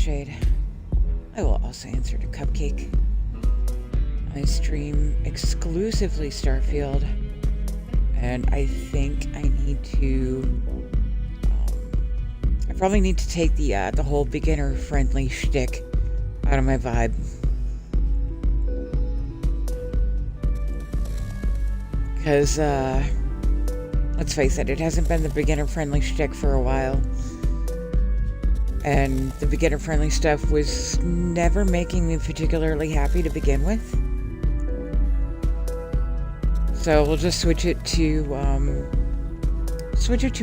Shade. I will also answer to Cupcake. I stream exclusively Starfield, and I think I need to. I probably need to take the whole beginner-friendly shtick out of my vibe. Because, let's face it hasn't been the beginner-friendly shtick for a while. And the beginner-friendly stuff was never making me particularly happy to begin with. So we'll just switch it to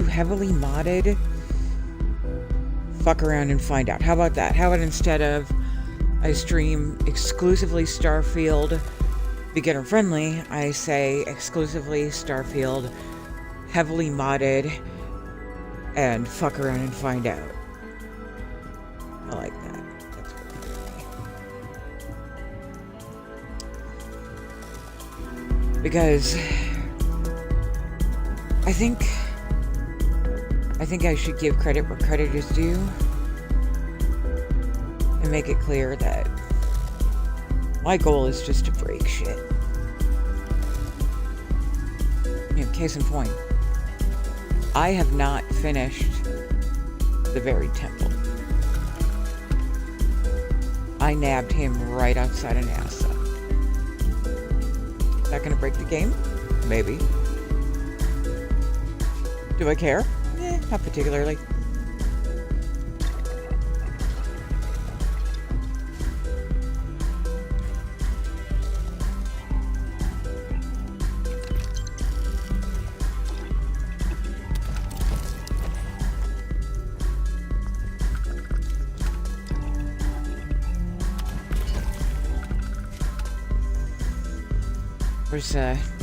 heavily modded. Fuck around and find out. How about that? How about instead of I stream exclusively Starfield beginner friendly, I say exclusively Starfield heavily modded and fuck around and find out. I like that. That's what because I think I should give credit where credit is due and make it clear that my goal is just to break shit. You know, case in point, I have not finished the Varied Temple. I nabbed him right outside of NASA. Is that gonna break the game? Maybe. Do I care? Not particularly.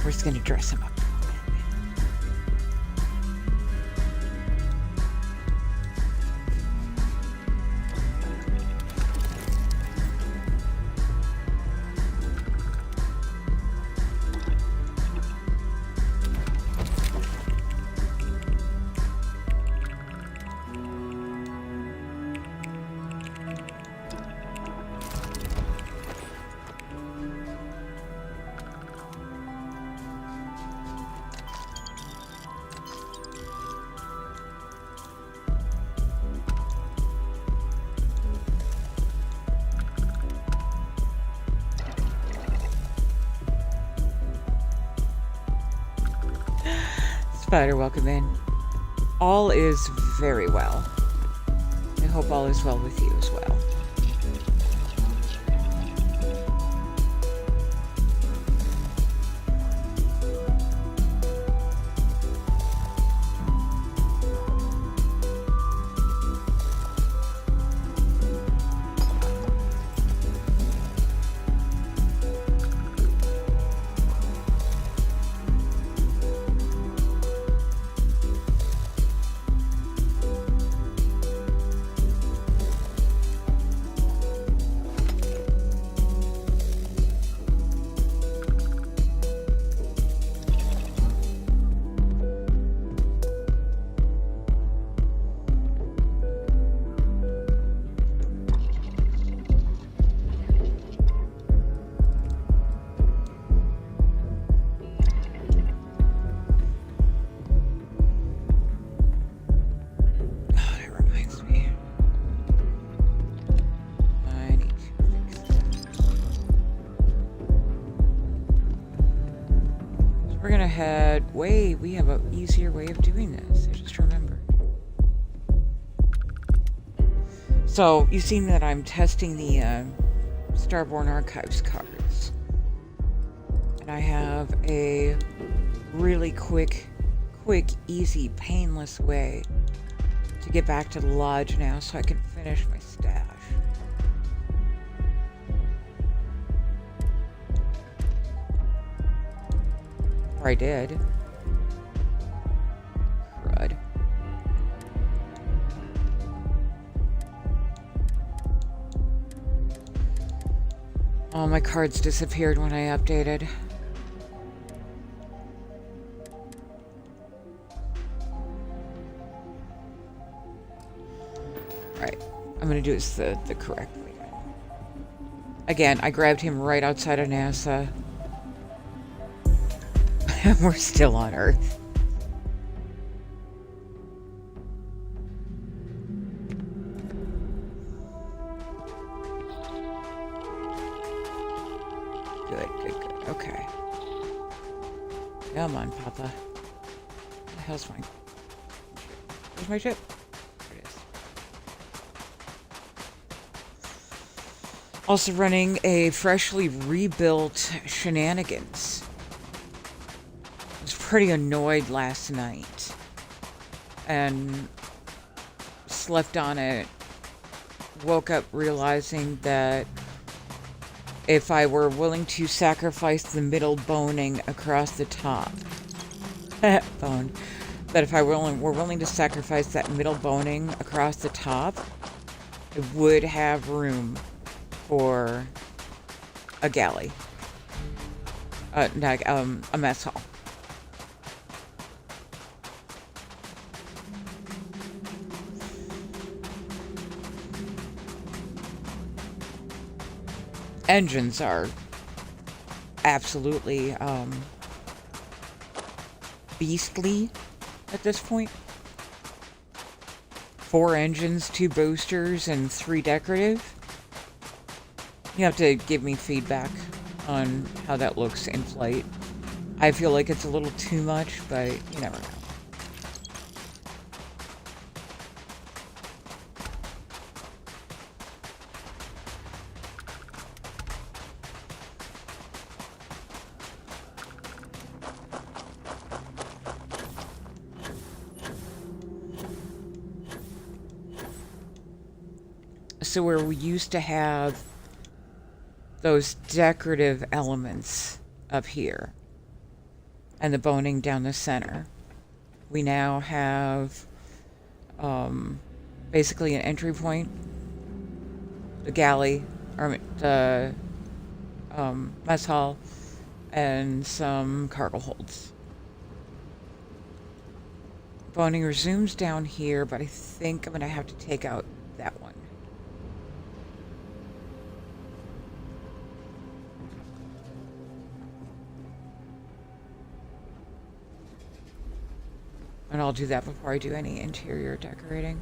Where's gonna dress him up? Spider, welcome in. All is very well. I hope all is well with you as well. Wait, we have an easier way of doing this. I just remembered. So, you've seen that I'm testing the Starborn Archives cards. And I have a really quick, easy, painless way to get back to the lodge now so I can finish my stash. Or I did. Crud. All my cards disappeared when I updated. Right. I'm gonna do this the correct way. Again, I grabbed him right outside of NASA. And we're still on Earth. Good. Okay. Come on, Papa. What the hell's my... Where's my ship? There it is. Also running a freshly rebuilt Shenanigans. I was pretty annoyed last night. And slept on it. Woke up realizing that if I were willing to sacrifice the middle boning across the top, that if I were willing to sacrifice that middle boning across the top, I would have room for a galley, a mess hall. Engines are absolutely beastly at this point. 4 engines, 2 boosters, and 3 decorative. You have to give me feedback on how that looks in flight. I feel like it's a little too much, but you never know. So where we used to have those decorative elements up here and the boning down the center, we now have basically an entry point, the galley, or the mess hall, and some cargo holds. Boning resumes down here, but I think I'm going to have to take out that one. And I'll do that before I do any interior decorating.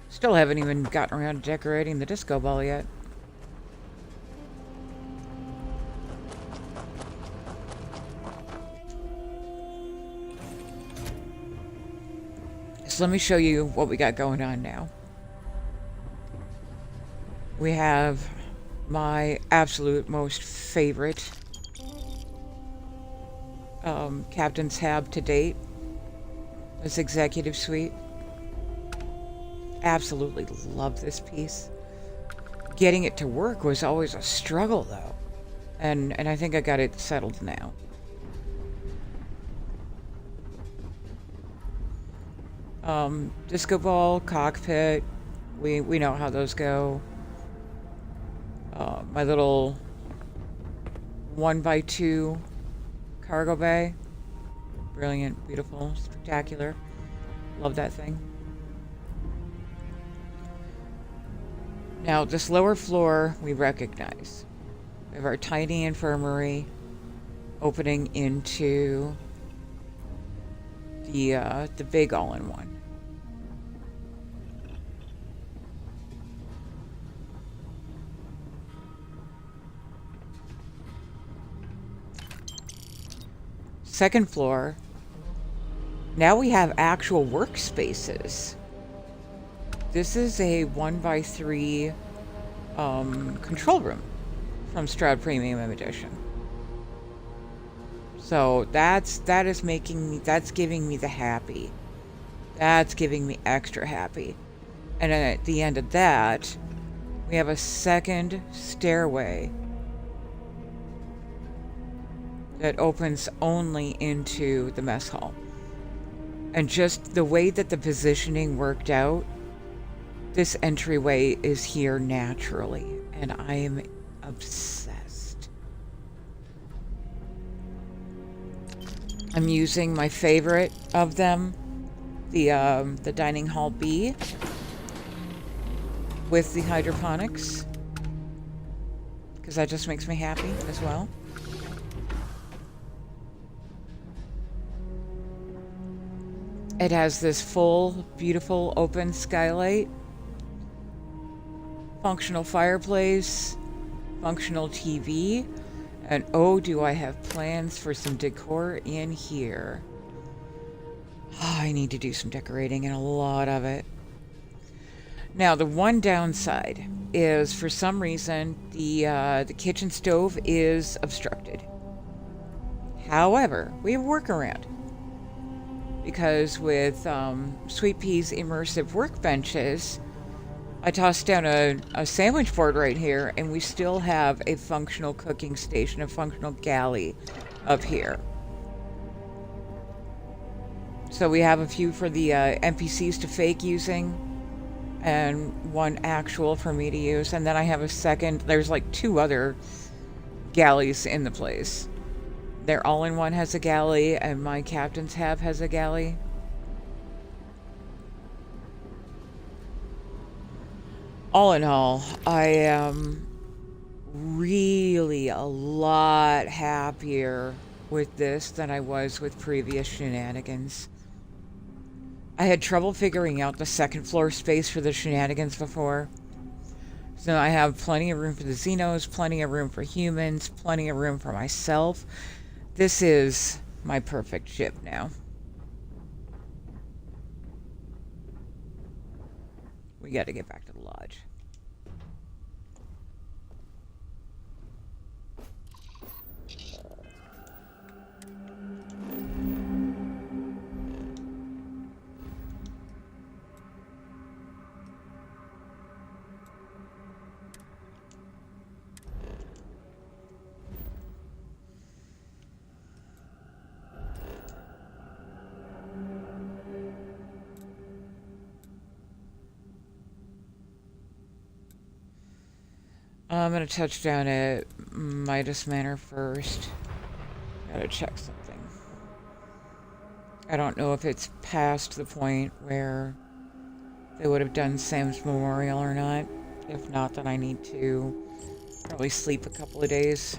Still haven't even gotten around to decorating the disco ball yet. So let me show you what we got going on now. We have my absolute most favorite Captain's Hab to date. This executive suite. Absolutely love this piece. Getting it to work was always a struggle though. And I think I got it settled now. Disco ball, cockpit. We know how those go. My little 1x2 cargo bay. Brilliant, beautiful, spectacular. Love that thing. Now, this lower floor we recognize. We have our tiny infirmary opening into the big all-in-one. Second floor. Now we have actual workspaces. This is a 1x3 control room from Stroud Premium Edition. So that's giving me the happy. That's giving me extra happy. And then at the end of that, we have a second stairway that opens only into the mess hall. And just the way that the positioning worked out, this entryway is here naturally, and I am obsessed. I'm using my favorite of them, the dining hall B, with the hydroponics, because that just makes me happy as well. It has this full, beautiful, open skylight, functional fireplace, functional TV, and oh, do I have plans for some decor in here. Oh, I need to do some decorating and a lot of it. Now, the one downside is, for some reason, the kitchen stove is obstructed. However, we have a workaround. Because with Sweet Pea's immersive workbenches, I tossed down a sandwich board right here, and we still have a functional cooking station, a functional galley up here. So we have a few for the NPCs to fake using, and one actual for me to use. And then I have a second, there's like 2 other galleys in the place. Their all-in-one has a galley, and my captain's has a galley. All in all, I am really a lot happier with this than I was with previous shenanigans. I had trouble figuring out the second floor space for the shenanigans before. So I have plenty of room for the Xenos, plenty of room for humans, plenty of room for myself. This is my perfect ship now. We got to get back to the lodge. I'm gonna touch down at Midas Manor first. Gotta check something. I don't know if it's past the point where they would have done Sam's memorial or not. If not, then I need to probably sleep a couple of days.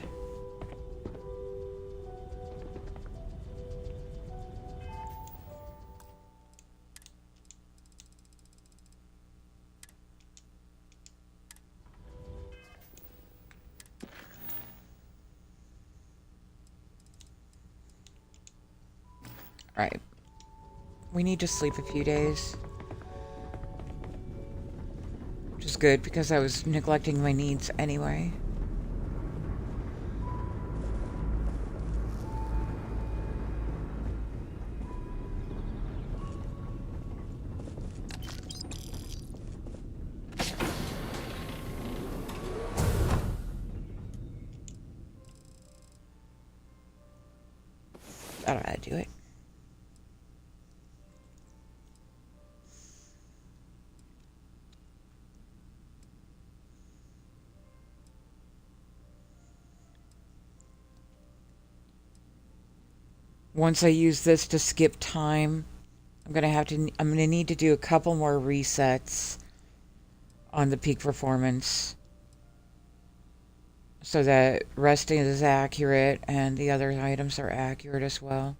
Right. We need to sleep a few days. Which is good, because I was neglecting my needs anyway. That ought to do it. Once I use this to skip time, I'm gonna need to do a couple more resets on the peak performance so that resting is accurate and the other items are accurate as well.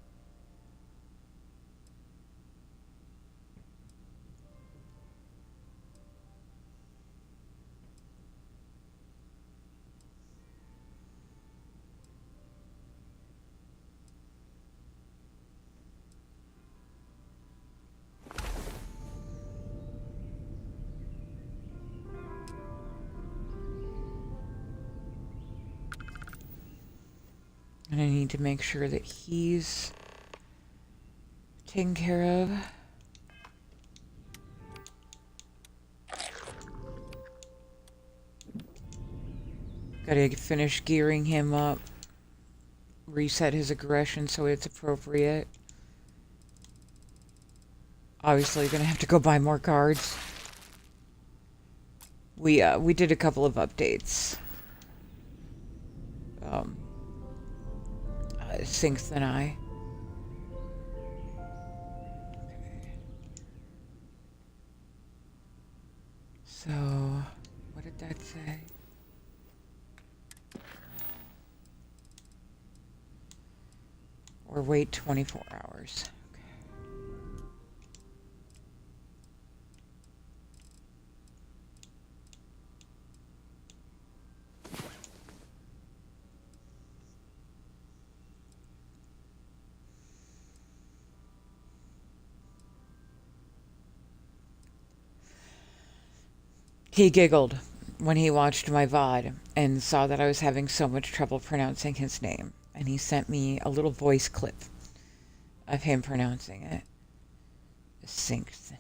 And I need to make sure that he's taken care of. Gotta finish gearing him up. Reset his aggression so it's appropriate. Obviously gonna have to go buy more cards. We did a couple of updates. Sinks and I. Okay. So, what did that say? Or wait 24 hours. He giggled when he watched my VOD and saw that I was having so much trouble pronouncing his name, and he sent me a little voice clip of him pronouncing it. Sinks.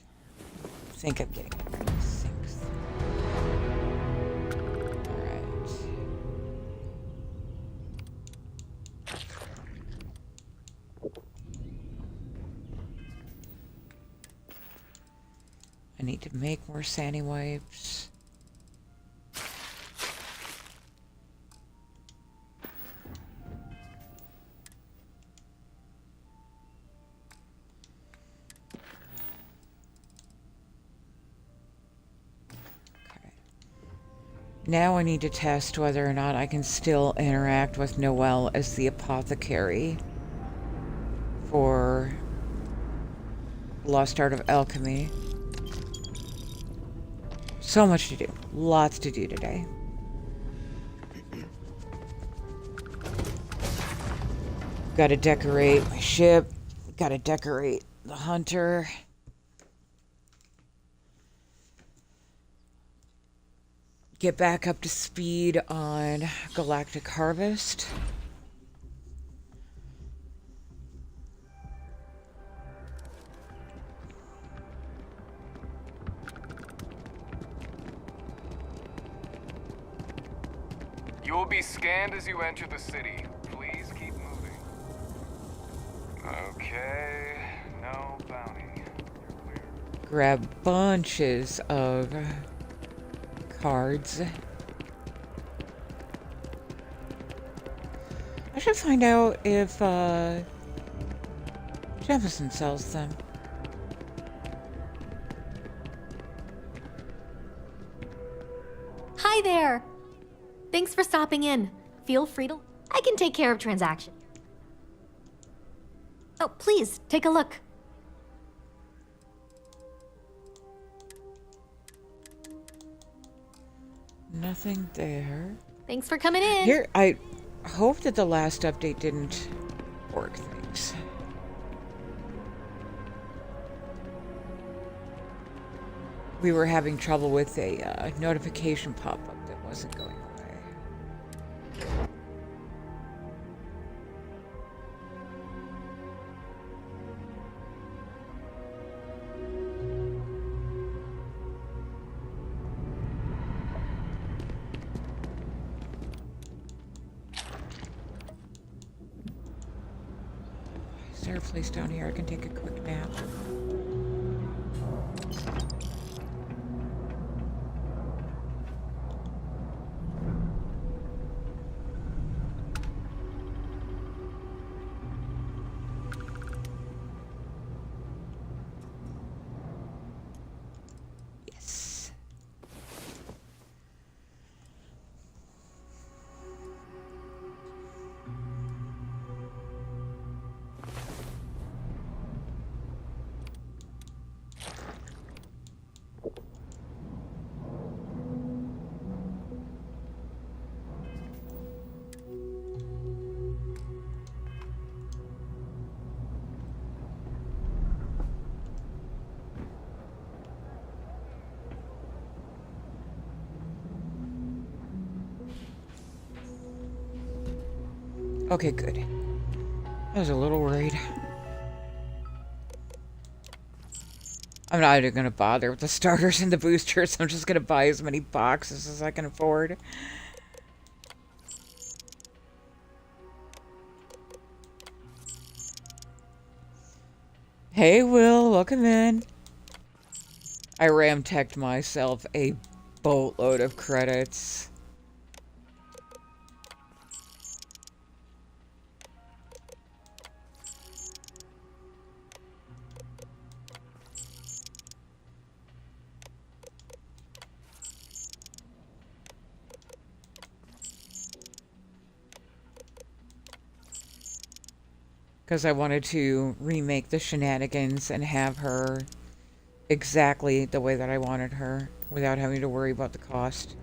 I think I'm getting it right. Sinks. Alright. I need to make more Sani wipes. Now I need to test whether or not I can still interact with Noelle as the apothecary for Lost Art of Alchemy. So much to do. Lots to do today. Gotta decorate my ship. Gotta decorate the hunter. Get back up to speed on Galactic Harvest. You will be scanned as you enter the city. Please keep moving. Okay, no bounty. You're clear. Grab bunches of cards. I should find out if Jefferson sells them. Hi there! Thanks for stopping in. Feel free to... I can take care of transaction. Oh, please, take a look. Nothing there. Thanks for coming in. Here, I hope that the last update didn't work things. We were having trouble with a notification pop-up that wasn't going away. Is there a place down here I can take a quick nap? Yes. Okay, good. I was a little worried. I'm not even going to bother with the starters and the boosters. I'm just going to buy as many boxes as I can afford. Hey, Will. Welcome in. I ram-teched myself a boatload of credits. because I wanted to remake the shenanigans and have her exactly the way that I wanted her without having to worry about the cost.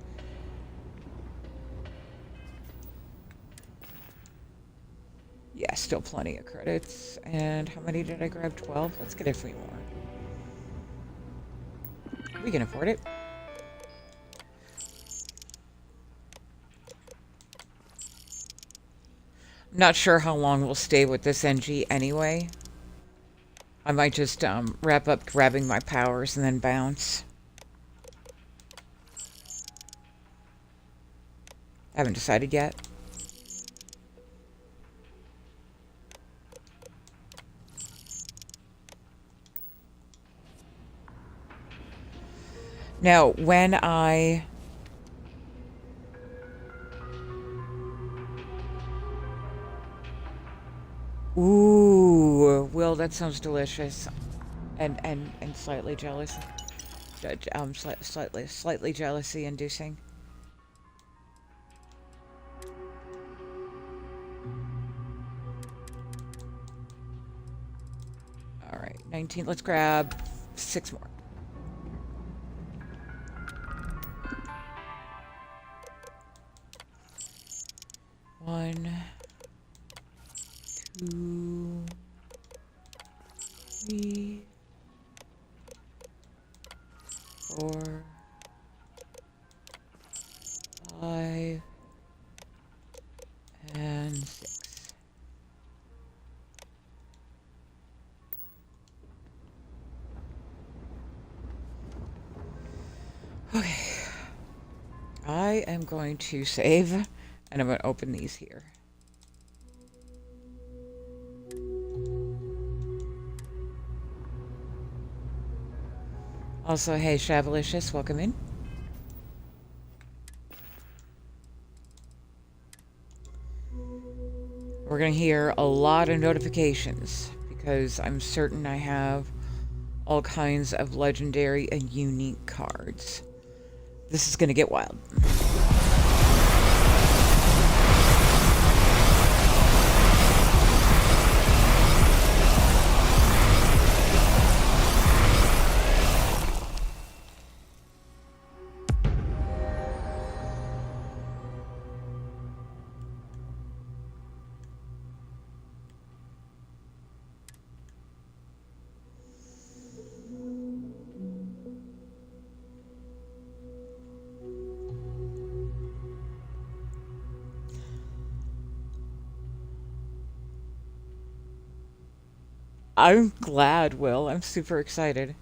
Yeah, still plenty of credits. And how many did I grab? 12? Let's get a few more. We can afford it. I'm not sure how long we'll stay with this NG anyway. I might just wrap up grabbing my powers and then bounce. Haven't decided yet. Now, when I... Ooh, Will, that sounds delicious. And slightly jealous. Slightly jealousy inducing. All right, 19. Let's grab 6 more. One, 2, 3, 4, 5, and 6. Okay. I am going to save, and I'm going to open these here. Also, hey, Shavalicious, welcome in. We're going to hear a lot of notifications because I'm certain I have all kinds of legendary and unique cards. This is going to get wild. I'm glad, Will. I'm super excited.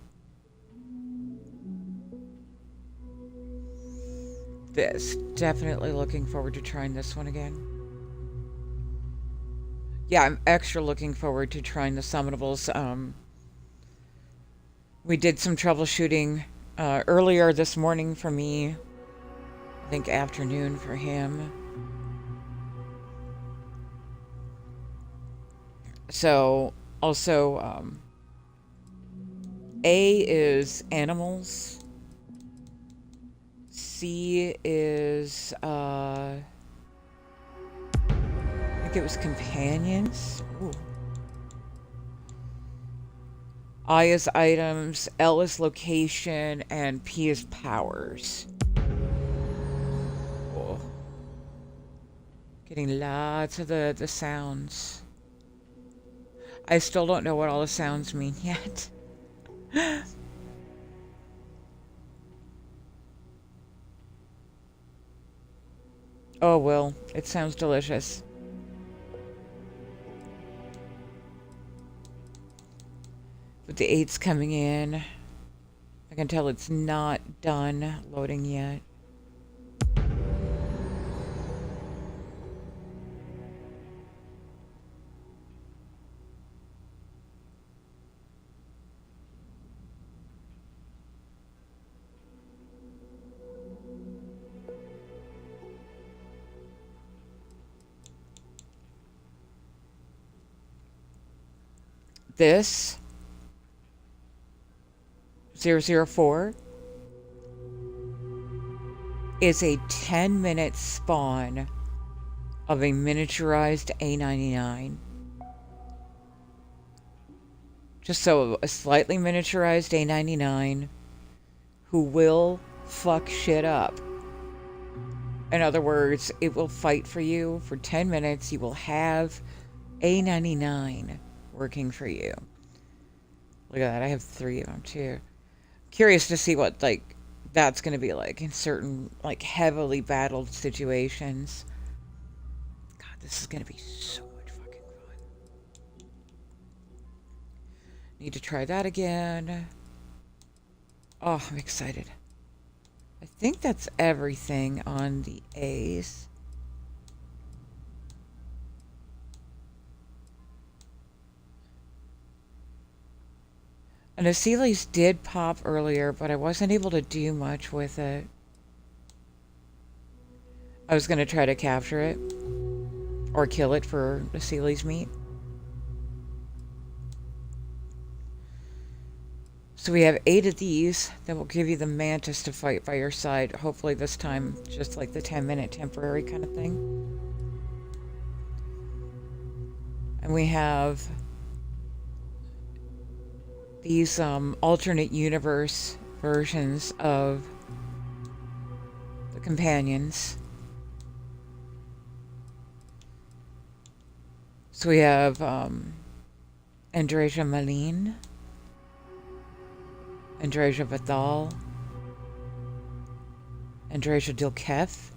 This. Definitely looking forward to trying this one again. Yeah, I'm extra looking forward to trying the summonables. We did some troubleshooting earlier this morning for me. I think afternoon for him. So... Also, A is animals. C is, I think it was companions. Ooh. I is items, L is location, and P is powers. Oh. Getting lots of the sounds. I still don't know what all the sounds mean yet. Oh, well, it sounds delicious. With the 8s coming in, I can tell it's not done loading yet. This 004 is a 10-minute spawn of a miniaturized A99. Just so a slightly miniaturized A99 who will fuck shit up. In other words, it will fight for you for 10 minutes. You will have A99 working for you. Look at that. I have 3 of them too. Curious to see what, like, that's going to be like in certain, like, heavily battled situations. God, this is going to be so much fucking fun. Need to try that again. Oh, I'm excited. I think that's everything on the A's. And the Sealies did pop earlier, but I wasn't able to do much with it. I was going to try to capture it. Or kill it for the Sealies meat. So we have 8 of these that will give you the mantis to fight by your side. Hopefully this time, just like the 10-minute temporary kind of thing. And we have these alternate universe versions of the companions. So we have Andreja Malin, Andreja Vidal, Andreja Dilkef,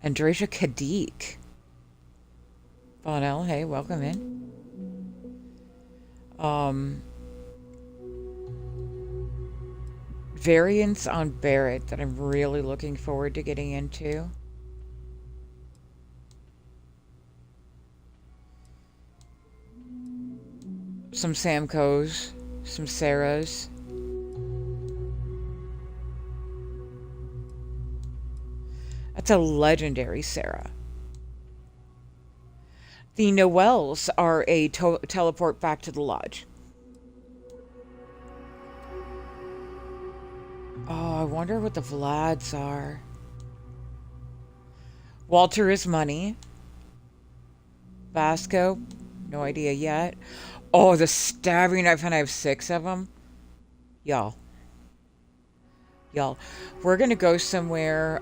Andreja Kadik. Bonnell, hey, welcome in. Variants on Barrett that I'm really looking forward to getting into. Some Samcos, some Sarahs. That's a legendary Sarah. The Noels are a teleport back to the lodge. Oh, I wonder what the Vlads are. Walter is money. Vasco, no idea yet. Oh, the stabbing knife, and I have 6 of them. Y'all, we're gonna go somewhere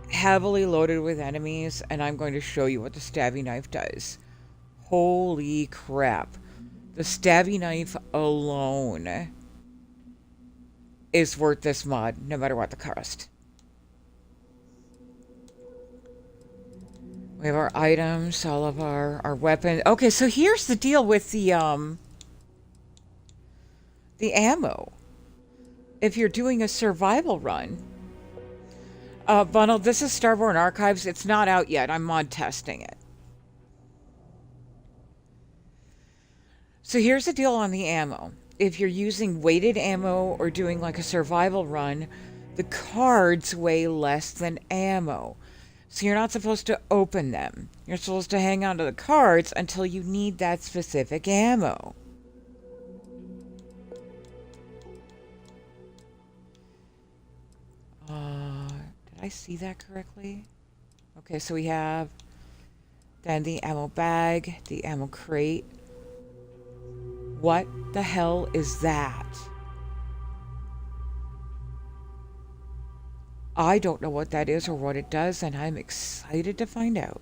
heavily loaded with enemies, and I'm going to show you what the stabbing knife does. Holy crap. The stabbing knife alone is worth this mod, no matter what the cost. We have our items, all of our weapons. Okay, so here's the deal with the ammo. If you're doing a survival run, Bundle, this is Starborn Archives. It's not out yet. I'm mod testing it. So here's the deal on the ammo. If you're using weighted ammo or doing like a survival run, the cards weigh less than ammo. So you're not supposed to open them. You're supposed to hang on to the cards until you need that specific ammo. Did I see that correctly? Okay, so we have then the ammo bag, the ammo crate. What the hell is that? I don't know what that is or what it does, and I'm excited to find out.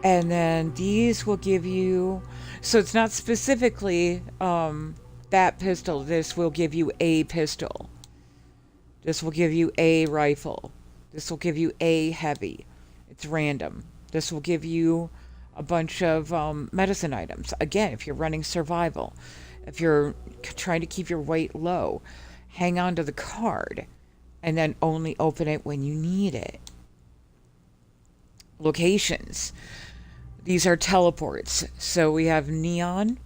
And then these will give you, so it's not specifically that pistol. This will give you a pistol. This will give you a rifle. This will give you a heavy. It's random. This will give you a bunch of medicine items. Again, if you're running survival, if you're trying to keep your weight low, hang on to the card and then only open it when you need it. Locations. These are teleports. So we have Neon,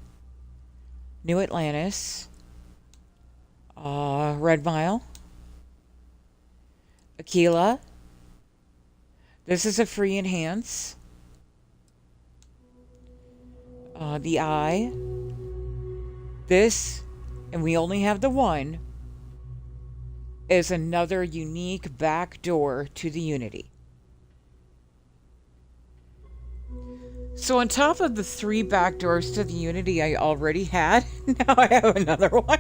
New Atlantis, Red Mile, Aquila. This is a free enhance. The Eye. This, and we only have the one, is another unique back door to the Unity. So on top of the 3 back doors to the Unity I already had, now I have another one.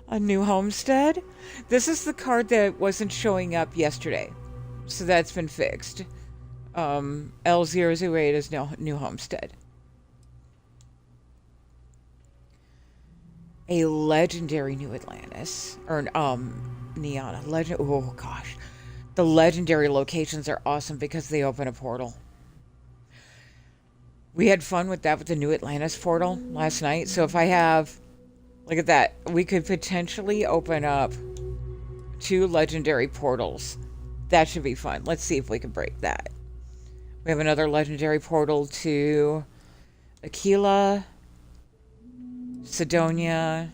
A new homestead. This is the card that wasn't showing up yesterday. So that's been fixed. L008 is new homestead. A legendary New Atlantis. Or, Neon. Oh, gosh. The legendary locations are awesome because they open a portal. We had fun with that with the New Atlantis portal last night. So if I have... Look at that. We could potentially open up 2 legendary portals. That should be fun. Let's see if we can break that. We have another legendary portal to Aquila, Sidonia,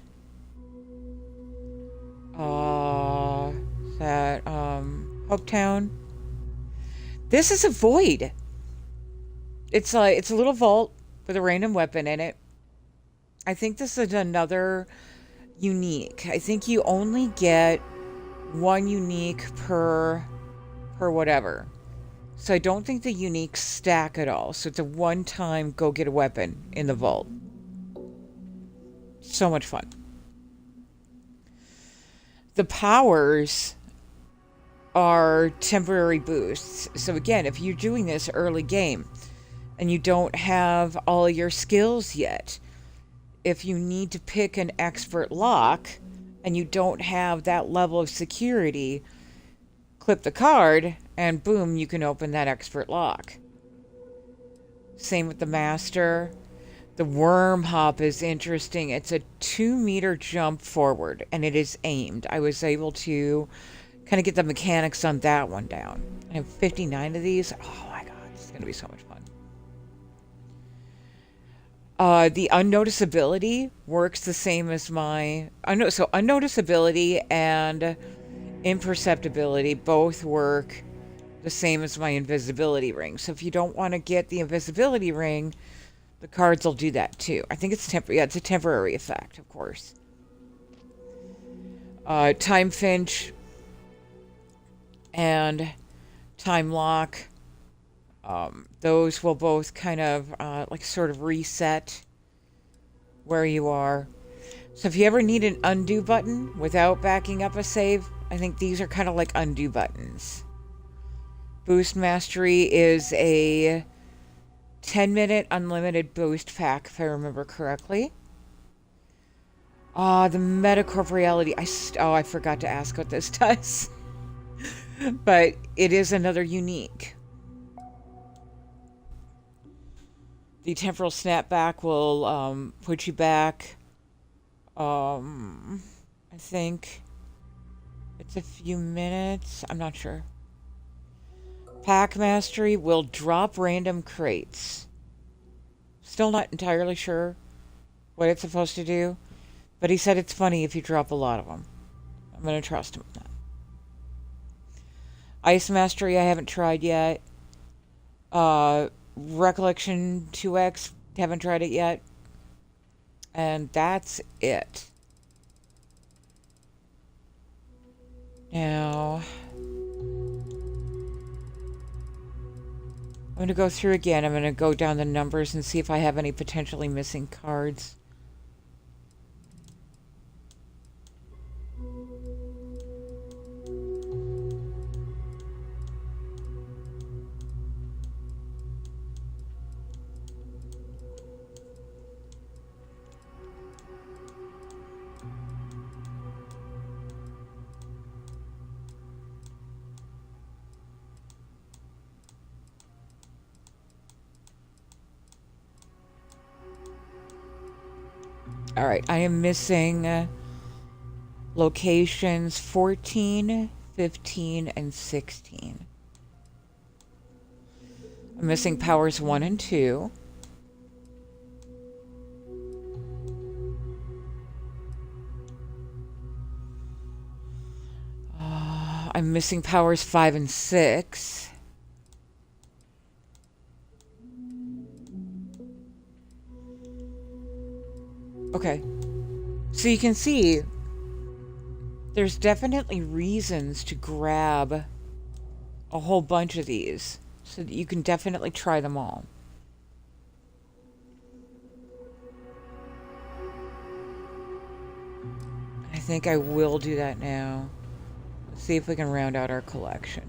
Hopetown. This is a void. It's a little vault with a random weapon in it. I think this is another unique. I think you only get 1 unique per whatever. So I don't think the uniques stack at all. So it's a one-time go get a weapon in the vault. So much fun. The powers are temporary boosts. So again, if you're doing this early game and you don't have all your skills yet, if you need to pick an expert lock and you don't have that level of security, clip the card and boom, you can open that expert lock. Same with the master. The worm hop is interesting. It's a 2-meter jump forward and it is aimed. I was able to kind of get the mechanics on that one down. I have 59 of these. Oh my god, this is going to be so much fun. The unnoticeability works the same as my... So unnoticeability and imperceptibility both work the same as my invisibility ring. So if you don't want to get the invisibility ring, the cards will do that too. I think it's temporary. Yeah, it's a temporary effect, of course. Time Finch and Time Lock. Those will both kind of like sort of reset where you are. So if you ever need an undo button without backing up a save, I think these are kind of like undo buttons. Boost Mastery is a 10-minute unlimited boost pack, if I remember correctly. The Metacorporeality. I forgot to ask what this does. But it is another unique. The Temporal Snapback will put you back. I think it's a few minutes. I'm not sure. Pack Mastery will drop random crates. Still not entirely sure what it's supposed to do, but he said it's funny if you drop a lot of them. I'm going to trust him on that. Ice Mastery I haven't tried yet. Recollection 2X, haven't tried it yet. And that's it. Now, I'm going to go through again. I'm going to go down the numbers and see if I have any potentially missing cards. All right, I am missing locations 14, 15, and 16. I'm missing powers 1 and 2. I'm missing powers 5 and 6. Okay, so you can see there's definitely reasons to grab a whole bunch of these so that you can definitely try them all. I think I will do that now. Let's see if we can round out our collection.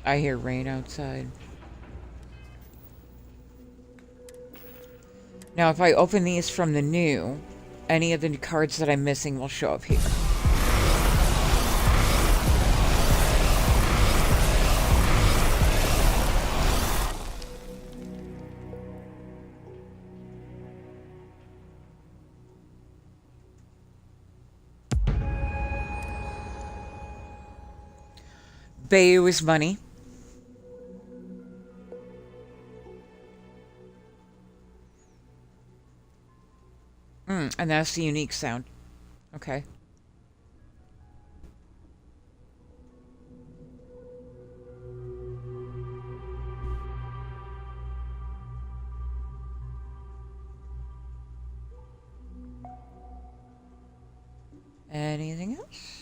I hear rain outside. Now, if I open these from the new, any of the cards that I'm missing will show up here. Bayou is money. And that's the unique sound. Okay. Anything else?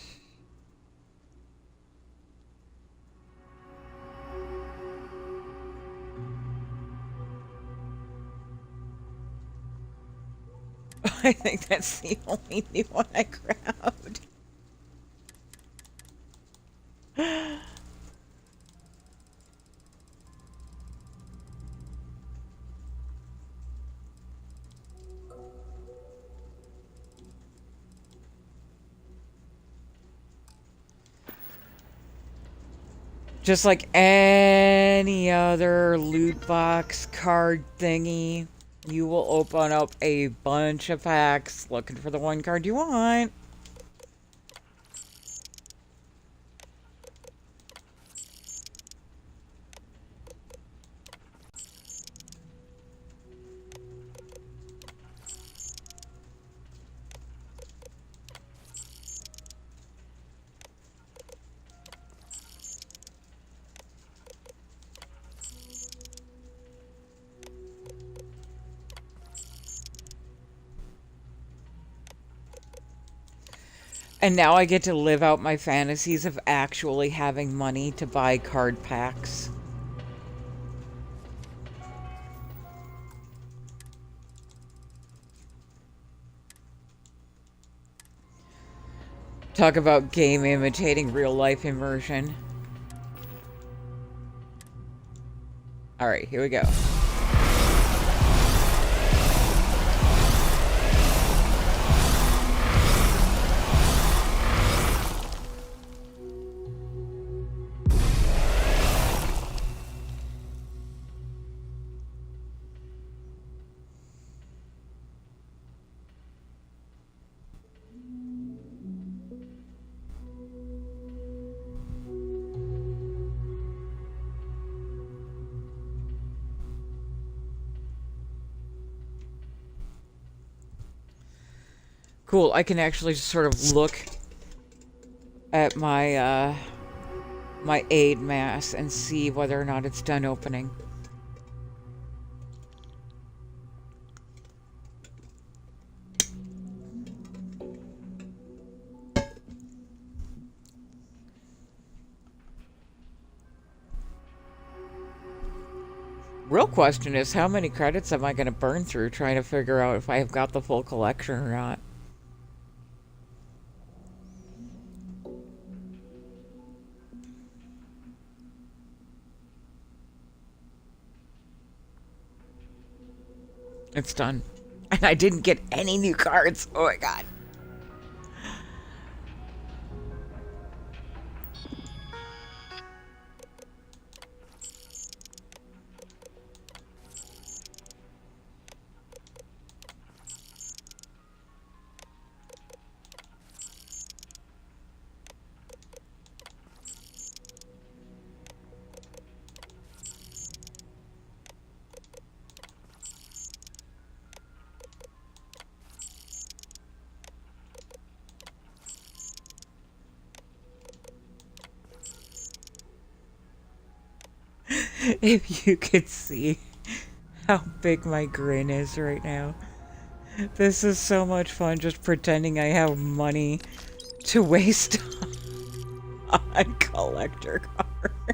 I think that's the only new one I grabbed. Just like any other loot box card thingy, you will open up a bunch of packs looking for the one card you want. And now I get to live out my fantasies of actually having money to buy card packs. Talk about game imitating real life immersion. Alright, here we go. Cool, I can actually just sort of look at my, my aid mass and see whether or not it's done opening. Real question is, how many credits am I going to burn through trying to figure out if I have got the full collection or not? It's done. And I didn't get any new cards. Oh my god. If you could see how big my grin is right now. This is so much fun just pretending I have money to waste on collector cards.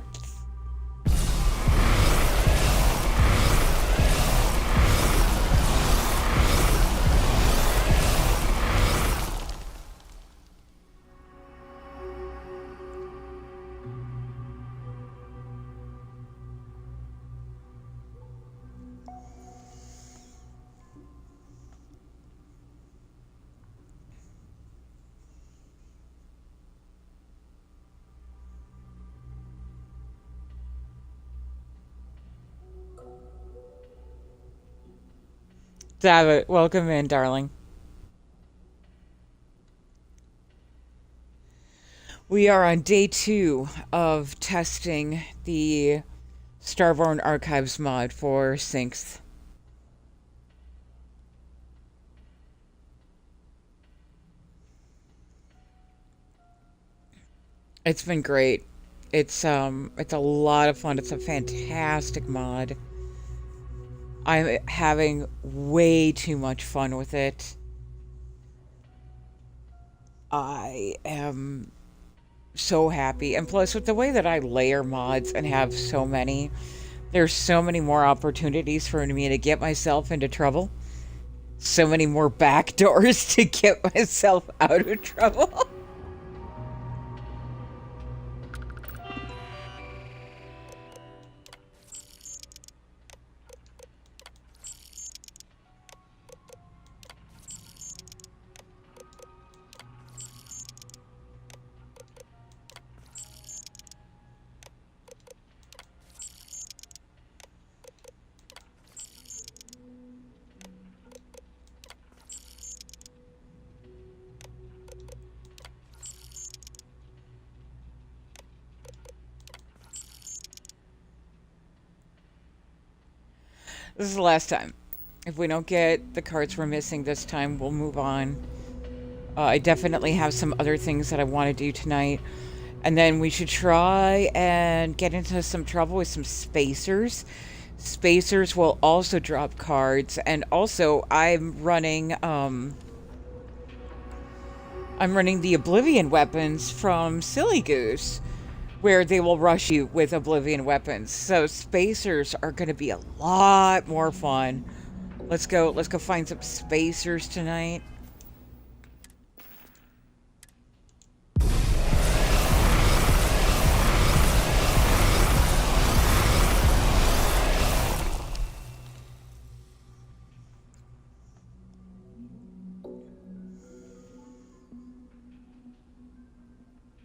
David, welcome in, darling. We are on day 2 of testing the Starborn Archives mod for Syncs. It's been great. It's a lot of fun. It's a fantastic mod. I'm having way too much fun with it. I am so happy. And plus, with the way that I layer mods and have so many, there's so many more opportunities for me to get myself into trouble. So many more back doors to get myself out of trouble. This is the last time. If we don't get the cards we're missing this time, we'll move on. I definitely have some other things that I want to do tonight. And then we should try and get into some trouble with some spacers. Spacers will also drop cards. And also, I'm running the Oblivion weapons from Silly Goose, where they will rush you with Oblivion weapons. So spacers are going to be a lot more fun. Let's go find some spacers tonight.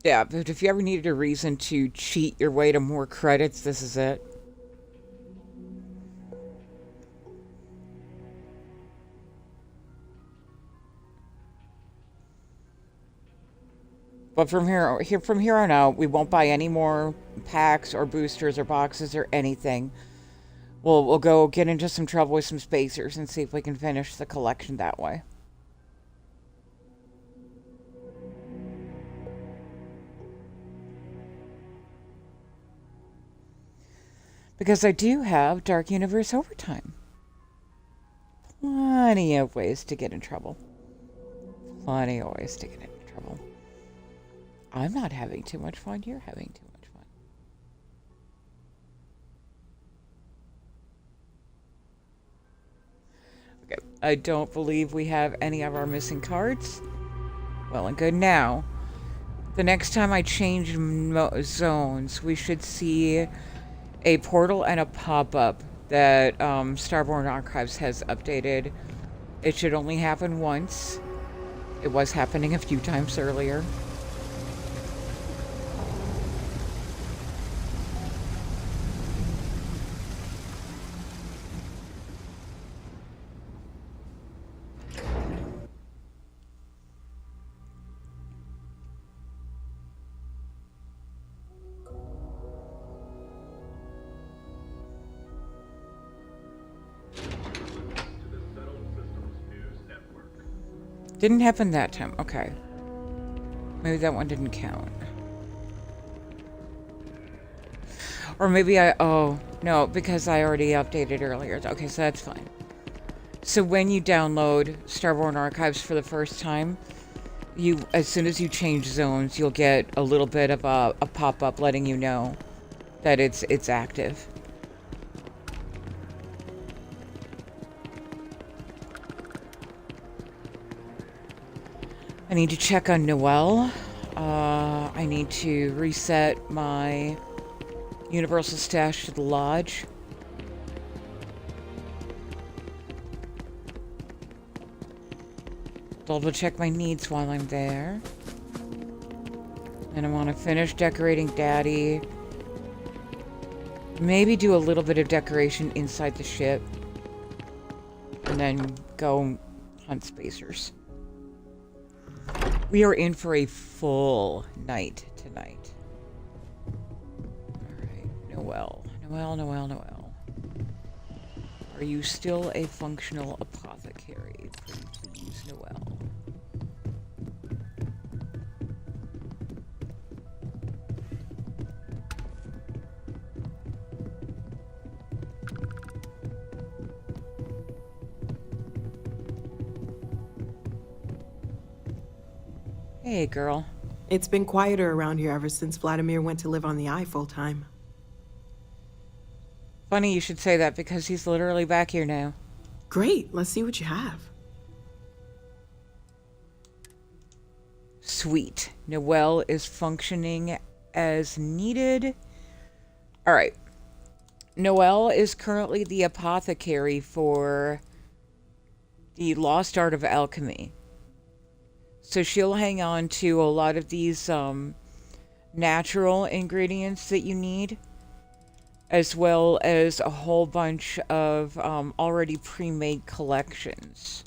Yeah, but if you ever needed a reason to cheat your way to more credits, this is it. But from here on out, we won't buy any more packs or boosters or boxes or anything. We'll go get into some trouble with some spacers and see if we can finish the collection that way. Because I do have Dark Universe Overtime. Plenty of ways to get in trouble. Plenty of ways to get in trouble. I'm not having too much fun. You're having too much fun. Okay. I don't believe we have any of our missing cards. Well and good now. The next time I change zones, we should see a portal and a pop-up that Starborn Archives has updated. It should only happen once. It was happening a few times earlier. Didn't happen that time. Okay. Maybe that one didn't count. Or maybe oh, no, because I already updated earlier. Okay, so that's fine. So when you download Starborn Archives for the first time, as soon as you change zones, you'll get a little bit of a pop-up letting you know that it's active. I need to check on Noelle. I need to reset my Universal Stash to the Lodge. Double check my needs while I'm there. And I want to finish decorating Daddy. Maybe do a little bit of decoration inside the ship. And then go hunt spacers. We are in for a full night tonight. Alright, Noelle. Noelle. Are you still a functional apothecary? Please, Noelle. Hey, girl. It's been quieter around here ever since Vladimir went to live on the Eye full time. Funny you should say that because he's literally back here now. Great, let's see what you have. Sweet. Noelle is functioning as needed. Alright. Noelle is currently the apothecary for the Lost Art of Alchemy. So she'll hang on to a lot of these natural ingredients that you need, as well as a whole bunch of already pre-made collections.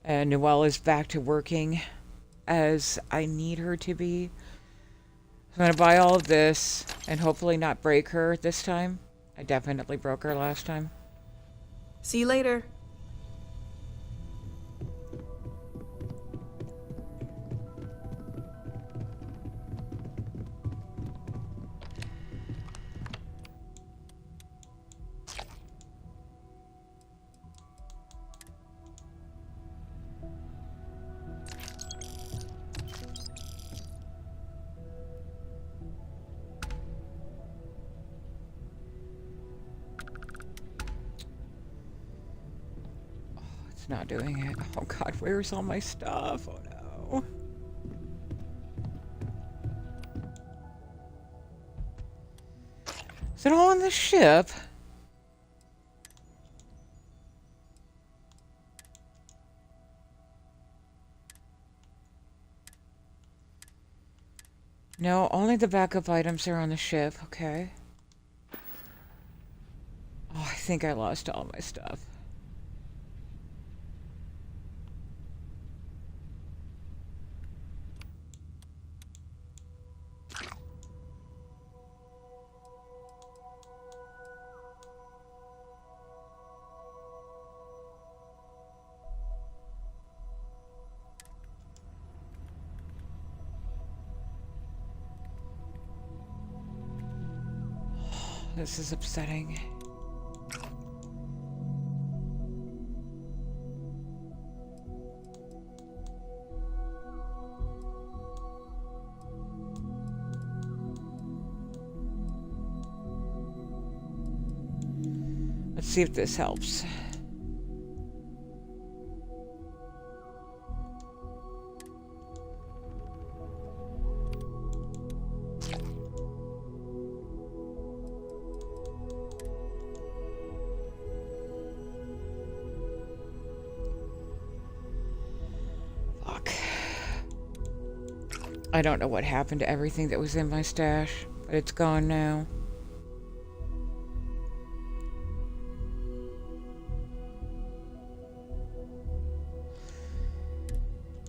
And Noelle is back to working as I need her to be. I'm going to buy all of this and hopefully not break her this time. I definitely broke her last time. See you later. Not doing it. Oh god, where's all my stuff? Oh no. Is it all on the ship? No, only the backup items are on the ship. Okay. Oh, I think I lost all my stuff. This is upsetting. Let's see if this helps. I don't know what happened to everything that was in my stash, but it's gone now.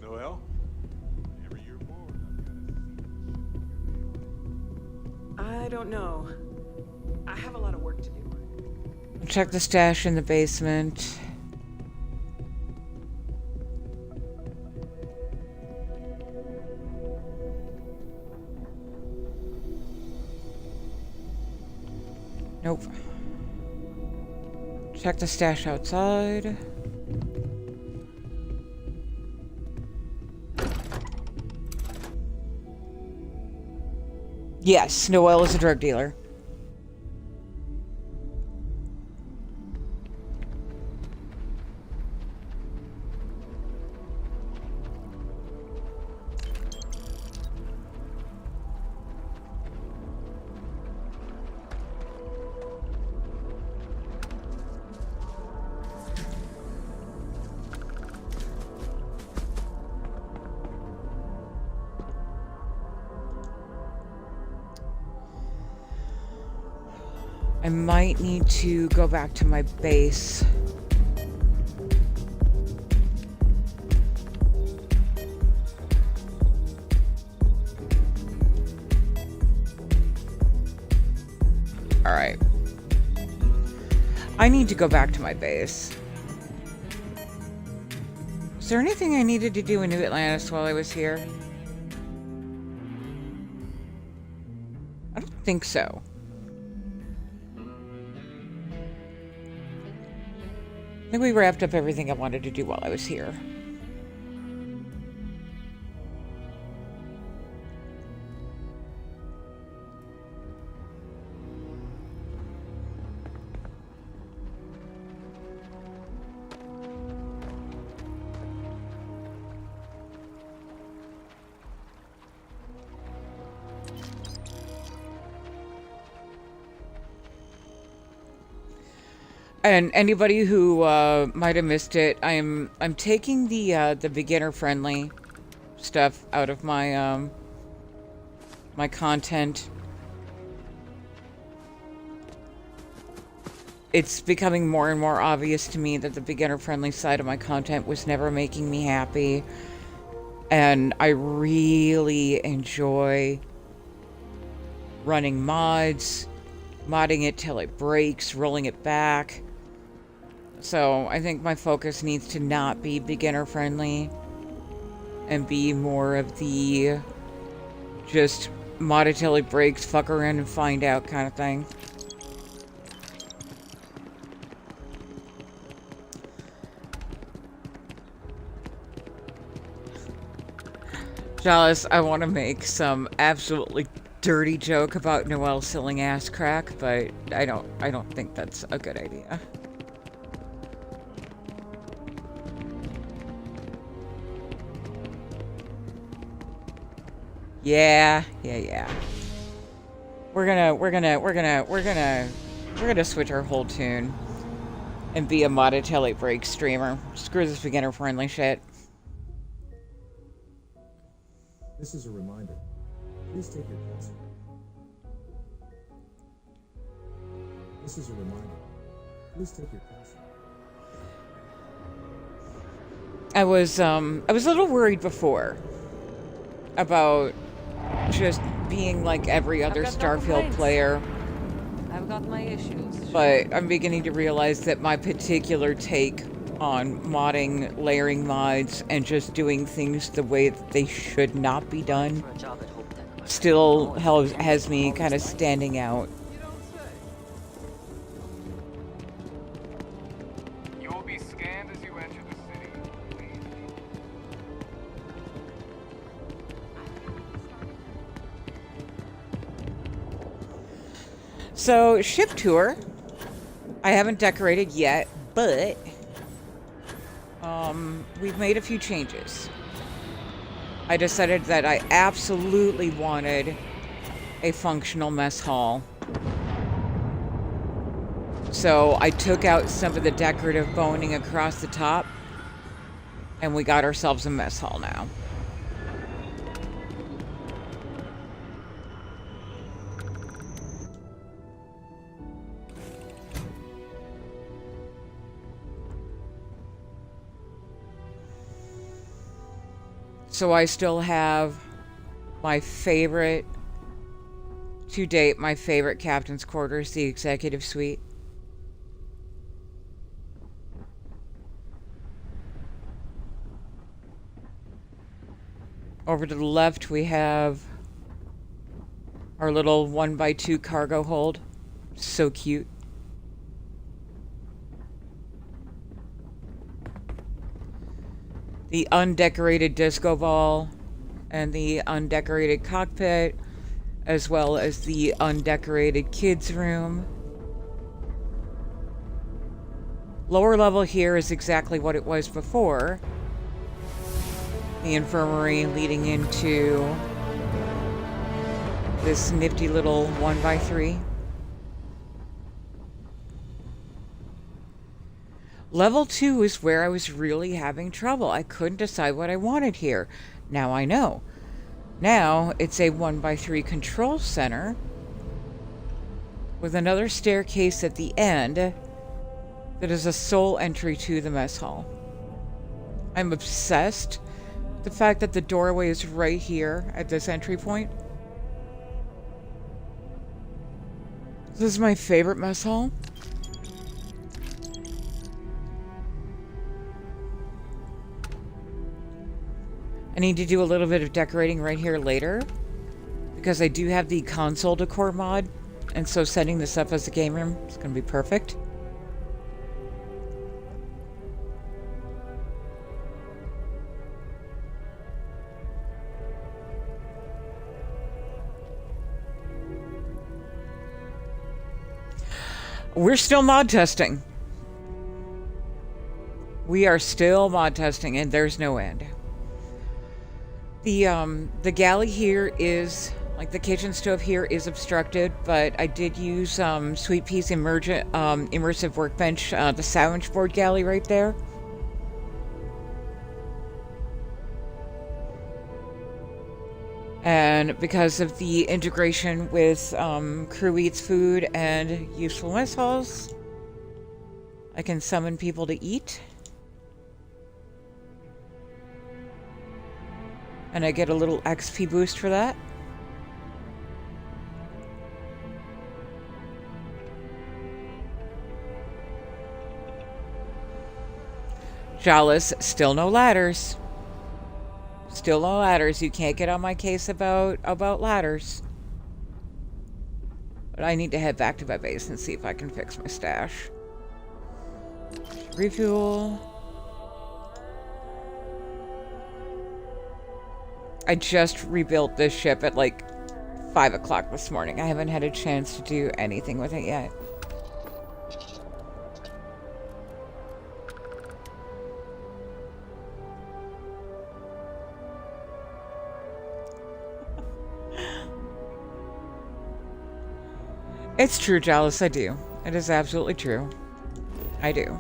Noelle? Whenever you're bored, I don't know. I have a lot of work to do. Check the stash in the basement. Nope. Check the stash outside. Yes, Noelle is a drug dealer. I might need to go back to my base. All right. I need to go back to my base. Is there anything I needed to do in New Atlantis while I was here? I don't think so. I think we wrapped up everything I wanted to do while I was here. And anybody who might have missed it, I'm taking the beginner friendly stuff out of my my content. It's becoming more and more obvious to me that the beginner friendly side of my content was never making me happy, and I really enjoy running mods, modding it till it breaks, rolling it back. So I think my focus needs to not be beginner friendly and be more of the just mod it till it breaks, fuck around and find out kind of thing. Jealous, I want to make some absolutely dirty joke about Noelle selling ass crack, but I don't think that's a good idea. Yeah. We're gonna switch our whole tune and be a modded till it breaks streamer. Screw this beginner friendly shit. This is a reminder. Please take your castle. This is a reminder. Please take your castle. I was a little worried before about just being like every other Starfield player. I've got my issues. But I'm beginning to realize that my particular take on modding, layering mods, and just doing things the way that they should not be done still has me kind of standing out. You will be scanned as you enter the city. Please. So, ship tour. I haven't decorated yet, but we've made a few changes. I decided that I absolutely wanted a functional mess hall. So I took out some of the decorative boning across the top, and we got ourselves a mess hall now. So I still have my favorite, to date, my favorite captain's quarters, the executive suite. Over to the left, we have our little 1x2 cargo hold. So cute. The undecorated disco ball and the undecorated cockpit, as well as the undecorated kids' room. Lower level here is exactly what it was before. The infirmary leading into this nifty little 1x3. Level 2 is where I was really having trouble. I couldn't decide what I wanted here. Now I know. Now it's a 1x3 control center with another staircase at the end that is a sole entry to the mess hall. I'm obsessed with the fact that the doorway is right here at this entry point. This is my favorite mess hall. I need to do a little bit of decorating right here later because I do have the console decor mod, and so setting this up as a game room is going to be perfect. We're still mod testing. We are still mod testing, and there's no end. The galley here is, like the kitchen stove here is obstructed, but I did use Sweet Pea's immersive workbench, the sandwich board galley right there. And because of the integration with Crew Eats Food and Useful Mess Halls, I can summon people to eat. And I get a little XP boost for that. Jollis, still no ladders. Still no ladders. You can't get on my case about ladders. But I need to head back to my base and see if I can fix my stash. Refuel. I just rebuilt this ship at like 5 o'clock this morning. I haven't had a chance to do anything with it yet. It's true, Jollis, I do. It is absolutely true. I do.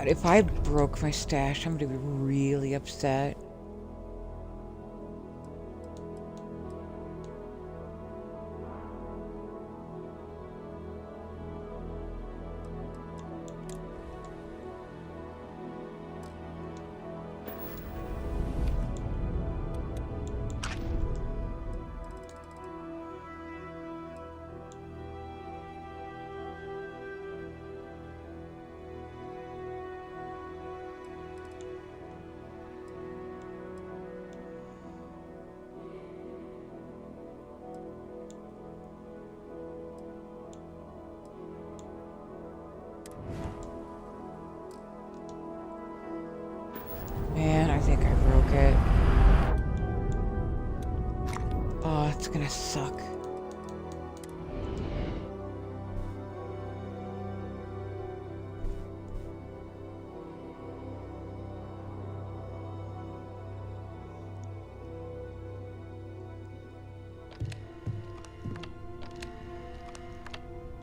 If I broke my stash, I'm gonna be really upset. gonna suck.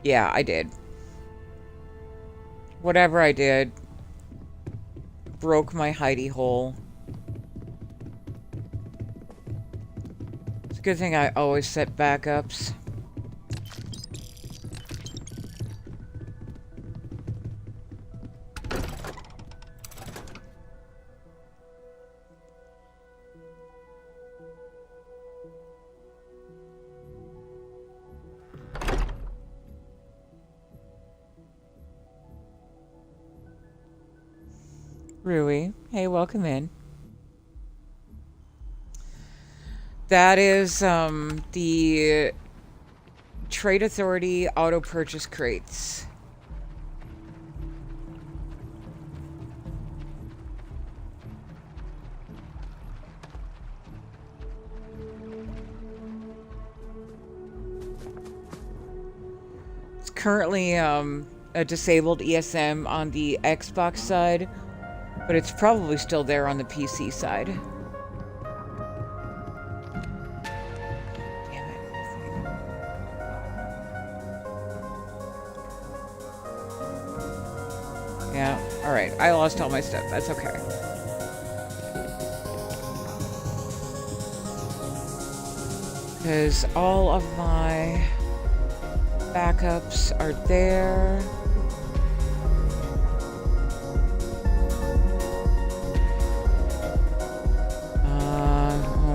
Yeah, I did. Whatever I did broke my hidey hole. It's a good thing I always set backups. Rui, hey, welcome in. That is the Trade Authority auto purchase crates. It's currently a disabled ESM on the Xbox side, but it's probably still there on the PC side. Damn it. Yeah, alright. I lost all my stuff. That's okay. Because all of my backups are there.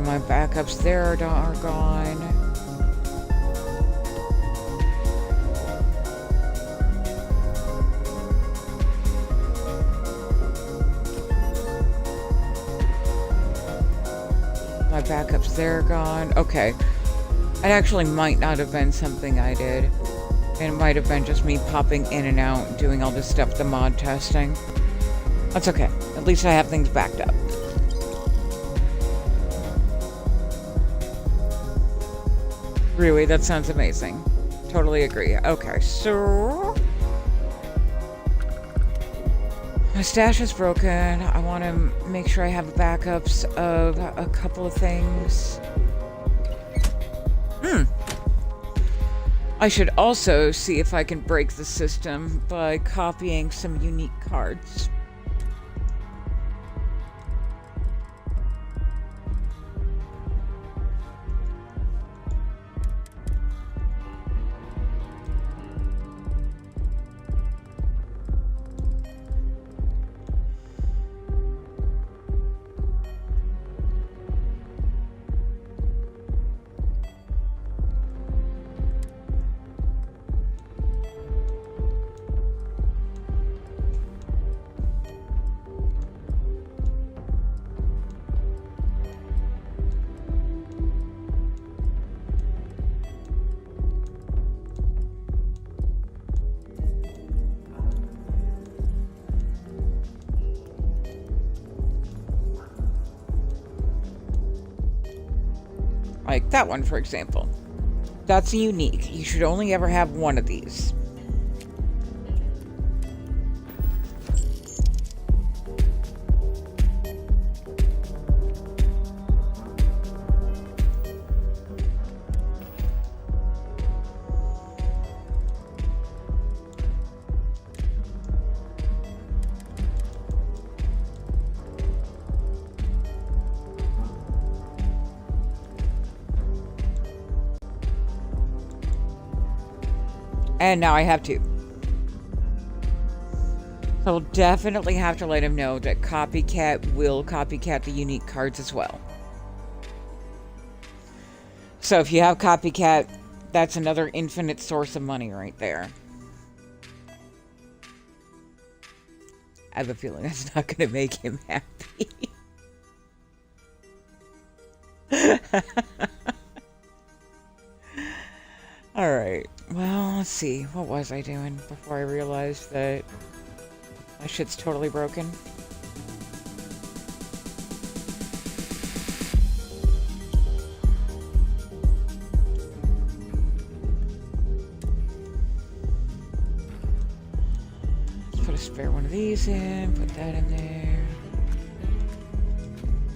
My backups there are gone. My backups there are gone. Okay. It actually might not have been something I did. It might have been just me popping in and out, doing all this stuff, the mod testing. That's okay. At least I have things backed up. Really, that sounds amazing. Totally agree. Okay, so my stash is broken. I want to make sure I have backups of a couple of things. I should also see if I can break the system by copying some unique cards. Like that one, for example. That's unique. You should only ever have one of these. And now I have two. So I'll definitely have to let him know that Copycat will copycat the unique cards as well. So if you have Copycat, that's another infinite source of money right there. I have a feeling that's not going to make him happy. Alright, well, let's see. What was I doing before I realized that my shit's totally broken? a spare one of these in, put that in there.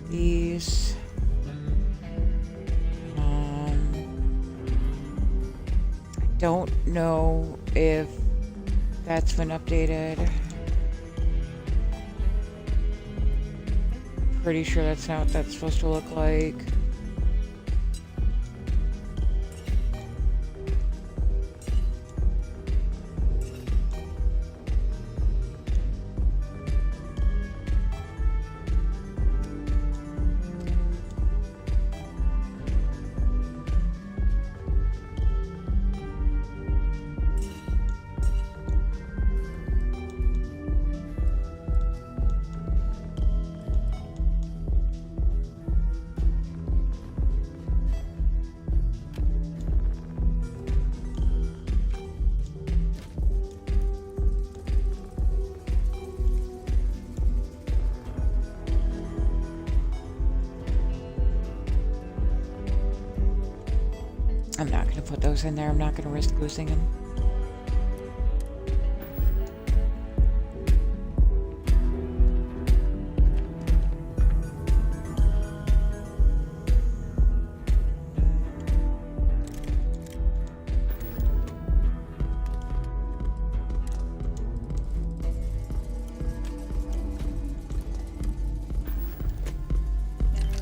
These. I don't know if that's been updated. Pretty sure that's not what that's supposed to look like. I'm not going to put those in there. I'm not going to risk losing them.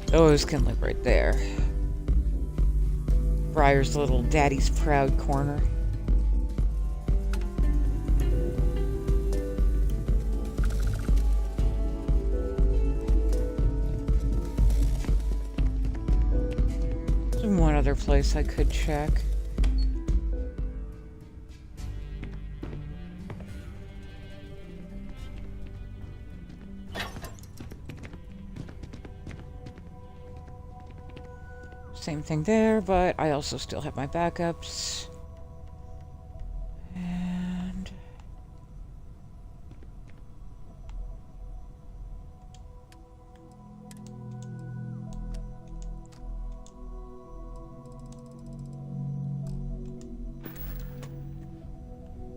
Those can live right there. Briar's little daddy's proud corner. There's one other place I could check. Same thing there, but I also still have my backups. And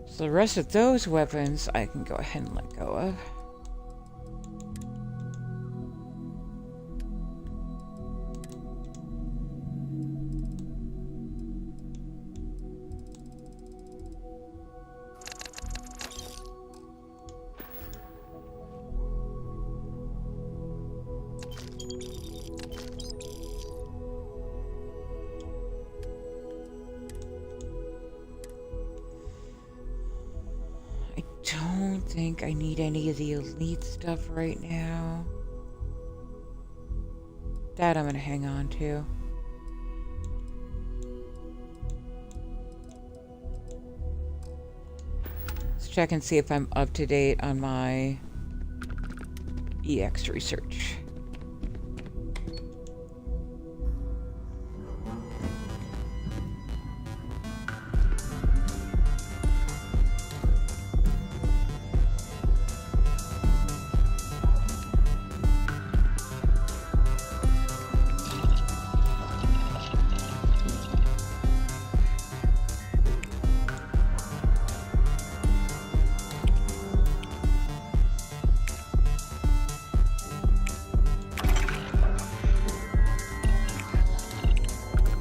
so the rest of those weapons I can go ahead and let go of. I don't think I need any of the elite stuff right now. That I'm gonna hang on to. Let's check and see if I'm up to date on my EX research.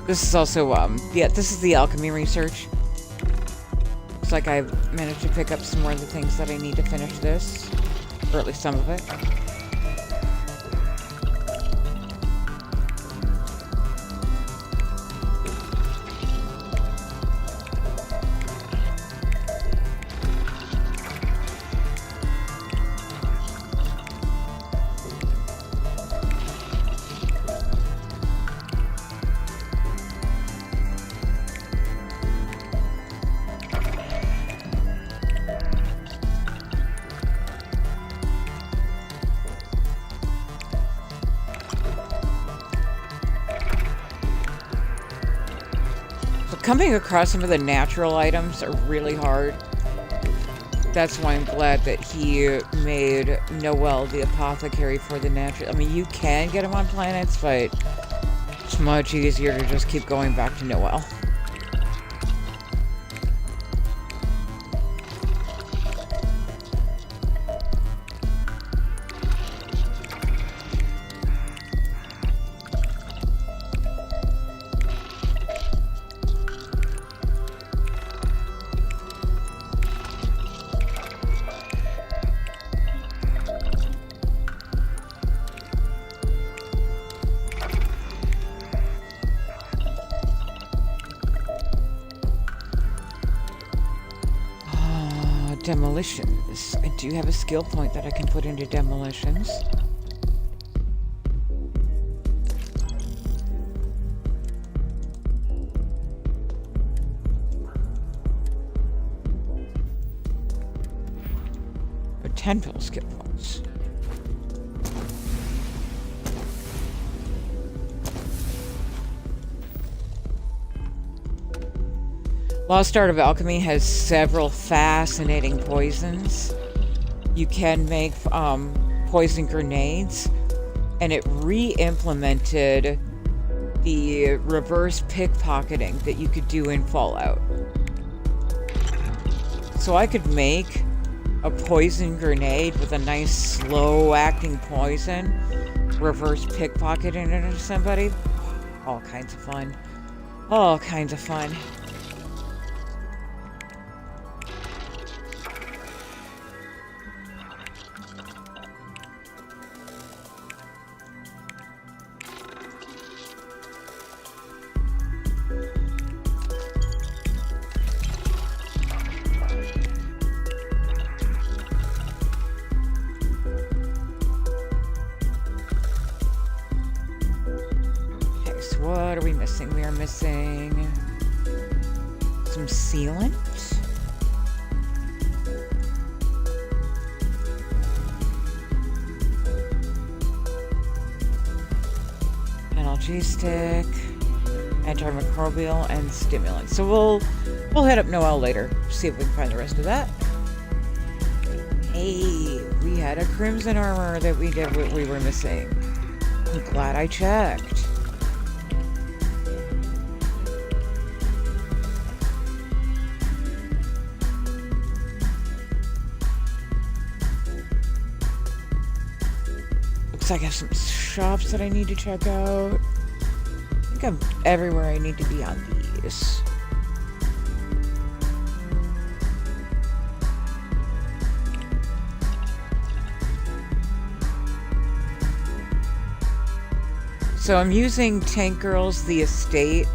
This is also, yeah, this is the alchemy research. Looks like I've managed to pick up some more of the things that I need to finish this. Or at least some of it. Coming across some of the natural items are really hard. That's why I'm glad that he made Noel the apothecary for the natural. I mean, you can get them on planets, but it's much easier to just keep going back to Noel. Demolitions. I do have a skill point that I can put into demolitions. Or 10 total skill points. Lost Art of Alchemy has several fascinating poisons. You can make poison grenades, and it re-implemented the reverse pickpocketing that you could do in Fallout. So I could make a poison grenade with a nice slow-acting poison, reverse pickpocketing it into somebody. All kinds of fun. All kinds of fun. What are we missing? We are missing some sealant. Analgesic, antimicrobial, and stimulant. So we'll head up Noel later, see if we can find the rest of that. Hey, we had a crimson armor that we were missing. I'm glad I checked. I have some shops that I need to check out. I think I'm everywhere I need to be on these. So I'm using Tank Girls The Estate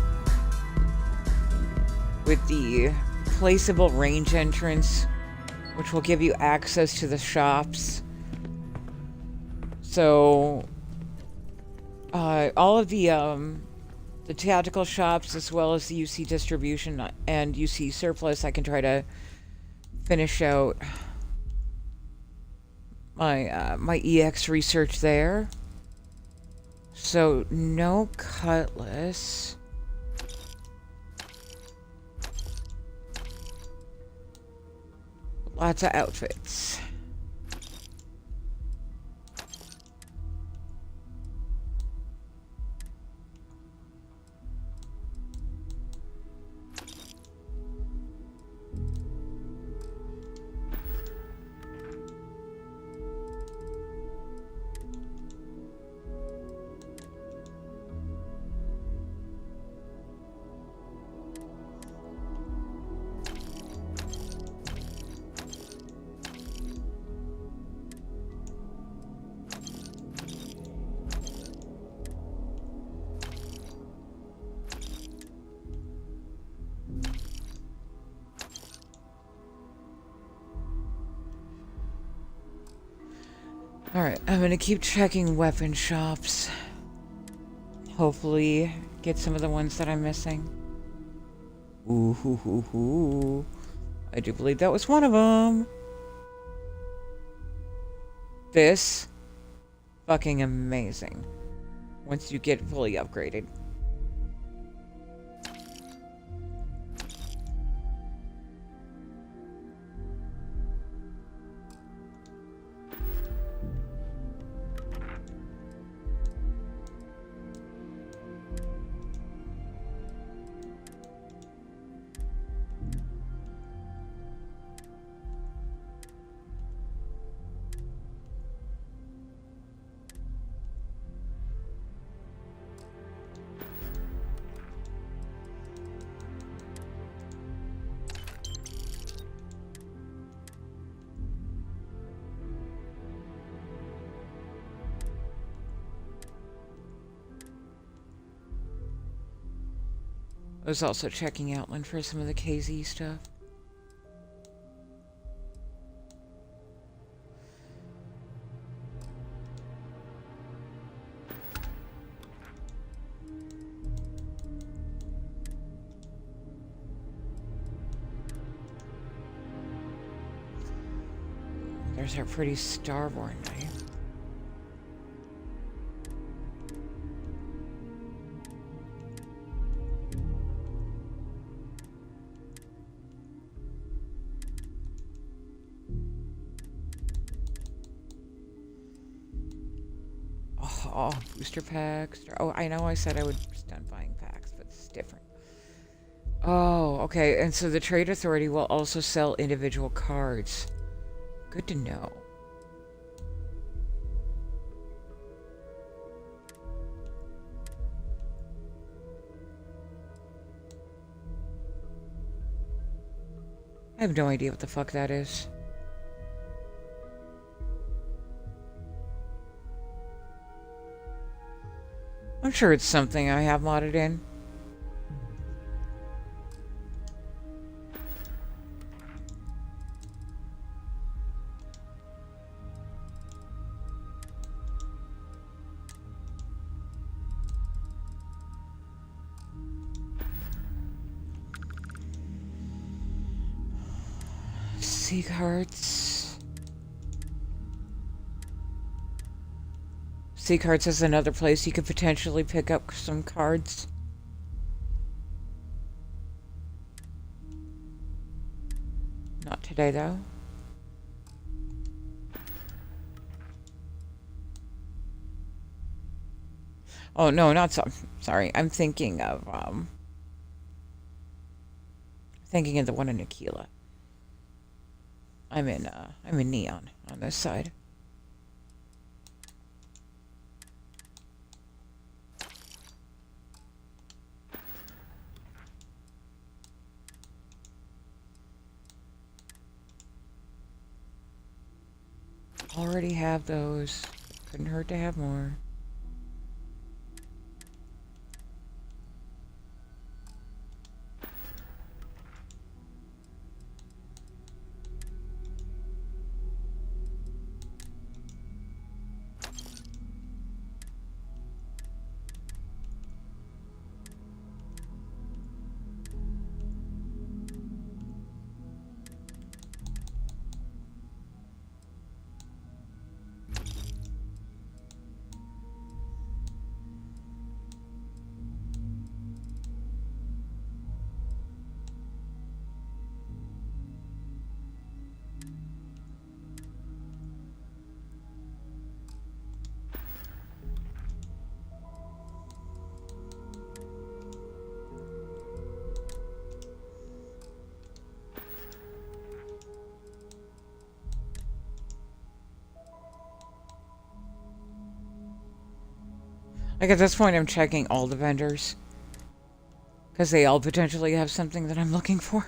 with the placeable range entrance, which will give you access to the shops. So, all of the tactical shops, as well as the UC distribution and UC surplus, I can try to finish out my EX research there. So, no cutlass. Lots of outfits. Alright, I'm gonna keep checking weapon shops. Hopefully get some of the ones that I'm missing. Ooh, hoo, hoo, hoo. I do believe that was one of them. This, fucking amazing. Once you get fully upgraded. I was also checking Outland for some of the KZ stuff. there's our pretty Starborn knife. Oh, booster packs. Oh, I know I said I would start buying packs, but it's different. Oh, okay. And so the Trade Authority will also sell individual cards. Good to know. I have no idea what the fuck that is. I'm sure it's something I have modded in. Sea cards. Sea cards is another place you could potentially pick up some cards. Not today, though. Oh, no, not so. Sorry, I'm thinking of the one in Aquila. I'm in Neon on this side. Already have those. Couldn't hurt to have more. Like at this point, I'm checking all the vendors. Because they all potentially have something that I'm looking for.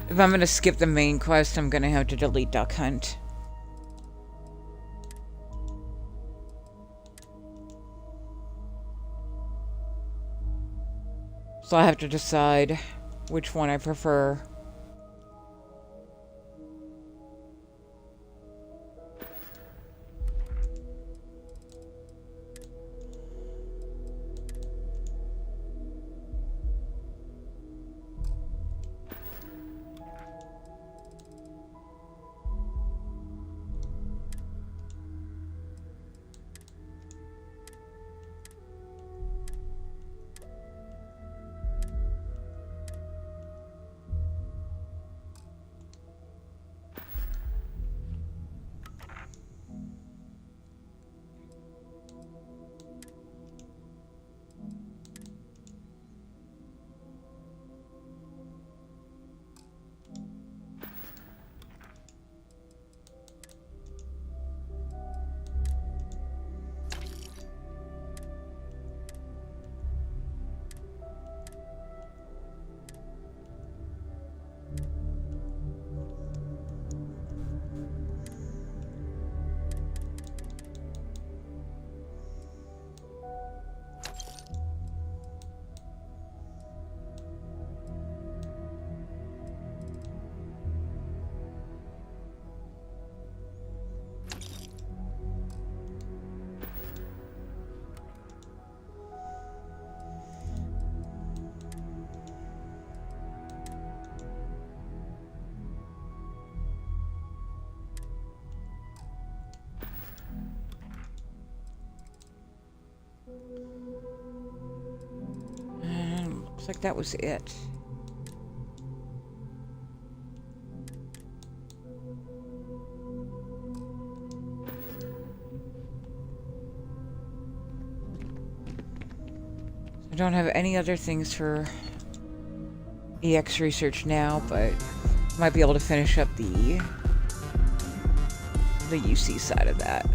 If I'm going to skip the main quest, I'm going to have to delete Duck Hunt. So I have to decide which one I prefer. Looks like that was it. I don't have any other things for EX research now, but might be able to finish up the UC side of that.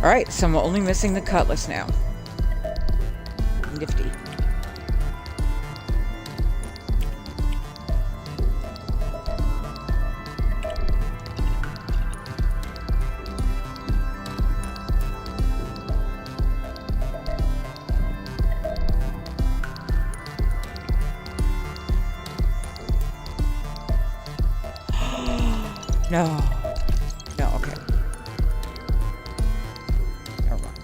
Alright, so I'm only missing the cutlass now. Nifty. No. No, okay. Never mind.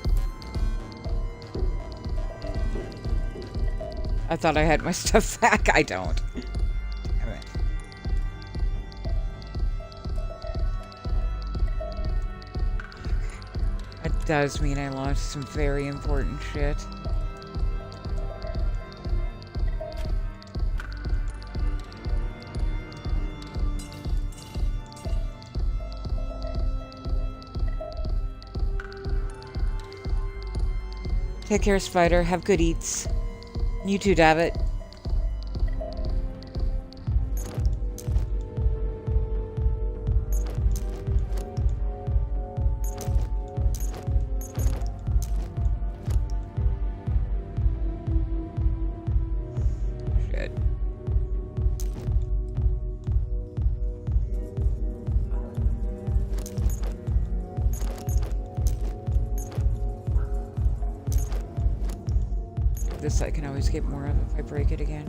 I thought I had my stuff back. I don't. Damn it. That does mean I lost some very important shit. Take care, Spider. Have good eats. You too, David. Shit. This I can always get more of if I break it again.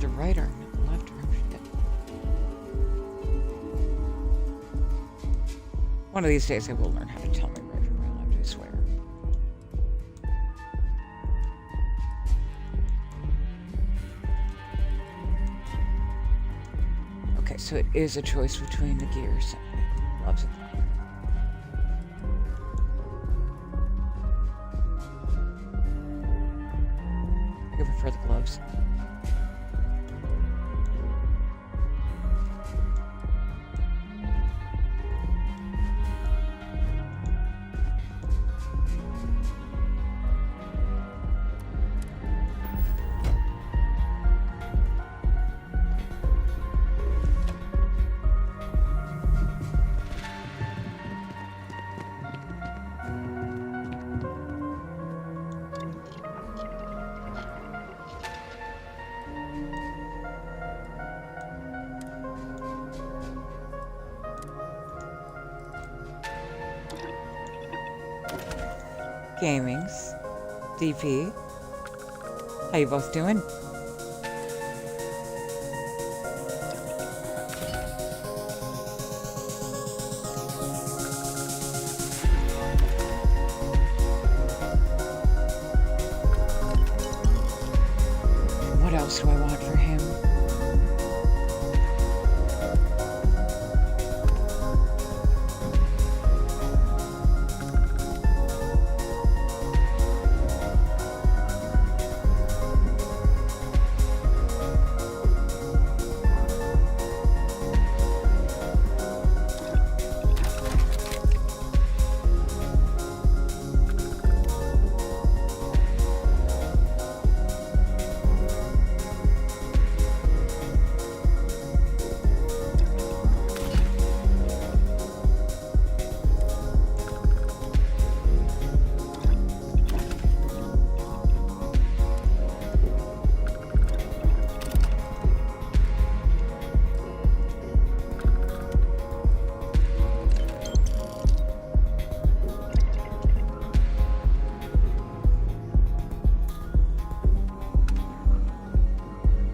The right arm, not the left arm. Shit. One of these days I will learn how to tell my right from my left, I swear. Okay, so it is a choice between the gears. Gloves and I prefer the gloves. Gamings. DP. How you both doing? What else do I want for him?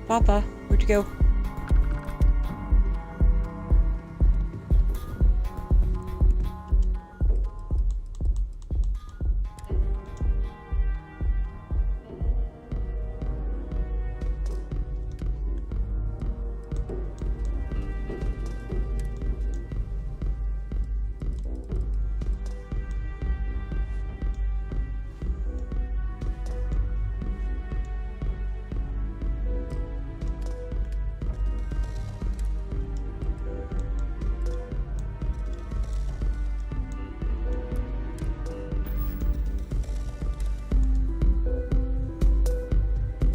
Papa, where'd you go?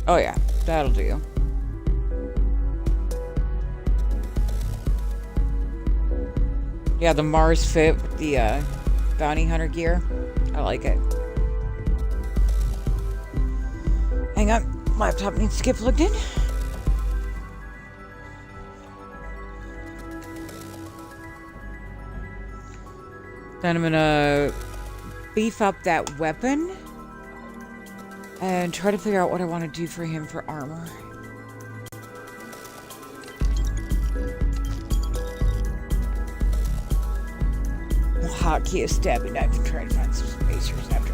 Oh yeah, that'll do. Yeah, the Mars fit with the bounty hunter gear. I like it. Hang on, laptop needs to get plugged in. Then I'm gonna beef up that weapon and try to figure out what I want to do for him for armor. We'll hotkey a stabbing knife and try to find some spacers after.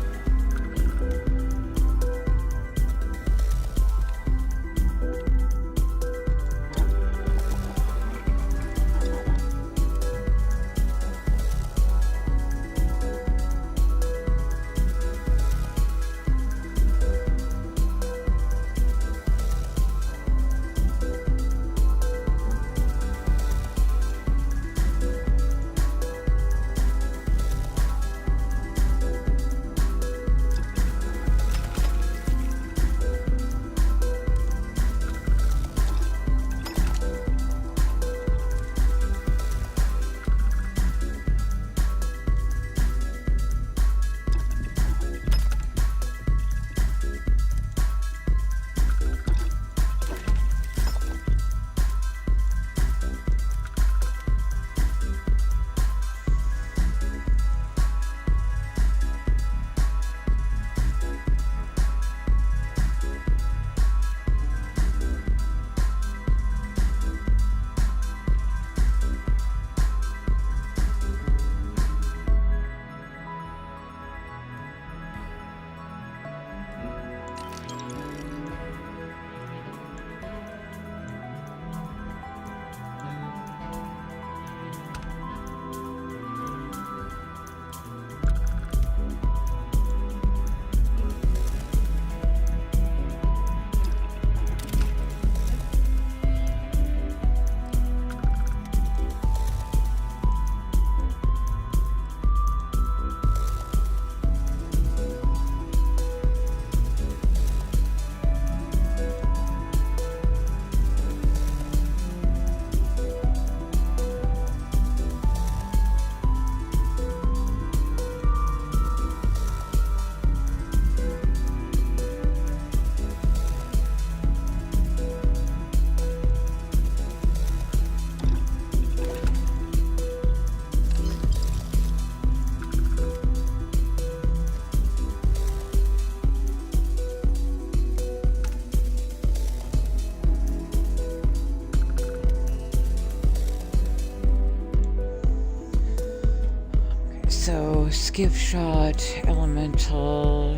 skiff shot, elemental.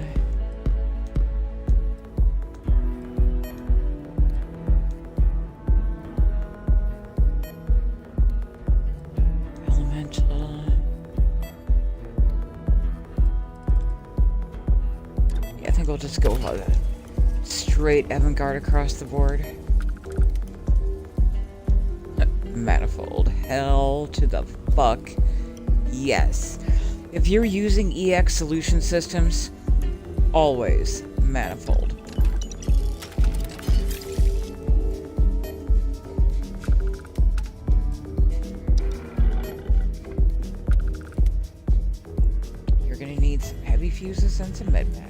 Elemental. Yeah, I think we'll just go straight avant-garde across the board. Manifold. Hell to the fuck. Yes. If you're using EX solution systems, always manifold. You're gonna need some heavy fuses and some med packs.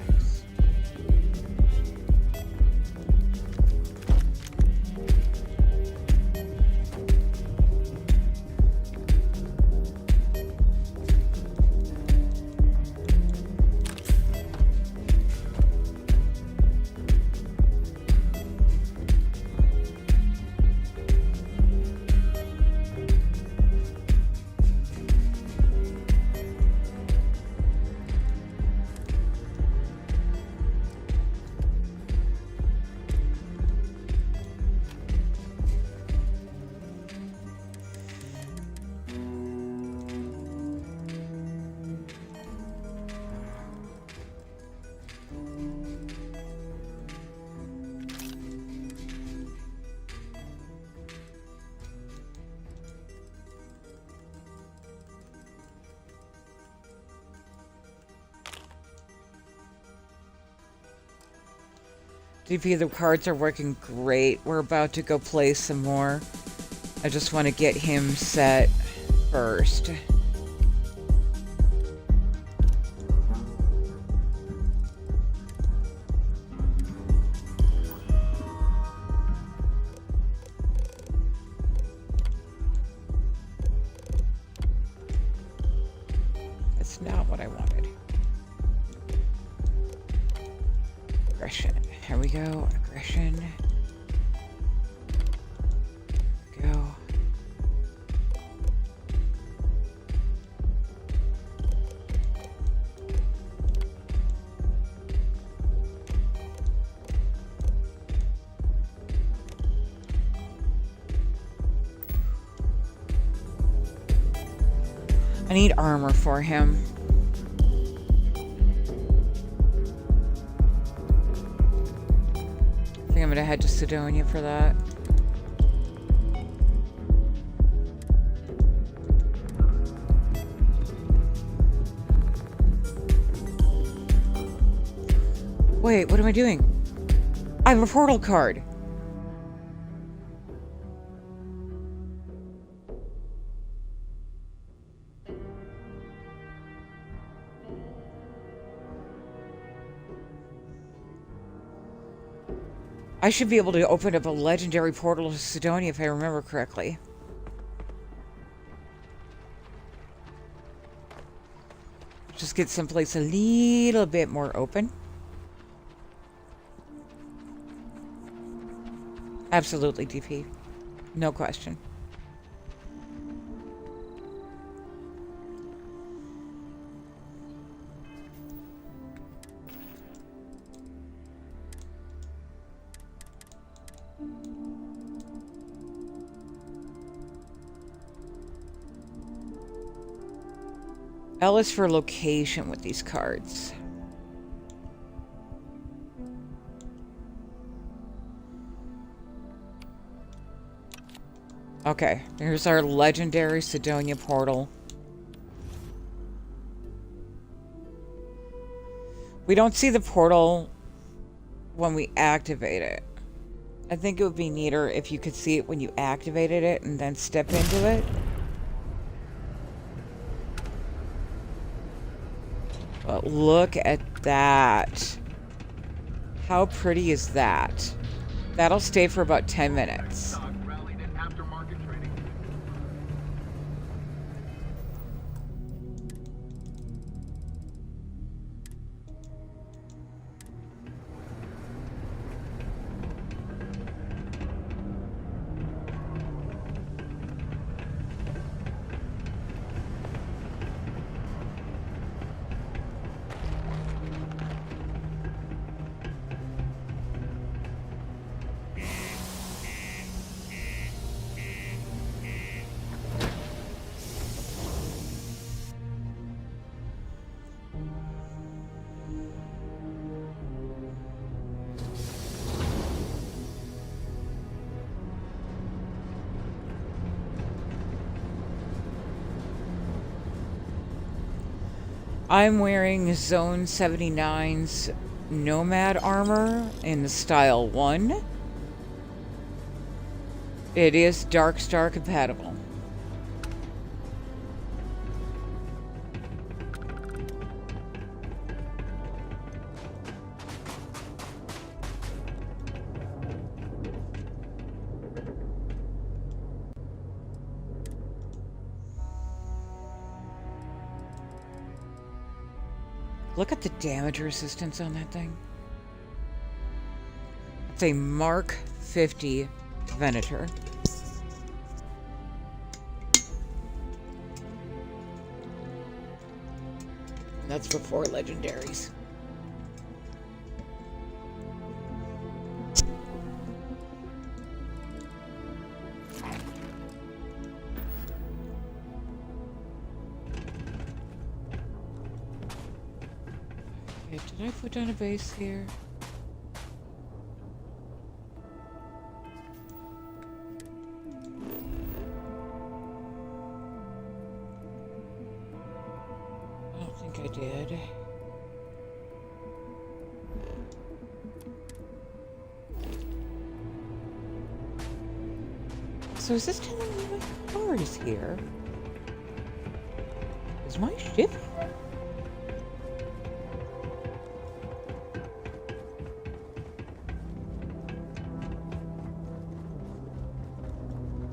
DP, the cards are working great. We're about to go play some more. I just want to get him set first. That's not what I wanted. Aggression. Here we go. Aggression. Go. I need armor for him. I think I'm gonna head to Sidonia for that. Wait, what am I doing? I have a portal card. I should be able to open up a legendary portal to Sidonia if I remember correctly. Just get someplace a little bit more open. Absolutely, DP. No question. L is for location with these cards. Okay, here's our legendary Sidonia portal. We don't see the portal when we activate it. I think it would be neater if you could see it when you activated it and then step into it. But look at that. How pretty is that? That'll stay for about 10 minutes. I'm wearing Zone 79's Nomad armor in the Style 1. It is Dark Star compatible. Look at the damage resistance on that thing. It's a Mark 50 Venator. That's before legendaries. Okay, did I put down a base here? I don't think I did. So is this telling me my car is here? Is my ship here?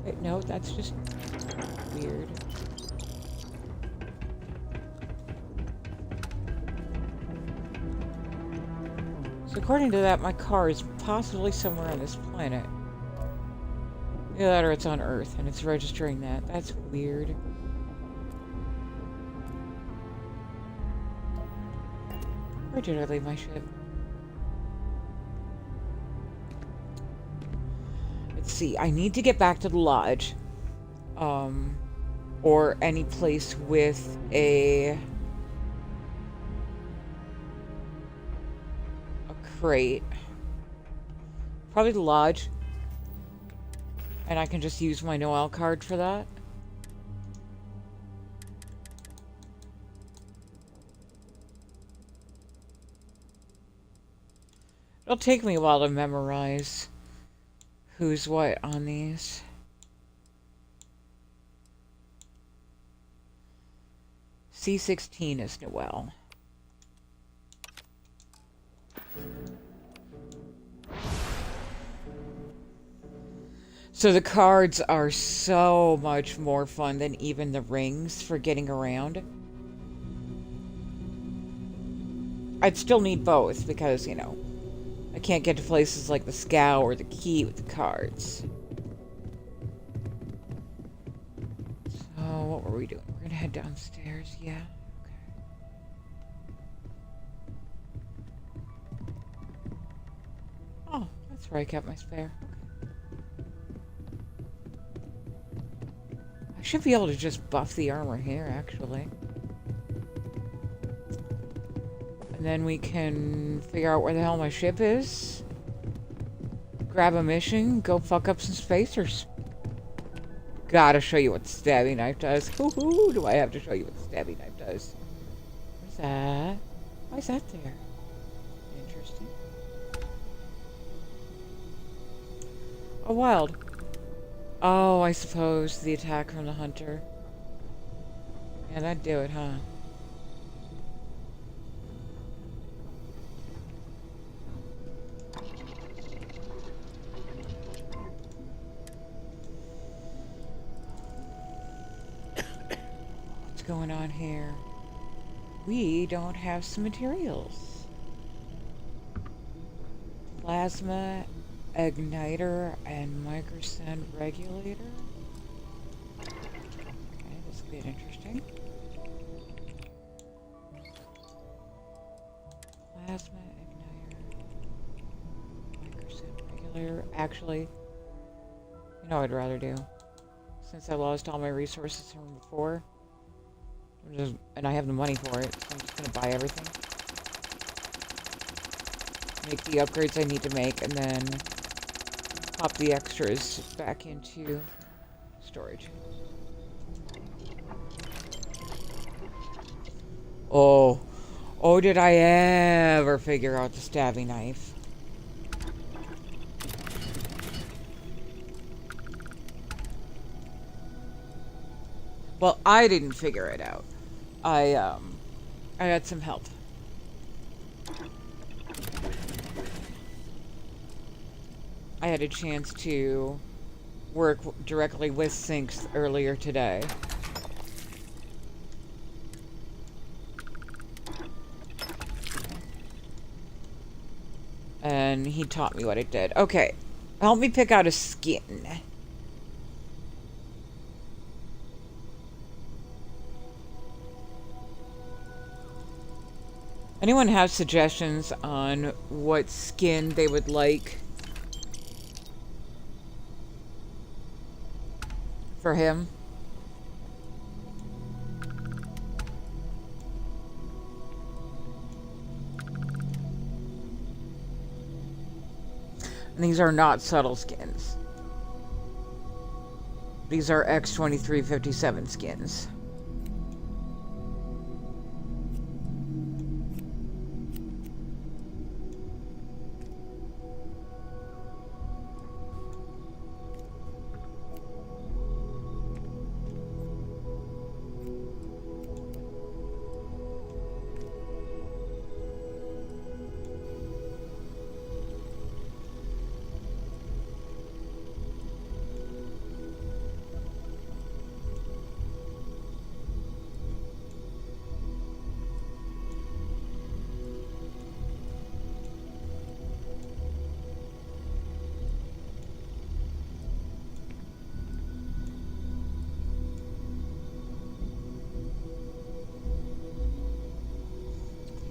Wait, no, that's just weird. So according to that, my car is possibly somewhere on this planet. Either that or it's on Earth, and it's registering that. That's weird. Where did I leave my ship? Let's see, I need to get back to the lodge. Or any place with a crate. Probably the lodge. And I can just use my Noel card for that. It'll take me a while to memorize who's what on these. C16 is Noel. So the cards are so much more fun than even the rings for getting around. I'd still need both because, you know, I can't get to places like the Scow or the Key with the cards. So what were we doing? We're gonna head downstairs, yeah. Okay. Oh, that's where I kept my spare. Okay. I should be able to just buff the armor here, actually. And then we can figure out where the hell my ship is. Grab a mission, go fuck up some spacers. Gotta show you what the stabby knife does. Woohoo! Do I have to show you what the stabby knife does? What's that? Why is that there? Interesting. Oh, wild. Oh, I suppose the attack from the hunter. Yeah, that'd do it, huh? What's going on here? We don't have some materials. Plasma igniter and microsend regulator. Okay, this could be interesting. Plasma igniter, microsend regulator. Actually, you know what I'd rather do. Since I lost all my resources from before, and I have the money for it, so I'm just gonna buy everything. Make the upgrades I need to make, and then pop the extras back into storage. Oh. Oh, did I ever figure out the stabby knife. Well, I didn't figure it out. I had some help. I had a chance to work directly with Sinks earlier today. And he taught me what it did. Okay, help me pick out a skin. Anyone have suggestions on what skin they would like for him? And these are not subtle skins. These are X2357 skins.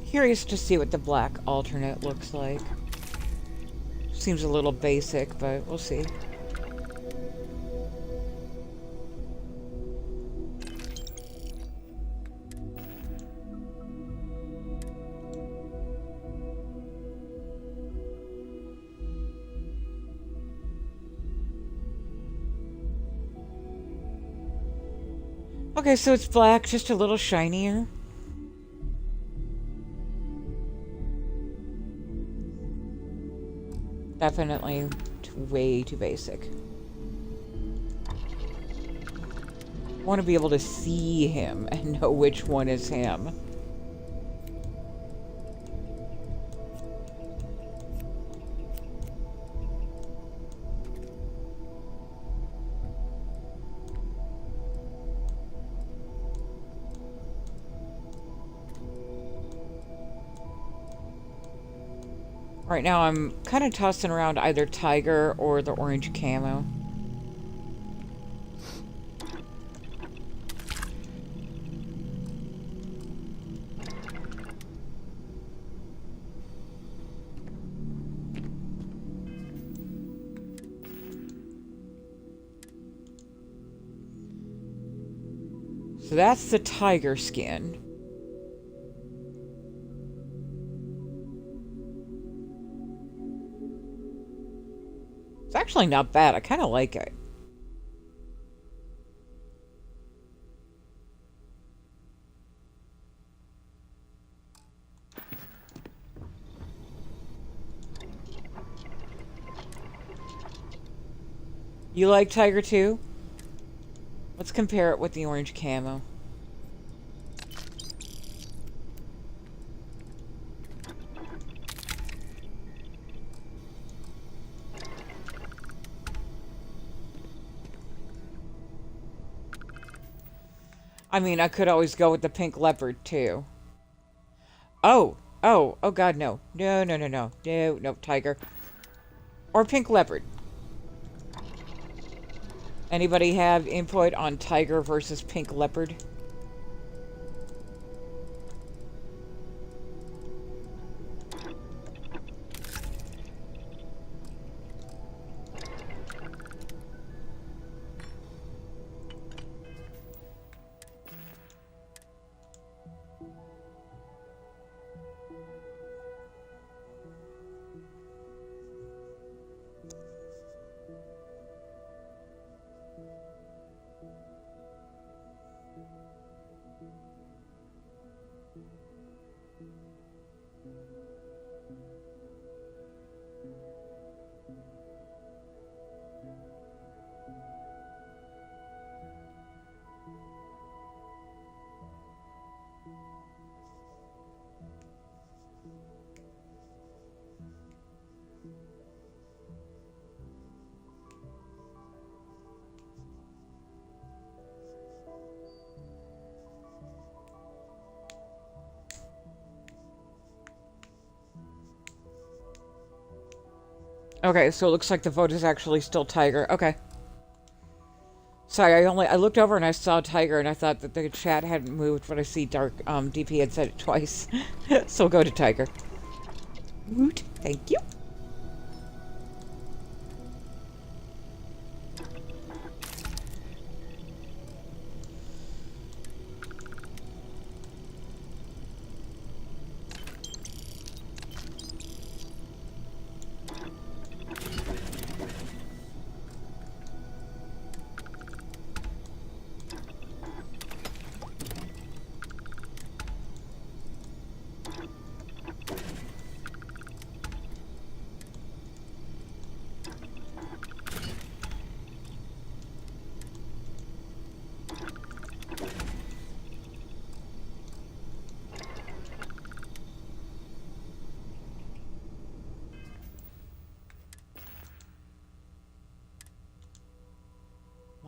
Curious to see what the black alternate looks like. Seems a little basic, but we'll see. Okay, so it's black, just a little shinier. Definitely way too basic. I want to be able to see him and know which one is him. Right now I'm kind of tossing around either tiger or the orange camo. So that's the tiger skin. It's actually not bad. I kind of like it. You like tiger too? Let's compare it with the orange camo. I mean, I could always go with the pink leopard too. Oh God, no. No, tiger. Or pink leopard. Anybody have input on tiger versus pink leopard? Okay, so it looks like the vote is actually still Tiger. Okay. Sorry, I looked over and I saw Tiger and I thought that the chat hadn't moved, but I see Dark DP had said it twice. So we'll go to Tiger. Woot. Thank you.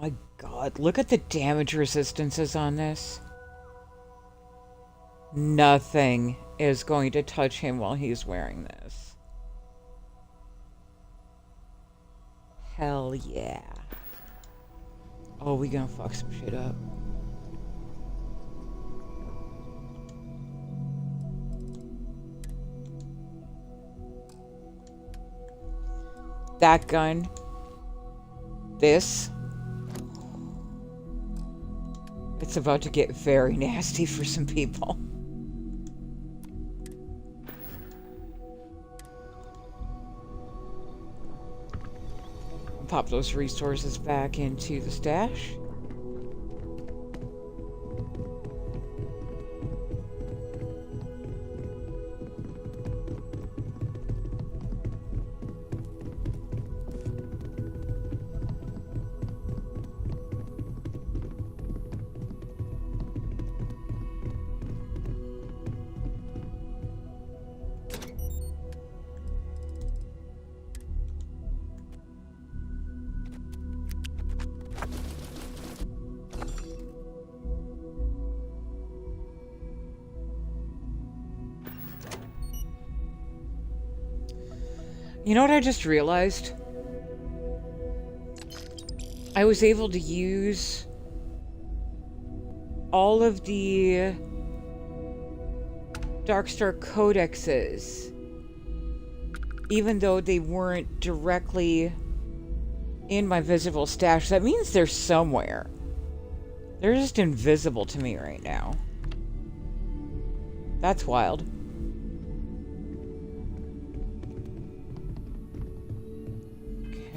My god, look at the damage resistances on this. Nothing is going to touch him while he's wearing this. Hell yeah. Oh, we gonna fuck some shit up. That gun. This. It's about to get very nasty for some people. Pop those resources back into the stash. You know what I just realized? I was able to use all of the Darkstar codexes, even though they weren't directly in my visible stash. That means they're somewhere. They're just invisible to me right now. That's wild.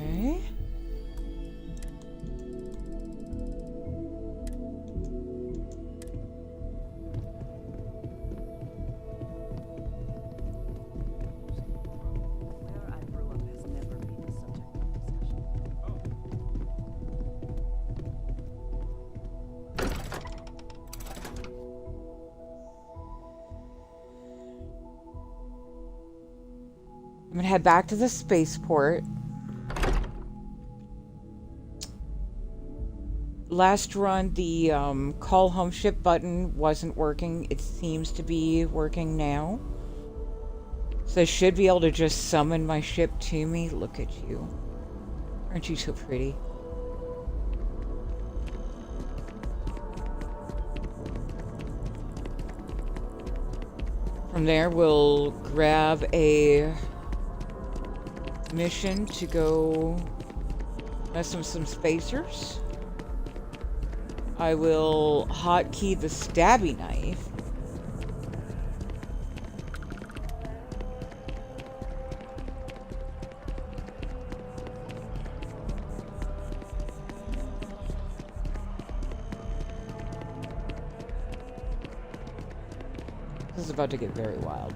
Okay. Where I grew up has never been the subject of discussion. I'm gonna head back to the spaceport. Last run, the call home ship button wasn't working. It seems to be working now. So I should be able to just summon my ship to me. Look at you. Aren't you so pretty? From there, we'll grab a mission to go mess with some spacers. I will hotkey the stabby knife. This is about to get very wild.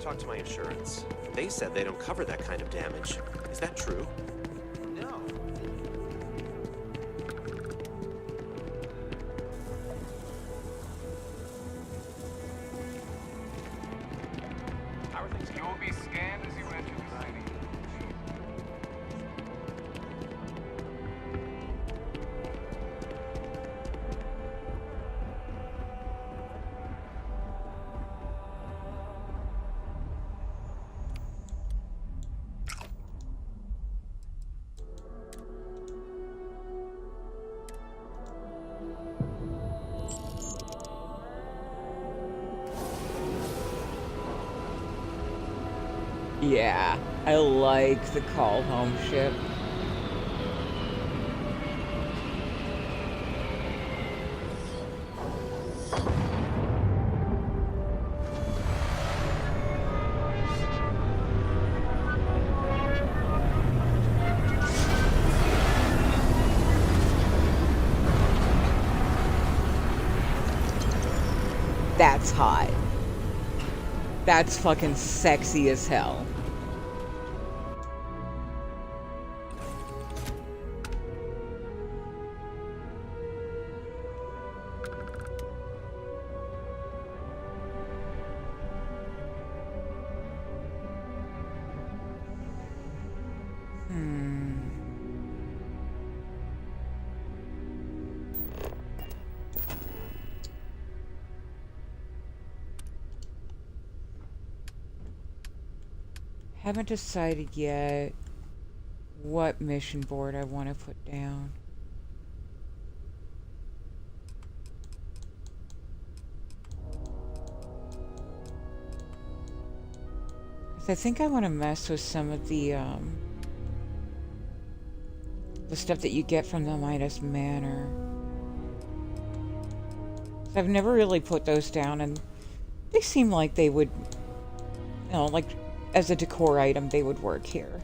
talked to my insurance. They said they don't cover that kind of damage. Is that true? No. How are things You will be scanned as you enter the city. Yeah, I like the call home ship. That's hot. That's fucking sexy as hell. Haven't decided yet what mission board I want to put down. Because I think I want to mess with some of the stuff that you get from the Midas Manor. So I've never really put those down, and they seem like they would, you know, like as a decor item, they would work here.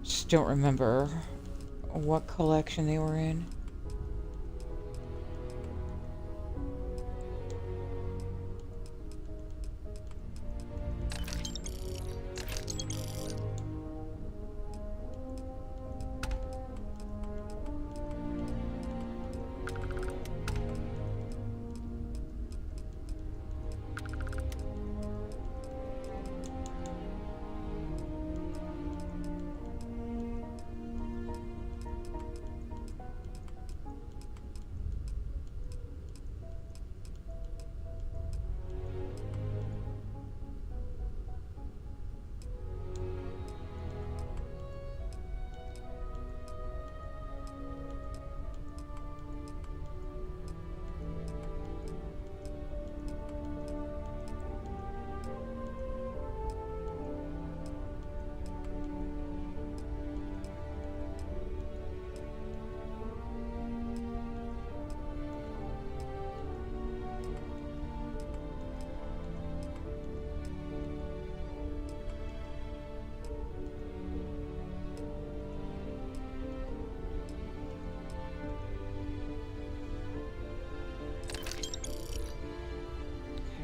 Just don't remember what collection they were in.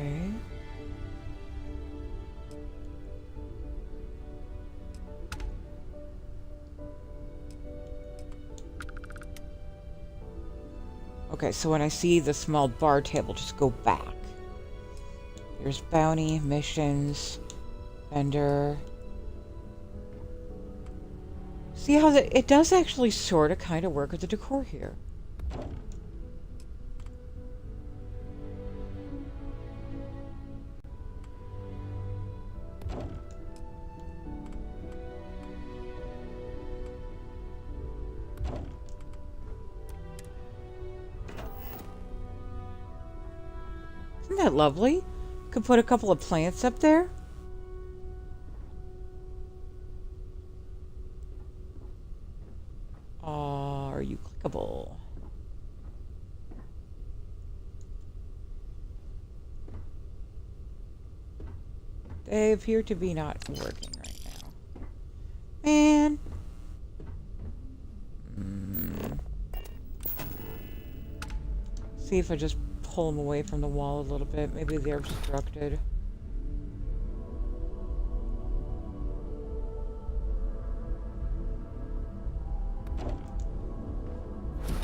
Okay. Okay, so when I see the small bar table, just go back. There's bounty, missions, vendor. See how it does actually sort of kind of work with the decor here. Isn't that lovely? Could put a couple of plants up there. Are you clickable? They appear to be not working right now. Man. See if I just pull them away from the wall a little bit. Maybe they're obstructed.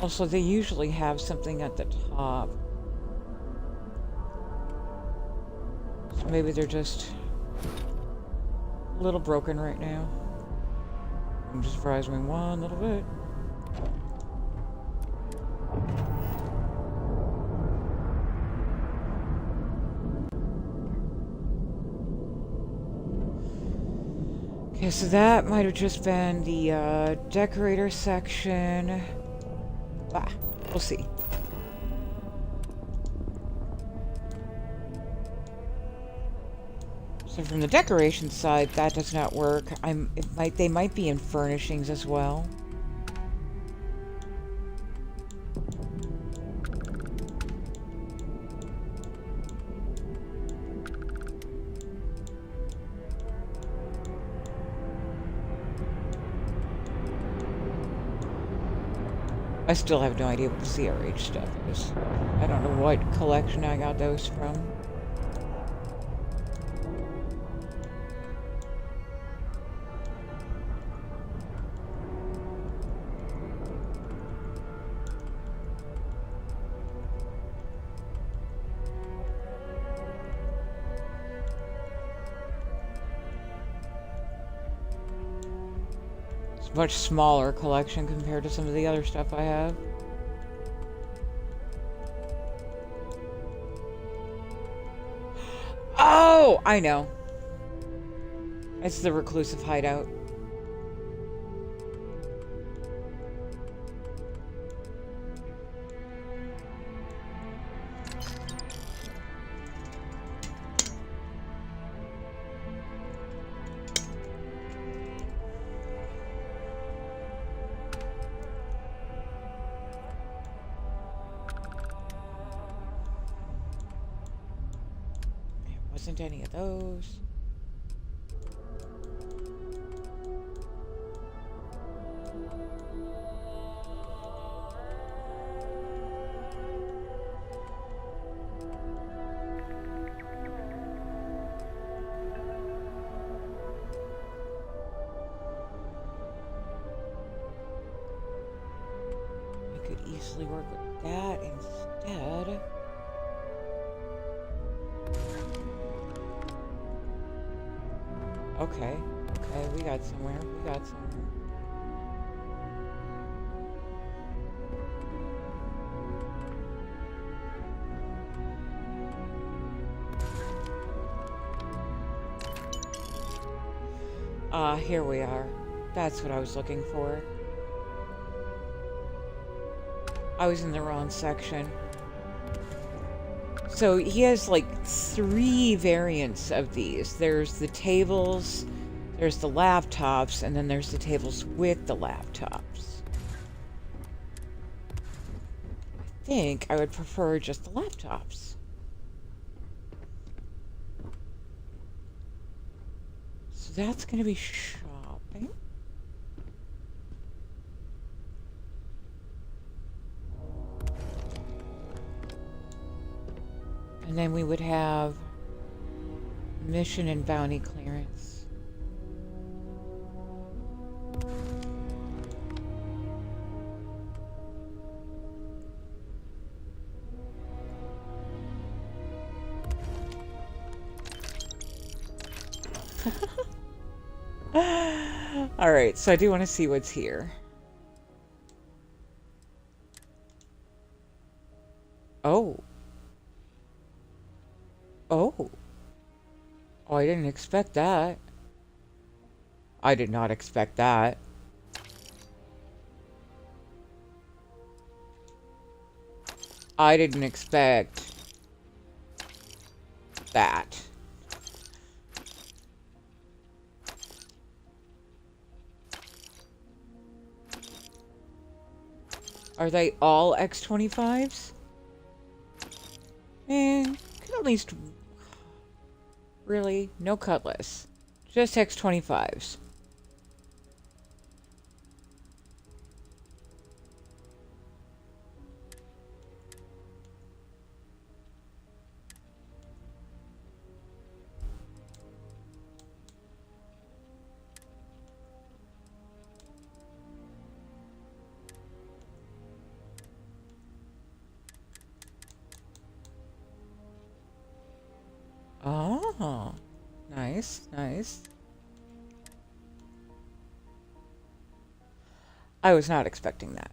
Also, they usually have something at the top. So maybe they're just a little broken right now. I'm just rising one little bit. Okay, so that might have just been the decorator section. Ah, we'll see. So from the decoration side, that does not work. They might be in furnishings as well. I still have no idea what the CRH stuff is. I don't know what collection I got those from. Much smaller collection compared to some of the other stuff I have. Oh, I know. It's the reclusive hideout. Wasn't any of those. I could easily work with that instead. Okay, we got somewhere. Here we are. That's what I was looking for. I was in the wrong section. So he has like 3 variants of these. There's the tables, there's the laptops, and then there's the tables with the laptops. I think I would prefer just the laptops. So that's going to be shopping. And then we would have mission and bounty clearance. Alright, so I do want to see what's here. Oh. Oh. Oh, I didn't expect that. I did not expect that. I didn't expect Are they all X25s? Man, could at least... Really? No Cutlass. Just X25s. Oh, nice, nice. I was not expecting that.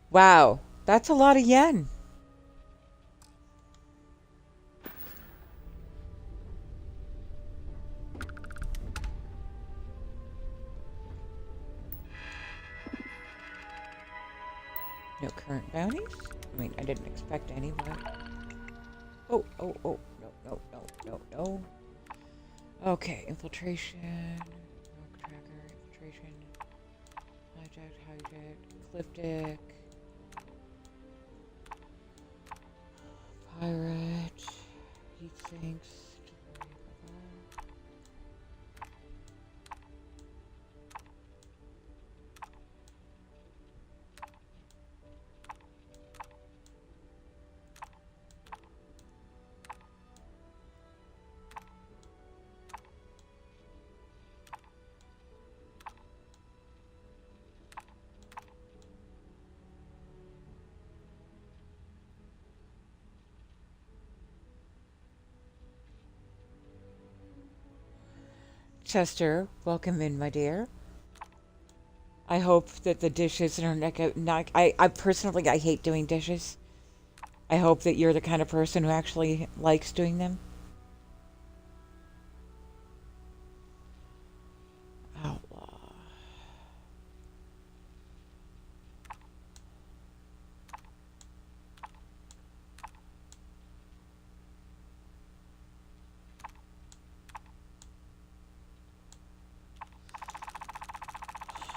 Wow, that's a lot of yen. No current bounties? I mean, I didn't expect any, but... Oh, oh, oh, no, no, no, no, no. Okay, infiltration, rogue tracker, infiltration, hijack, cliff deck, pirate, heat sinks. Chester, welcome in, my dear. I hope that the dishes are not... I personally, I hate doing dishes. I hope that you're the kind of person who actually likes doing them. Outlaw.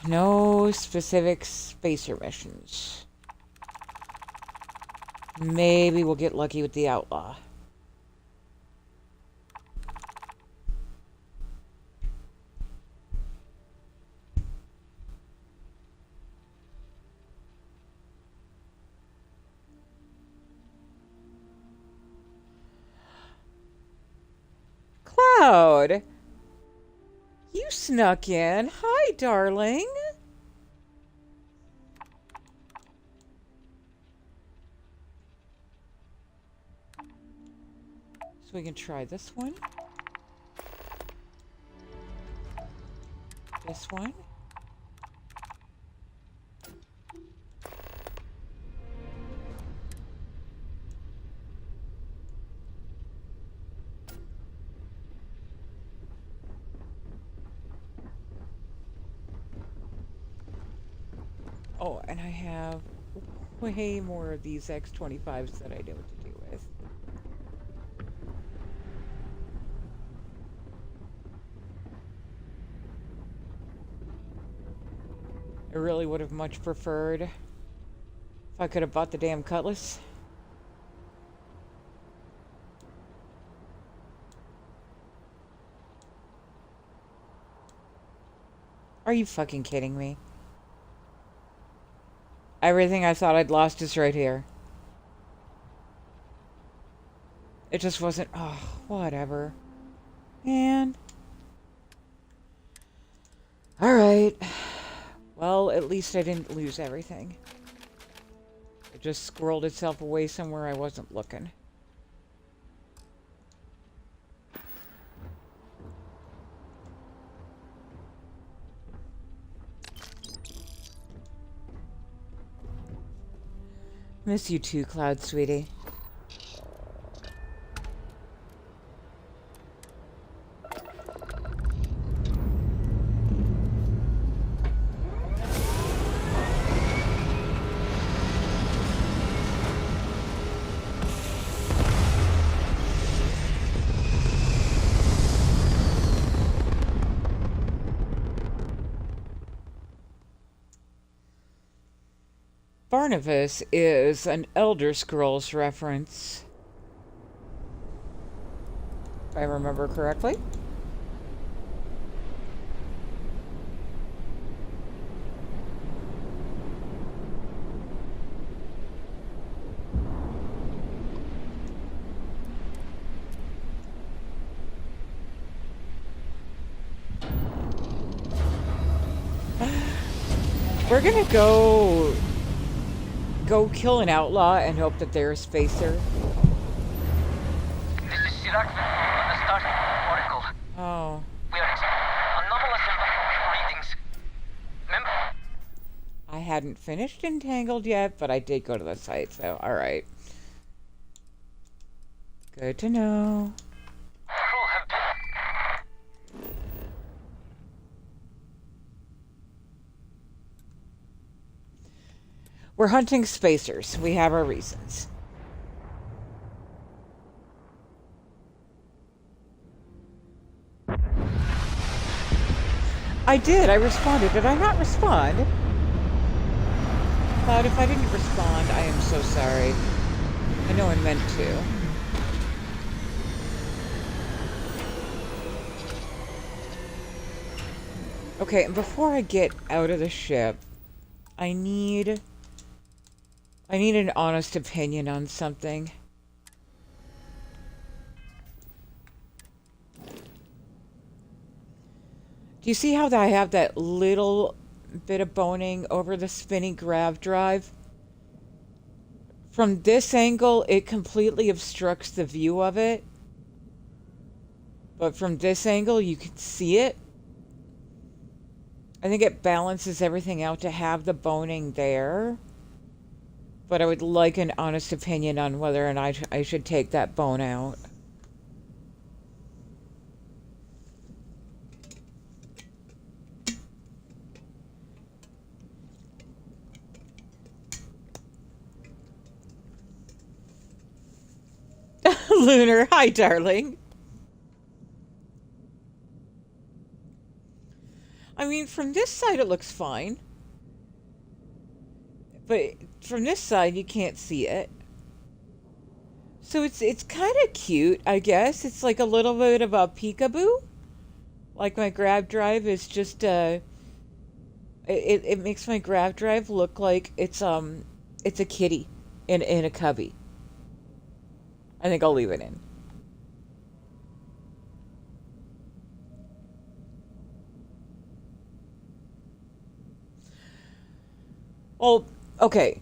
No specific spacer missions. Maybe we'll get lucky with the outlaw. Cloud! You snuck in. Hi, darling. So we can try this one. This one. Oh, and I have way more of these X25s that I know what to do with. I really would have much preferred if I could have bought the damn Cutlass. Are you fucking kidding me? Everything I thought I'd lost is right here. It just wasn't... Oh, whatever. Man. Alright. Well, at least I didn't lose everything. It just squirreled itself away somewhere I wasn't looking. Miss you too, Cloud, sweetie. Barnabas is an Elder Scrolls reference, if I remember correctly. We're gonna go kill an outlaw and hope that they're a spacer. This is Sirach on the Starborn Oracle. Oh. We are anomalous readings. Remember? I hadn't finished Entangled yet, but I did go to the site, so alright. Good to know. Crew have been. We're hunting spacers. We have our reasons. I did. I responded. Did I not respond? Cloud, if I didn't respond, I am so sorry. I know I meant to. Okay, and before I get out of the ship, I need an honest opinion on something. Do you see how I have that little bit of boning over the spinning grav drive? From this angle, it completely obstructs the view of it. But from this angle, you can see it. I think it balances everything out to have the boning there. But I would like an honest opinion on whether or not I should take that bone out. Lunar, hi darling. I mean, from this side it looks fine. But from this side you can't see it. So it's kind of cute, I guess. It's like a little bit of a peekaboo. Like my grab drive is just it makes my grab drive look like it's a kitty in a cubby. I think I'll leave it in. Well, okay.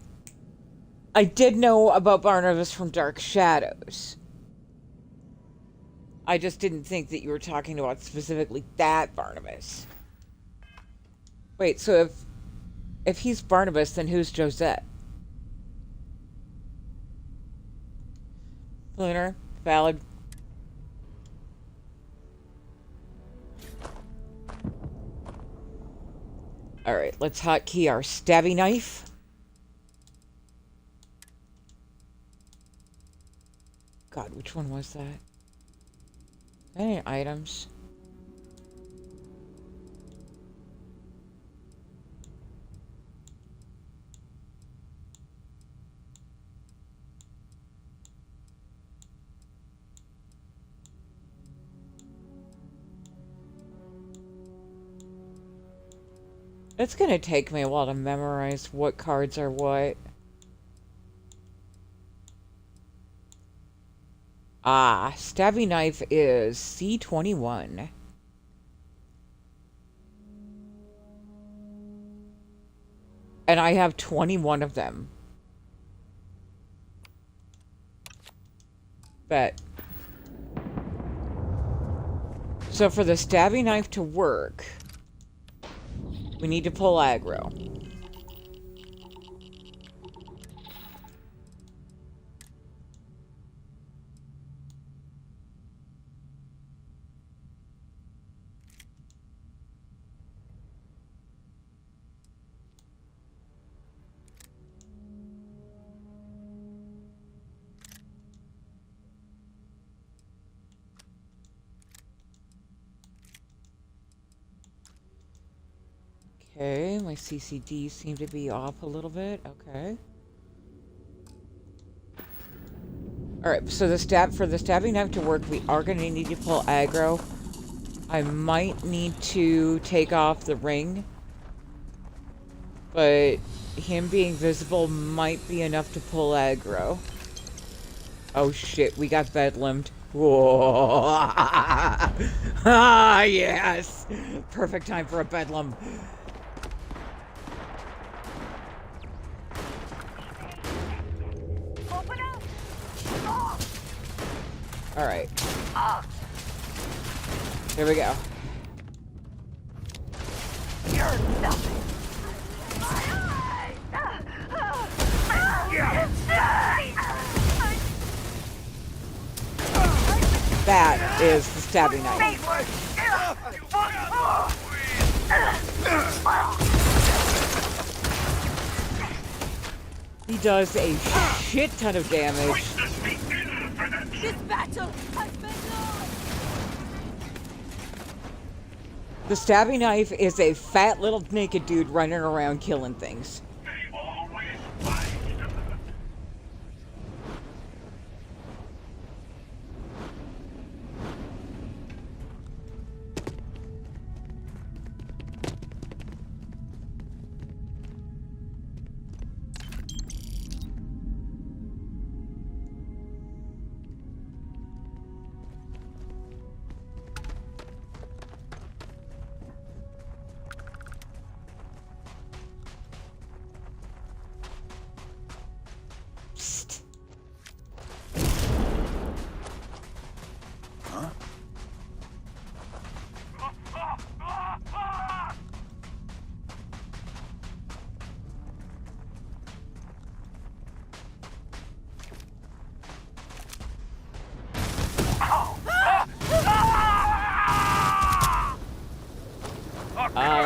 I did know about Barnabas from Dark Shadows. I just didn't think that you were talking about specifically that Barnabas. Wait, so if he's Barnabas, then who's Josette? Lunar, valid. Alright, let's hotkey our stabby knife. God, which one was that? Any items? It's gonna take me a while to memorize what cards are what. Ah, stabby knife is C21. And I have 21 of them. Bet. So for the stabby knife to work, we need to pull aggro. Okay, my CCD seem to be off a little bit. Okay. Alright, so for the stabbing knife to work, we are going to need to pull aggro. I might need to take off the ring. But him being visible might be enough to pull aggro. Oh shit, we got bedlammed. Whoa. Ah, yes! Perfect time for a bedlam. Alright. Here we go. You're nothing. That is the stabbing knife. He does a shit ton of damage. This battle has been lost. The stabbing knife is a fat little naked dude running around killing things.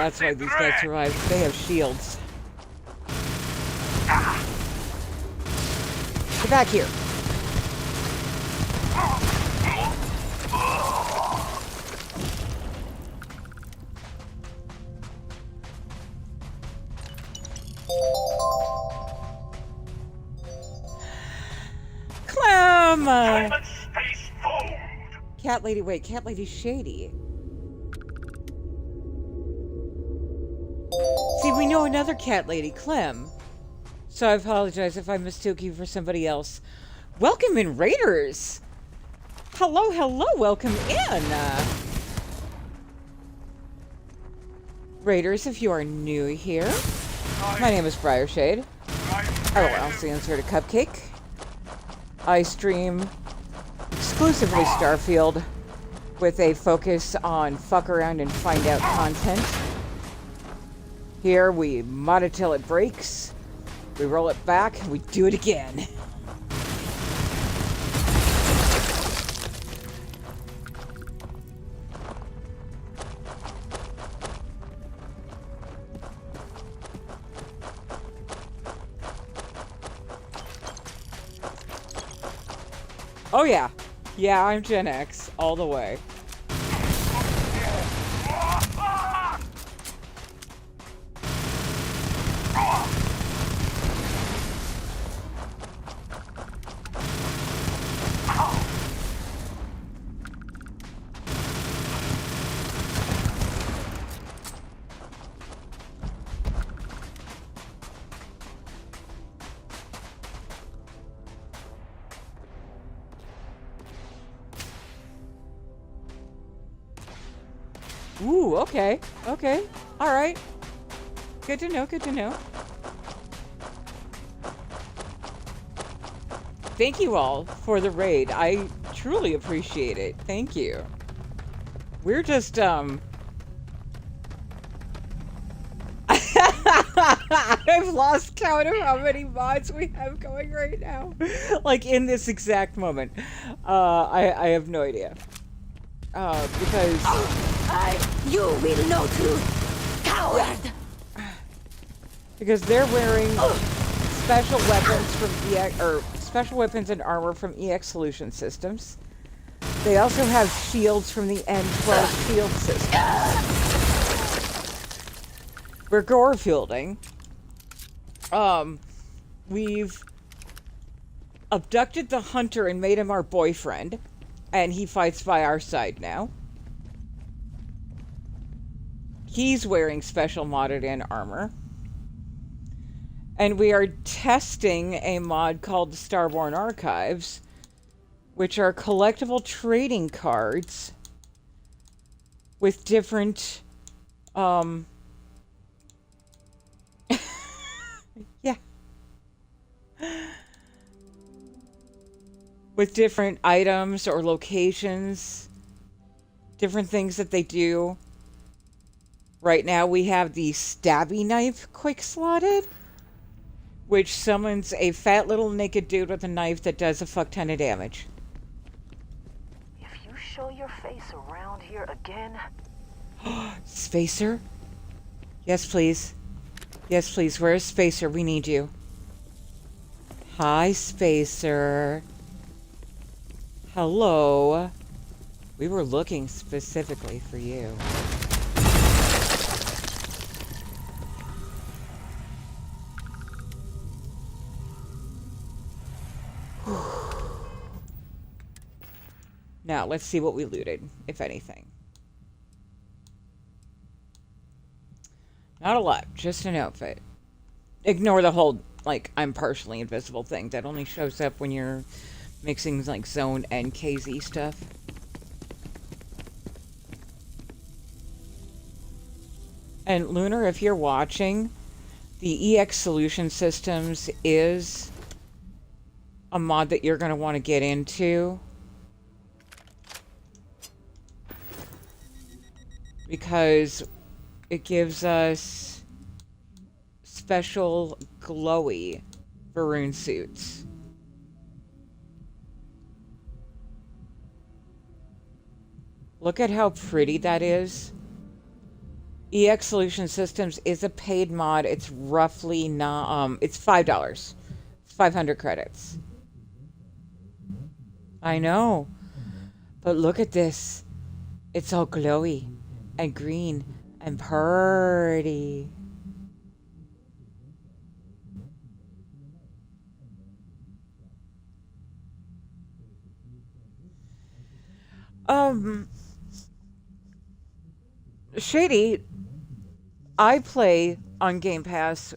That's why these guys survive. They have shields. Get back here. Clem! Cat lady, wait, cat lady shady. See, we know another cat lady, Clem. So I apologize if I mistook you for somebody else. Welcome in, Raiders! Hello, hello, welcome in! Raiders, if you are new here, my name is Briarshade. I will also insert a cupcake. I stream exclusively Starfield with a focus on fuck around and find out content. Here we mod it till it breaks, we roll it back, and we do it again. Oh yeah. Yeah, I'm Gen X, all the way. Ooh, okay. Okay. Alright. Good to know, good to know. Thank you all for the raid. I truly appreciate it. Thank you. We're just, I've lost count of how many mods we have going right now. Like, in this exact moment. I have no idea. Because... You will know truth, coward! Because they're wearing special weapons from EX, or special weapons and armor from EX Solution Systems. They also have shields from the N12 shield system. We're gore fielding. We've abducted the hunter and made him our boyfriend, and he fights by our side now. He's wearing special modded in armor. And we are testing a mod called the Starborn Archives, which are collectible trading cards with different, yeah. With different items or locations, different things that they do. Right now we have the stabby knife quick slotted, which summons a fat little naked dude with a knife that does a fuck ton of damage. If you show your face around here again... Spacer? Yes, please. Yes, please. Where's Spacer? We need you. Hi, Spacer. Hello. We were looking specifically for you. Now, let's see what we looted, if anything. Not a lot, just an outfit. Ignore the whole, like, I'm partially invisible thing. That only shows up when you're mixing, like, Zone and KZ stuff. And Lunar, if you're watching, the EX Solution Systems is a mod that you're going to want to get into. Because it gives us special glowy Varun suits. Look at how pretty that is. EX Solution Systems is a paid mod. It's roughly not, it's $5. It's 500 credits. I know. But look at this. It's all glowy and green and pretty. Shady, I play on Game Pass,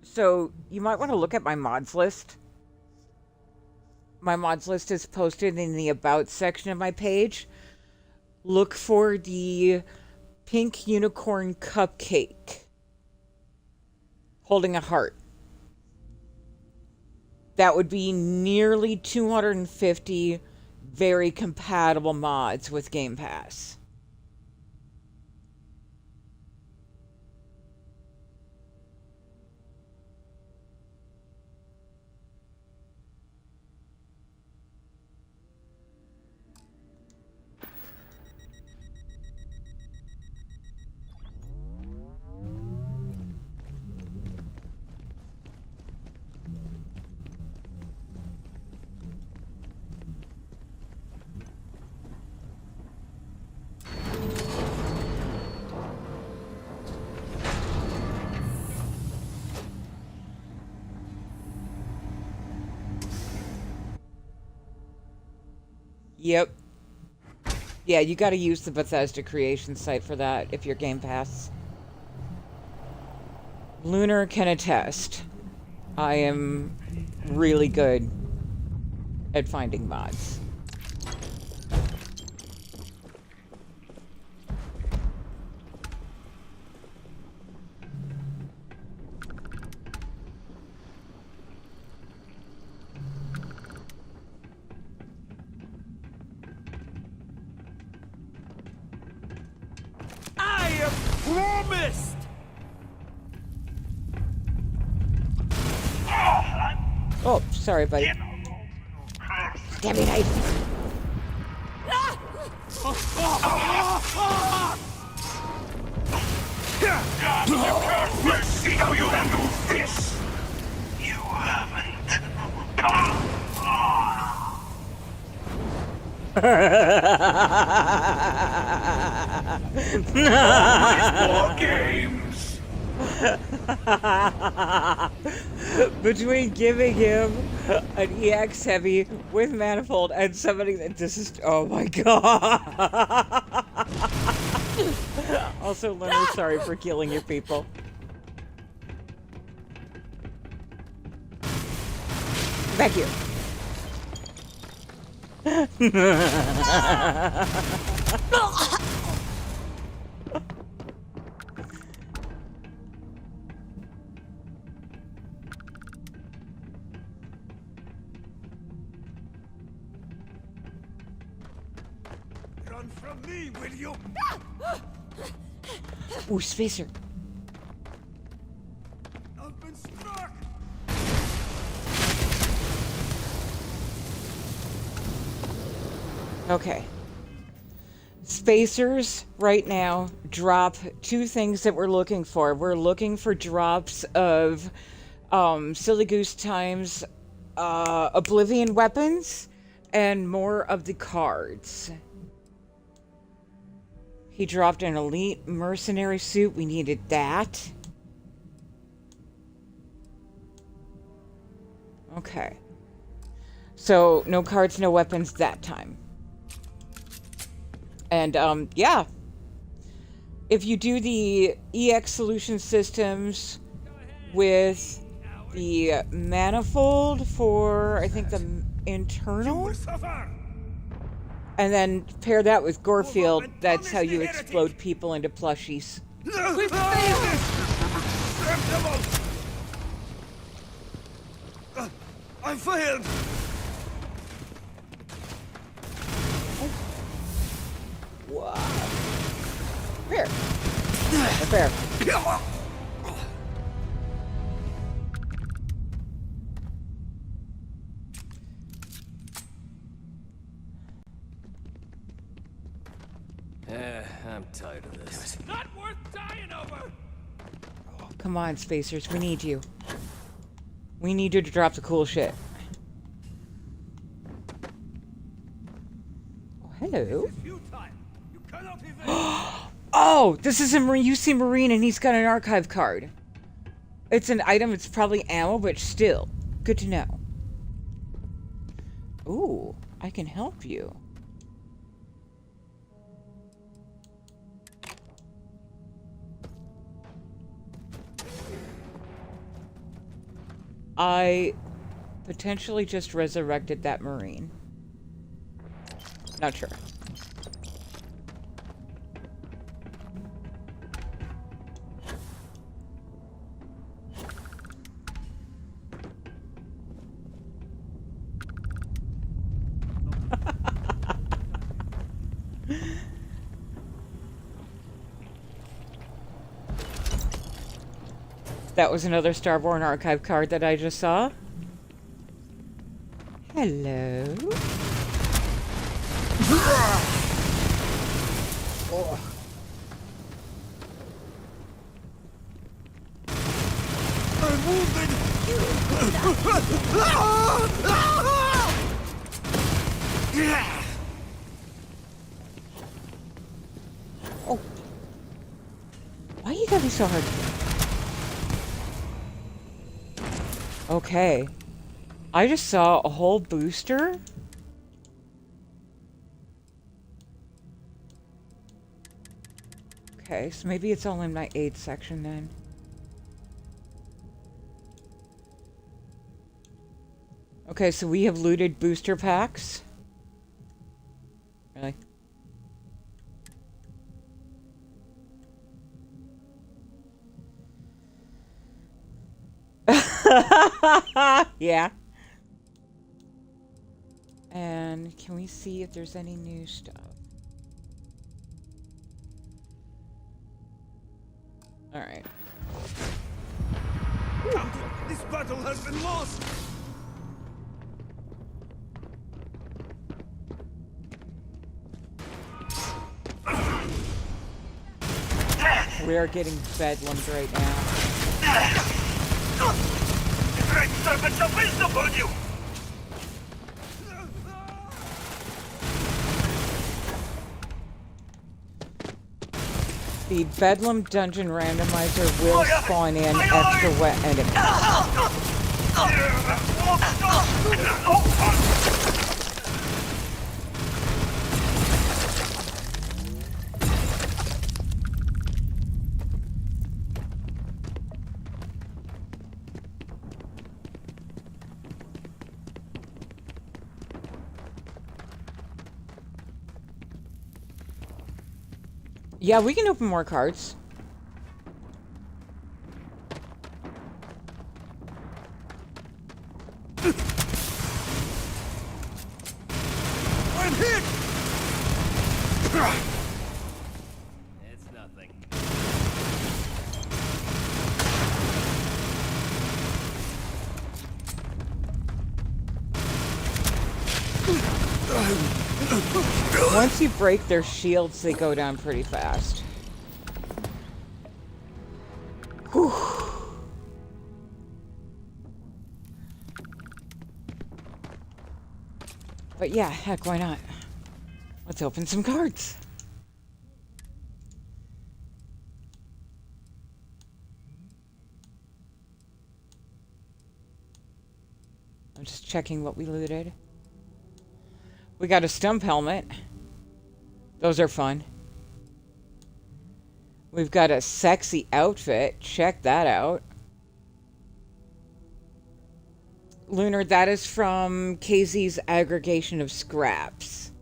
so you might want to look at my mods list. My mods list is posted in the About section of my page. Look for the pink unicorn cupcake holding a heart. That would be nearly 250 very compatible mods with Game Pass. Yep. Yeah, you gotta use the Bethesda creation site for that if you're Game Pass. Lunar can attest. I am really good at finding mods. Promised! Oh, sorry, buddy. Stabby knife. Let's see how you handle this! You haven't come far. More games. Between giving him an EX heavy with manifold and somebody that this is, oh my god. Also, Leonard, sorry for killing your people. Thank you. Run from me, will you? Ooh, spacer. I've been struck. Okay. Spacers right now drop two things that we're looking for. We're looking for drops of Silly Goose Times Oblivion weapons and more of the cards. He dropped an elite mercenary suit. We needed that. Okay. So, no cards, no weapons that time. And, yeah. If you do the EX solution systems with the manifold for, I think, the internal, and then pair that with Gorefield, that's how you explode people into plushies. We failed! I failed! Wow. Fair. Fair. I'm tired of this. Not worth dying over! Oh, come on, Spacers. We need you. We need you to drop the cool shit. Oh, hello. Oh, this is a UC Marine and he's got an archive card. It's an item, it's probably ammo, but still. Good to know. Ooh, I can help you. I potentially just resurrected that Marine. Not sure. That was another Starborn archive card that I just saw. Hello. Oh. I'm wounded! Oh. Why you gotta be so hard to get? Okay. I just saw a whole booster. Okay, so maybe it's all in my aid section then. Okay, so we have looted booster packs. Really? Yeah. And can we see if there's any new stuff? Alright. This battle has been lost! We are getting bedlammed right now. The great serpents of wisdom on you! The Bedlam Dungeon Randomizer will spawn in extra wet enemies. Yeah, we can open more cards. I'm hit! It's nothing. Once you break their shields, they go down pretty fast. Whew. But yeah, heck, why not? Let's open some cards. I'm just checking what we looted. We got a stump helmet. Those are fun. We've got a sexy outfit. Check that out. Lunar, that is from KZ's aggregation of scraps.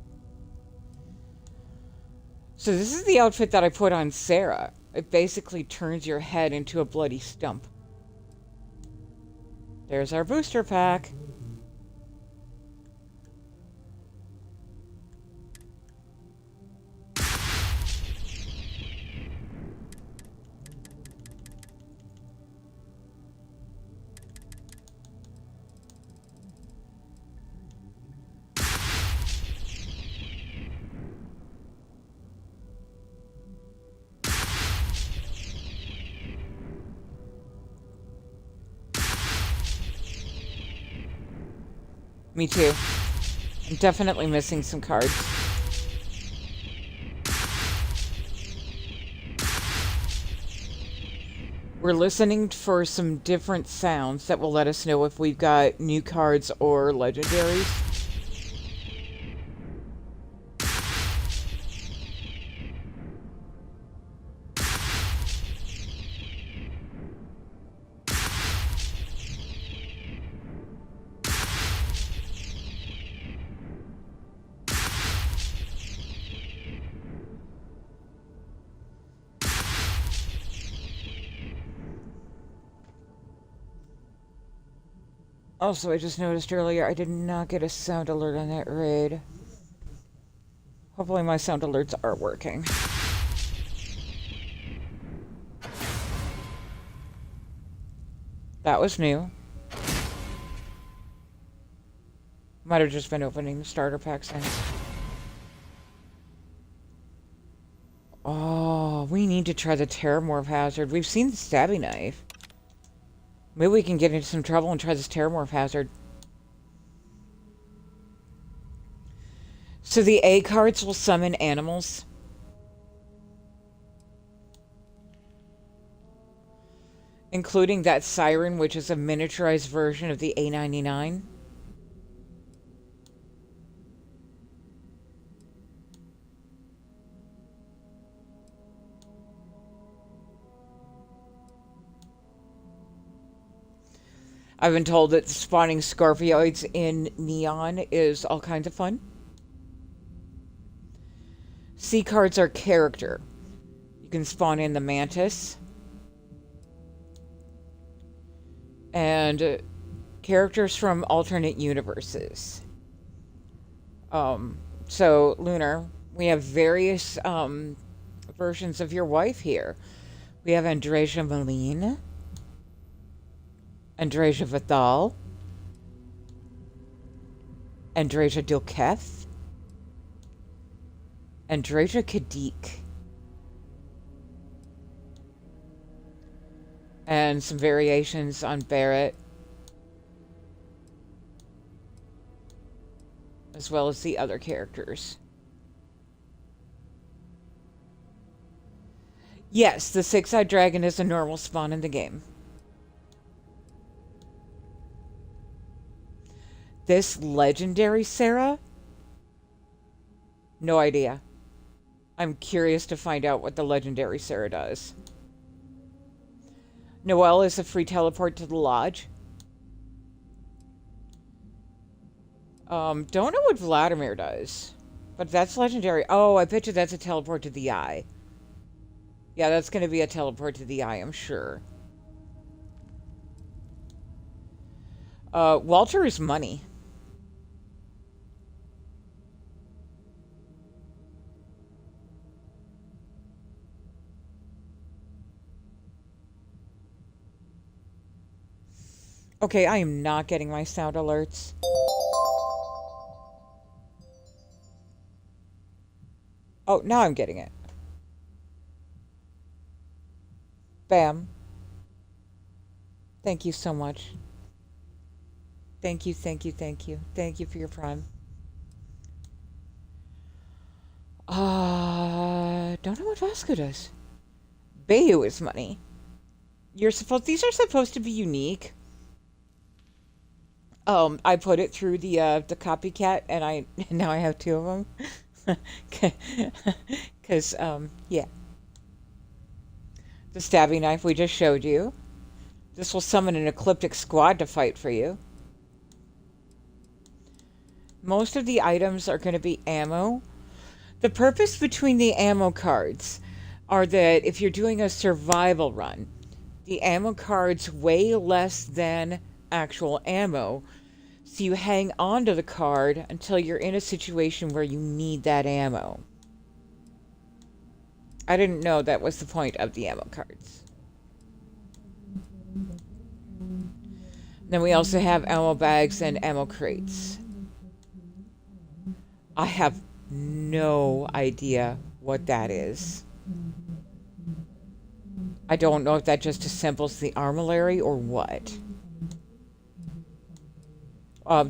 So this is the outfit that I put on Sarah. It basically turns your head into a bloody stump. There's our booster pack. Me too. I'm definitely missing some cards. We're listening for some different sounds that will let us know if we've got new cards or legendaries. Also, I just noticed earlier I did not get a sound alert on that raid. Hopefully my sound alerts are working. That was new. Might have just been opening the starter pack since. Oh, we need to try the Terramorph Hazard. We've seen the Stabby Knife. Maybe we can get into some trouble and try this Terramorph Hazard. So the A cards will summon animals. Including that Siren, which is a miniaturized version of the A99. I've been told that spawning Scorpioids in Neon is all kinds of fun. C cards are character. You can spawn in the Mantis. And characters from alternate universes. So, Lunar, we have various versions of your wife here. We have Andreja Maline, Andreja Vidal, Andreja Dilketh, Andreja Kadik, and some variations on Barrett, as well as the other characters. Yes, the six-eyed dragon is a normal spawn in the game. This legendary Sarah? No idea. I'm curious to find out what the legendary Sarah does. Noelle is a free teleport to the lodge. Don't know what Vladimir does. But that's legendary. Oh, I bet you that's a teleport to the eye. Yeah, that's going to be a teleport to the eye, I'm sure. Walter is money. Okay, I am not getting my sound alerts. Oh, now I'm getting it. Bam. Thank you so much. Thank you, thank you, thank you. Thank you for your prime. Don't know what Vasco does. Bayou is money. These are supposed to be unique. I put it through the copycat, and now I have two of them. Because, yeah. The stabbing knife we just showed you. This will summon an ecliptic squad to fight for you. Most of the items are going to be ammo. The purpose between the ammo cards are that if you're doing a survival run, the ammo cards weigh less than actual ammo, so you hang on to the card until you're in a situation where you need that ammo. I didn't know that was the point of the ammo cards. Then we also have ammo bags and ammo crates. I have no idea what that is. I don't know if that just assembles the armillary or what.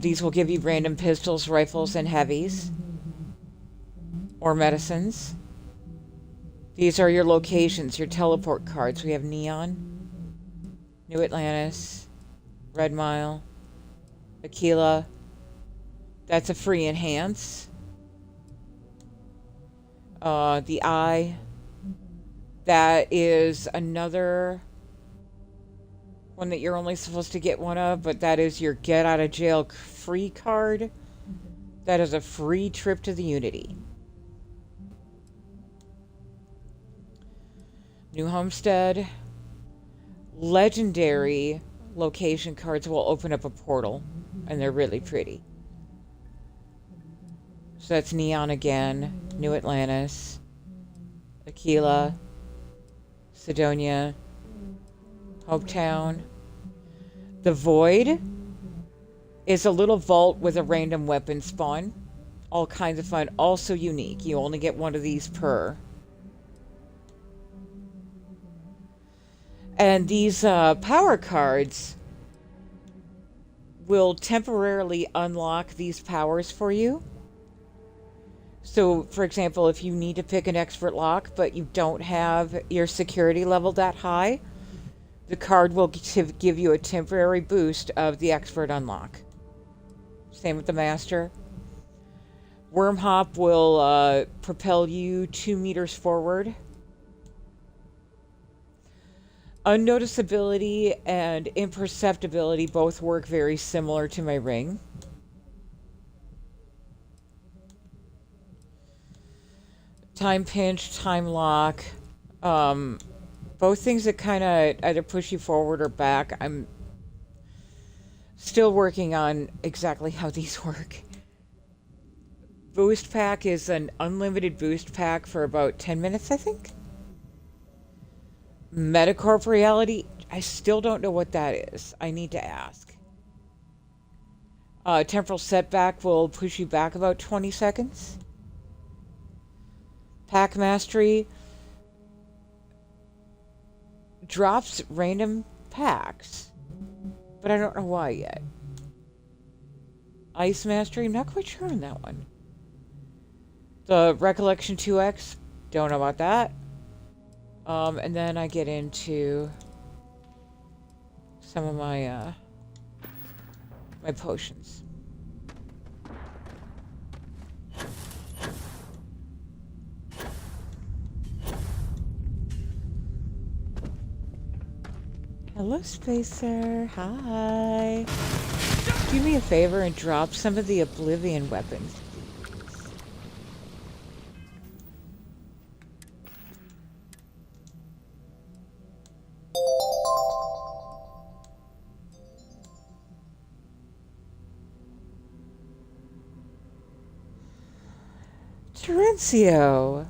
These will give you random pistols, rifles, and heavies. Or medicines. These are your locations, your teleport cards. We have Neon, New Atlantis, Red Mile, Aquila. That's a free enhance. The Eye. That is another one that you're only supposed to get one of, but that is your get out of jail free card. That is a free trip to the Unity. New Homestead. Legendary location cards will open up a portal, and they're really pretty. So that's Neon again, New Atlantis, Aquila, Sidonia, Hopetown. The Void is a little vault with a random weapon spawn. All kinds of fun. Also unique. You only get one of these per. And these power cards will temporarily unlock these powers for you. So, for example, if you need to pick an expert lock, but you don't have your security level that high, the card will give you a temporary boost of the expert unlock. Same with the master. Worm Hop will propel you 2 meters forward. Unnoticeability and imperceptibility both work very similar to my ring. Time pinch, time lock. Both things that kind of either push you forward or back. I'm still working on exactly how these work. Boost pack is an unlimited boost pack for about 10 minutes, I think. Metacorporeality, I still don't know what that is. I need to ask. Temporal setback will push you back about 20 seconds. Pack mastery drops random packs, but I don't know why yet. Ice mastery, I'm not quite sure on that one. The recollection 2x, don't know about that. And then I get into some of my my potions. Hello, Spacer. Hi. Do me a favor and drop some of the Oblivion weapons. Terencio.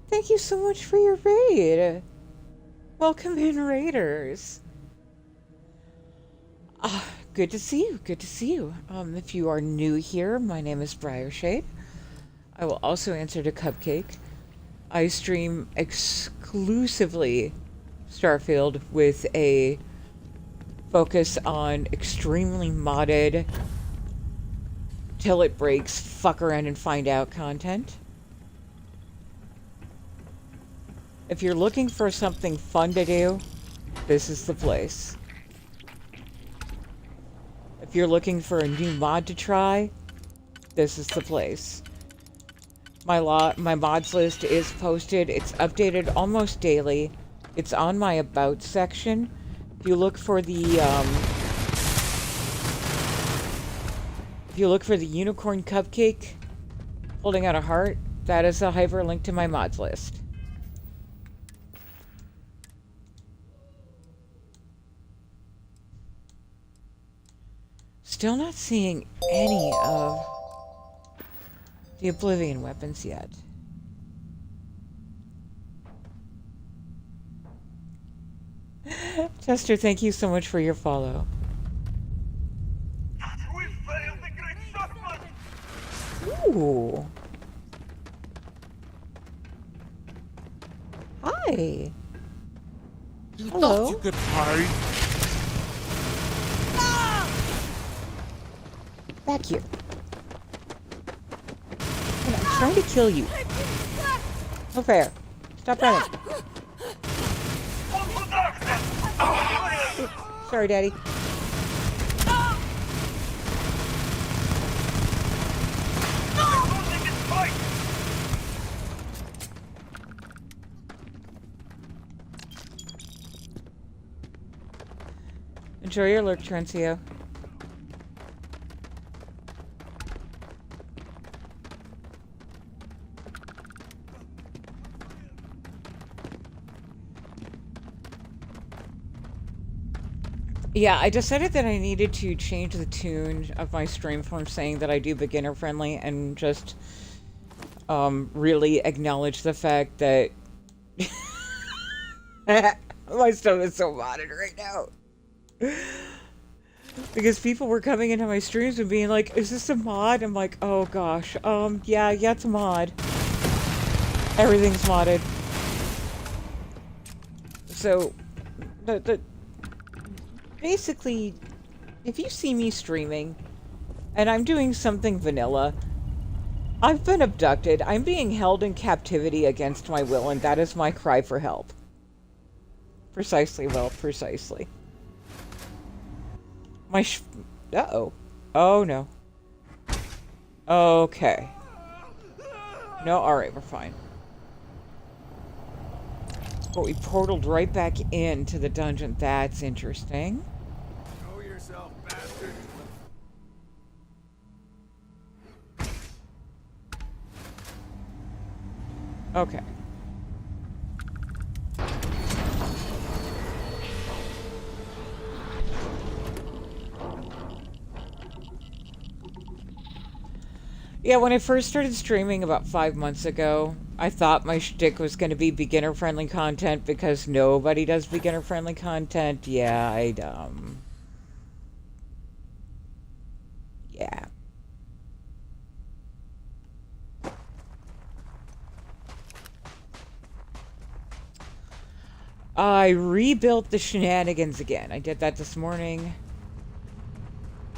Thank you so much for your raid. Welcome in, Raiders. Good to see you. Good to see you. If you are new here, my name is Briarshade. I will also answer to Cupcake. I stream exclusively Starfield with a focus on extremely modded, till it breaks, fuck around and find out content. If you're looking for something fun to do, this is the place. If you're looking for a new mod to try, this is the place. My mods list is posted. It's updated almost daily. It's on my About section. If you look for the unicorn cupcake holding out a heart, that is a hyperlink to my mods list. Still not seeing any of the Oblivion weapons yet. Chester, thank you so much for your follow. Ooh. Hi. Hello. You could hide. Back here. I'm trying to kill you. No fair. Stop running. Sorry, Daddy. Enjoy your lurk, Terencio. Yeah, I decided that I needed to change the tune of my stream from saying that I do beginner friendly and just really acknowledge the fact that my stuff is so modded right now. Because people were coming into my streams and being like, is this a mod? I'm like, oh gosh, yeah, it's a mod. Everything's modded. So, basically, if you see me streaming, and I'm doing something vanilla, I've been abducted. I'm being held in captivity against my will, and that is my cry for help. Precisely, well, precisely. Uh-oh. Oh, no. Okay. No, alright, we're fine. But we portaled right back into the dungeon. That's interesting. Show yourself, bastard. Okay. Yeah, when I first started streaming about 5 months ago, I thought my shtick was going to be beginner-friendly content because nobody does beginner-friendly content. Yeah, yeah. I rebuilt the shenanigans again. I did that this morning.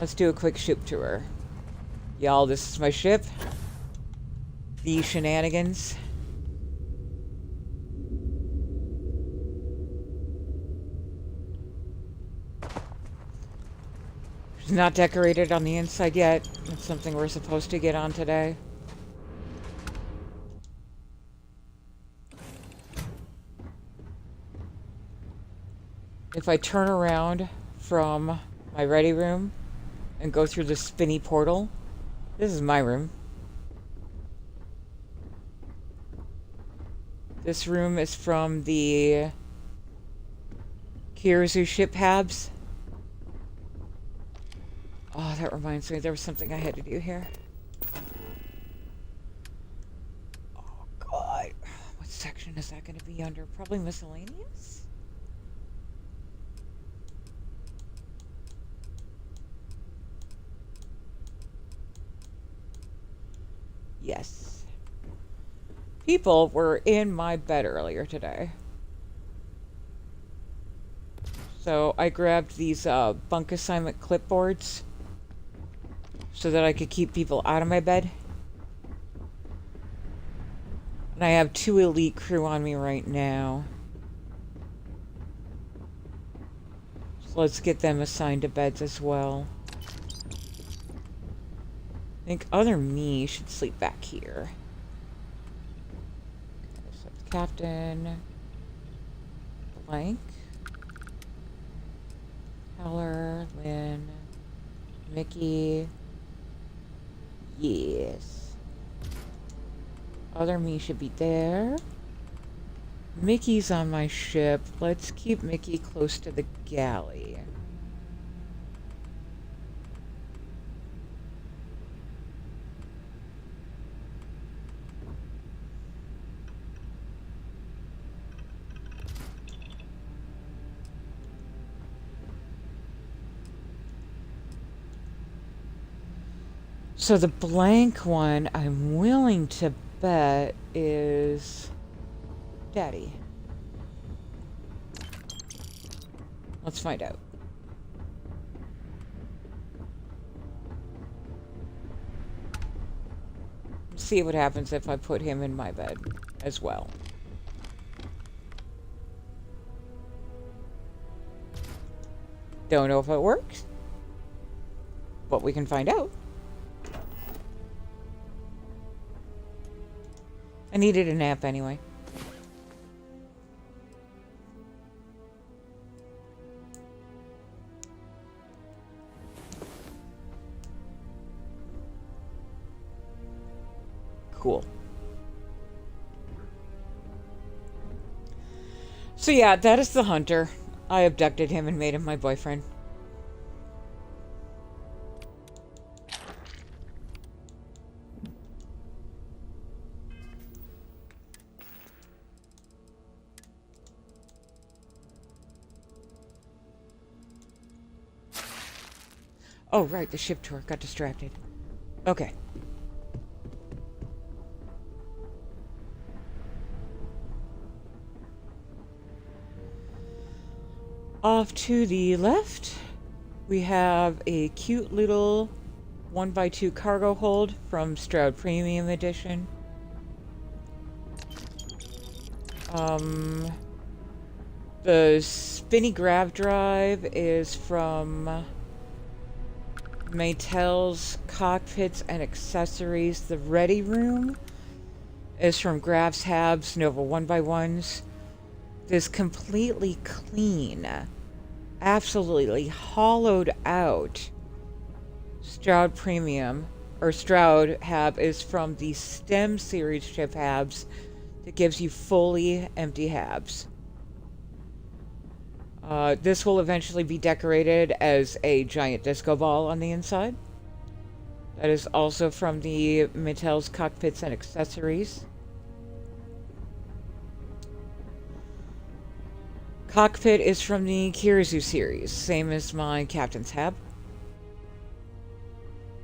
Let's do a quick ship tour. Y'all, this is my ship. The shenanigans. not decorated on the inside yet. It's something we're supposed to get on today. If I turn around from my ready room and go through the spinny portal, this is my room. This room is from the Kirizu ship habs. Oh, that reminds me, there was something I had to do here. Oh, God. What section is that going to be under? Probably miscellaneous? Yes. People were in my bed earlier today. So I grabbed these bunk assignment clipboards so that I could keep people out of my bed. And I have 2 elite crew on me right now. So let's get them assigned to beds as well. I think other me should sleep back here. Okay, so it's Captain Blank, Heller, Lynn, Mickey. Yes. Other me should be there. Mickey's on my ship. Let's keep Mickey close to the galley. So the blank one, I'm willing to bet, is Daddy. Let's find out. See what happens if I put him in my bed as well. Don't know if it works, but we can find out. I needed a nap anyway. Cool. So yeah, that is the hunter. I abducted him and made him my boyfriend. Oh, right, the ship tour. Got distracted. Okay. Off to the left, we have a cute little 1x2 cargo hold from Stroud Premium Edition. The spinny grav drive is from Maytel's Cockpits and Accessories. The ready room is from Graf's Habs Nova 1x1s. This completely clean, absolutely hollowed out Stroud Premium, or Stroud Hab, is from the STEM series ship Habs that gives you fully empty Habs. This will eventually be decorated as a giant disco ball on the inside. That is also from the Mattel's Cockpits and Accessories. Cockpit is from the Kirizu series, same as my Captain's Hab.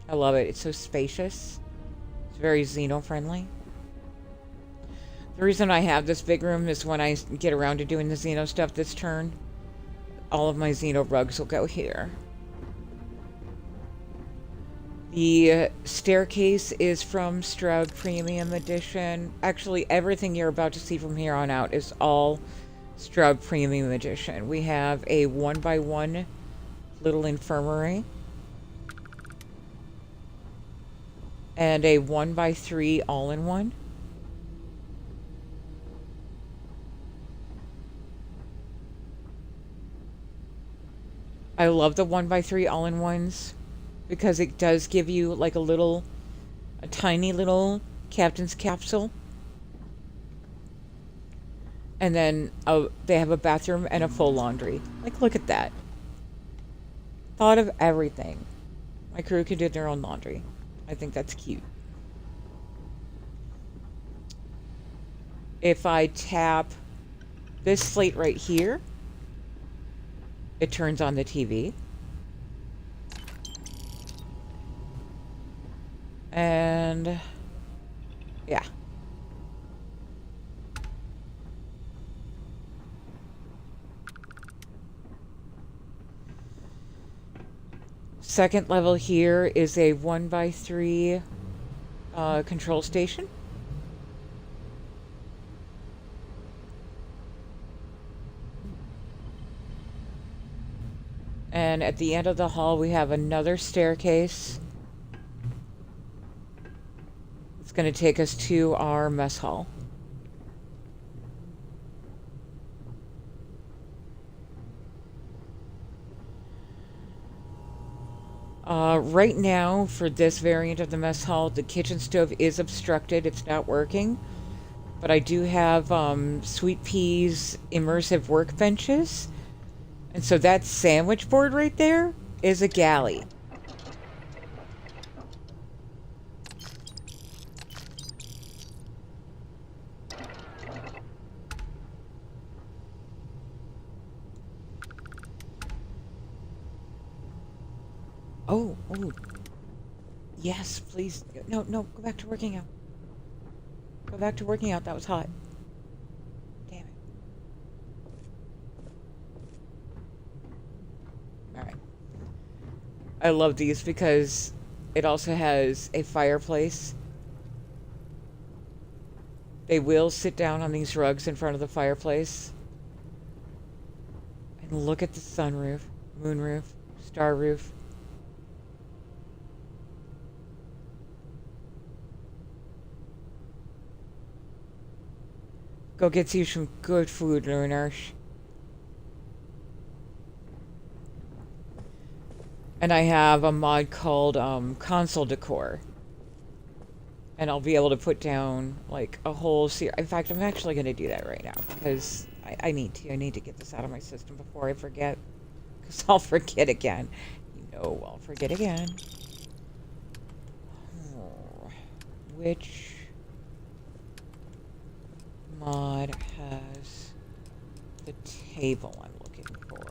I love it. It's so spacious. It's very Xeno-friendly. The reason I have this big room is when I get around to doing the Xeno stuff this turn, all of my Xeno rugs will go here. The staircase is from Stroud Premium Edition. Actually, everything you're about to see from here on out is all Stroud Premium Edition. We have a 1x1 little infirmary. and a 1x3 all-in-one. I love the 1x3 all-in-ones because it does give you like a tiny little captain's capsule. And then they have a bathroom and a full laundry. Like, look at that. Thought of everything. My crew can do their own laundry. I think that's cute. If I tap this slate right here, it turns on the TV. And yeah. Second level here is a 1x3 control station. And at the end of the hall, we have another staircase. It's going to take us to our mess hall. Right now, for this variant of the mess hall, the kitchen stove is obstructed. It's not working. But I do have Sweet Pea's immersive workbenches. And so that sandwich board right there is a galley. Oh. Yes, please. No, go back to working out. Go back to working out. That was hot. Damn it. Alright. I love these because it also has a fireplace. They will sit down on these rugs in front of the fireplace. And look at the sunroof, moonroof, star roof. Go get you some good food, Lunarsh. And I have a mod called Console Decor. And I'll be able to put down like a whole series. In fact, I'm actually going to do that right now because I need to. I need to get this out of my system before I forget. Because I'll forget again. You know I'll forget again. Oh, which mod has the table I'm looking for?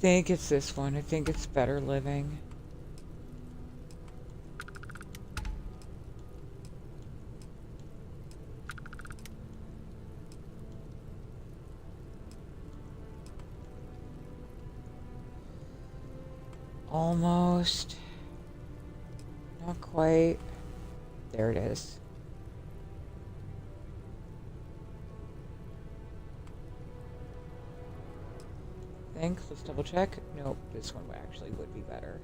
think it's this one. I think it's Better Living. Almost. Not quite. There it is. Let's double check. Nope, this one actually would be better.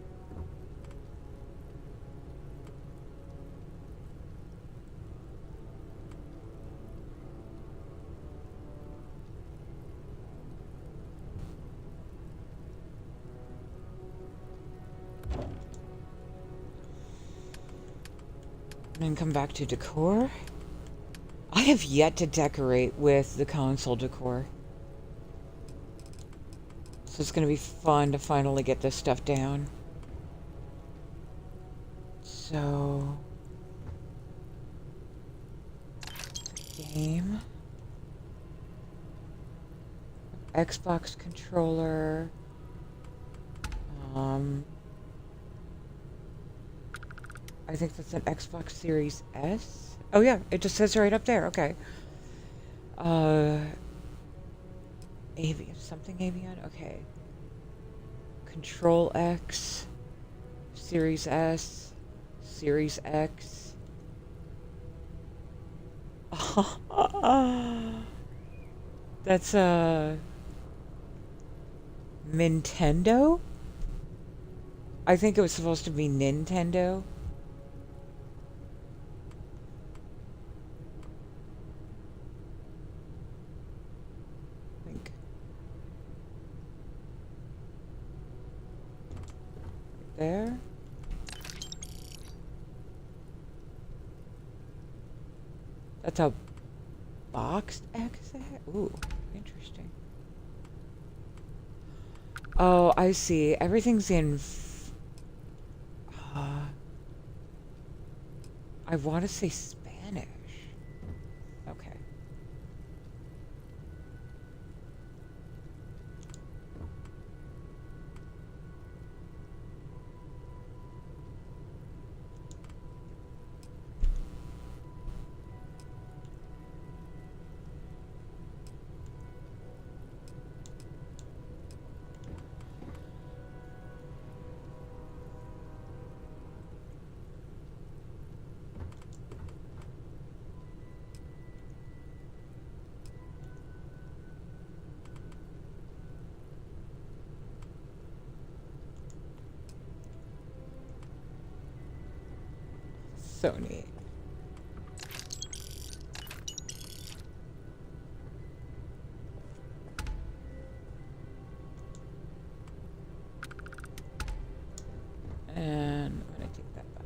And then come back to decor. I have yet to decorate with the console decor. So it's going to be fun to finally get this stuff down. So... game. Xbox controller. I think that's an Xbox Series S. Oh yeah, it just says right up there. Okay. Avian, something Avian? Okay. Control X, Series S, Series X. That's Nintendo? I think it was supposed to be Nintendo. There. That's a boxed exit? Ooh, interesting. Oh, I see. Everything's in... I want to say Spanish. Okay. So neat. And I'm gonna take that back.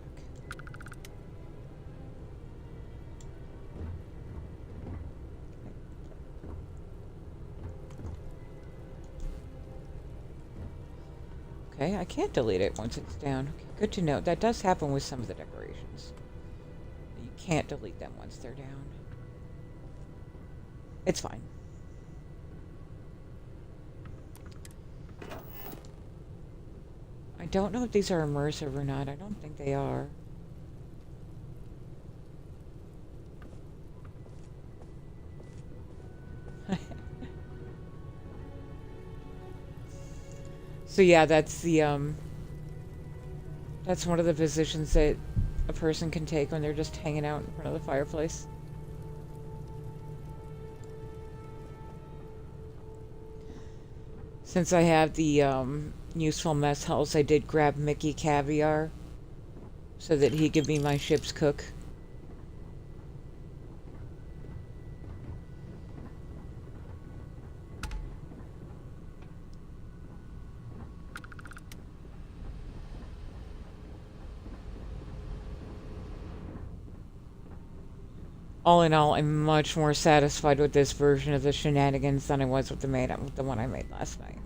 Okay, I can't delete it once it's down. Okay, good to know. That does happen with some of the decorations. You can't delete them once they're down. It's fine. I don't know if these are immersive or not. I don't think they are. So yeah, that's the that's one of the positions that a person can take when they're just hanging out in front of the fireplace. Since I have the useful mess halls, I did grab Mickey Caviar so that he could be my ship's cook. All in all, I'm much more satisfied with this version of the shenanigans than I was with the one I made last night.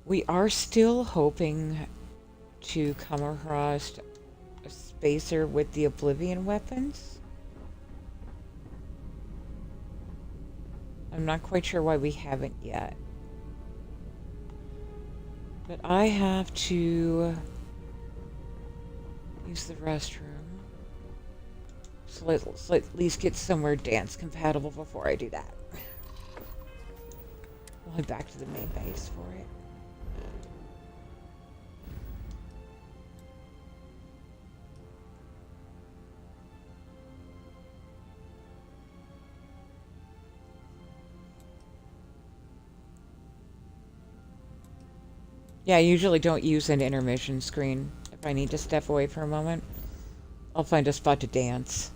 We are still hoping to come across a spacer with the Oblivion weapons. I'm not quite sure why we haven't yet. But I have to use the restroom. So let's at least get somewhere dance compatible before I do that. I'll head back to the main base for it. Yeah, I usually don't use an intermission screen. If I need to step away for a moment, I'll find a spot to dance.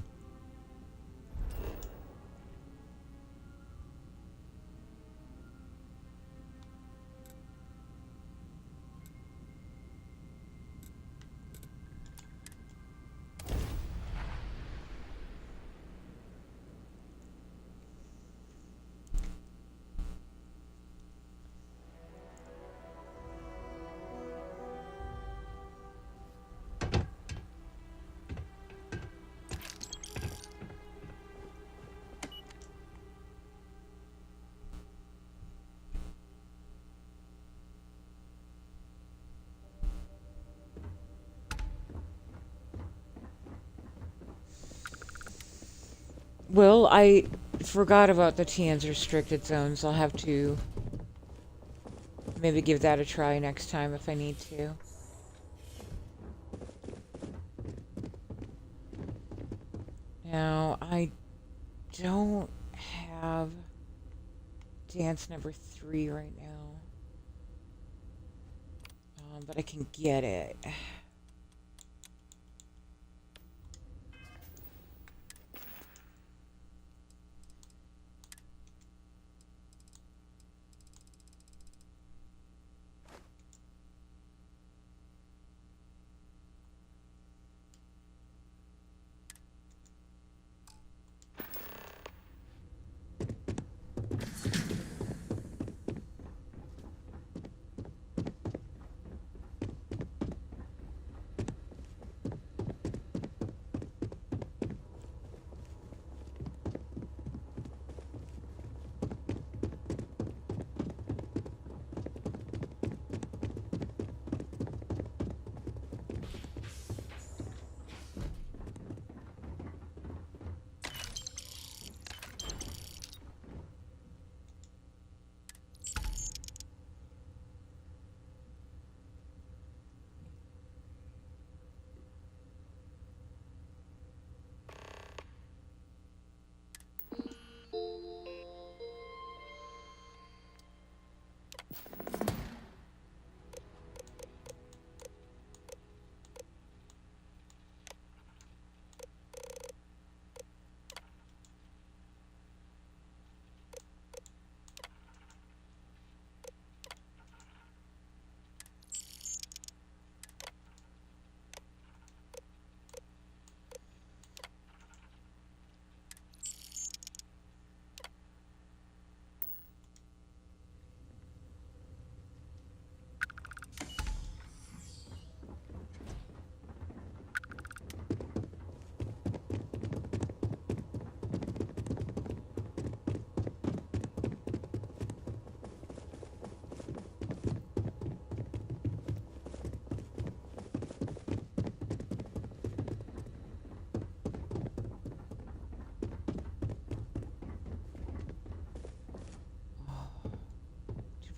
Well, I forgot about the TN's restricted zones. I'll have to maybe give that a try next time if I need to. Now, I don't have dance number 3 right now. But I can get it.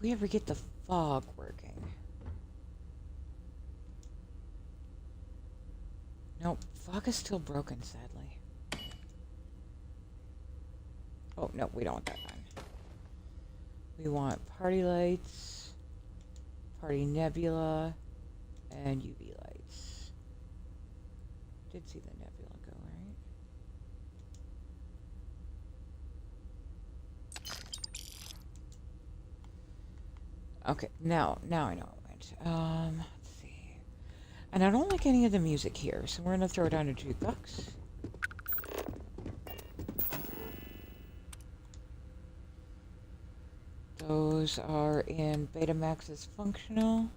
Did we ever get the fog working? Nope, fog is still broken, sadly. Oh, no, we don't want that one. We want party lights, party nebula, and UV lights. Did see the nebula go, right? Okay, now I know it went. Let's see. And I don't like any of the music here, so we're gonna throw down a jukebox. Those are in Betamax as functional.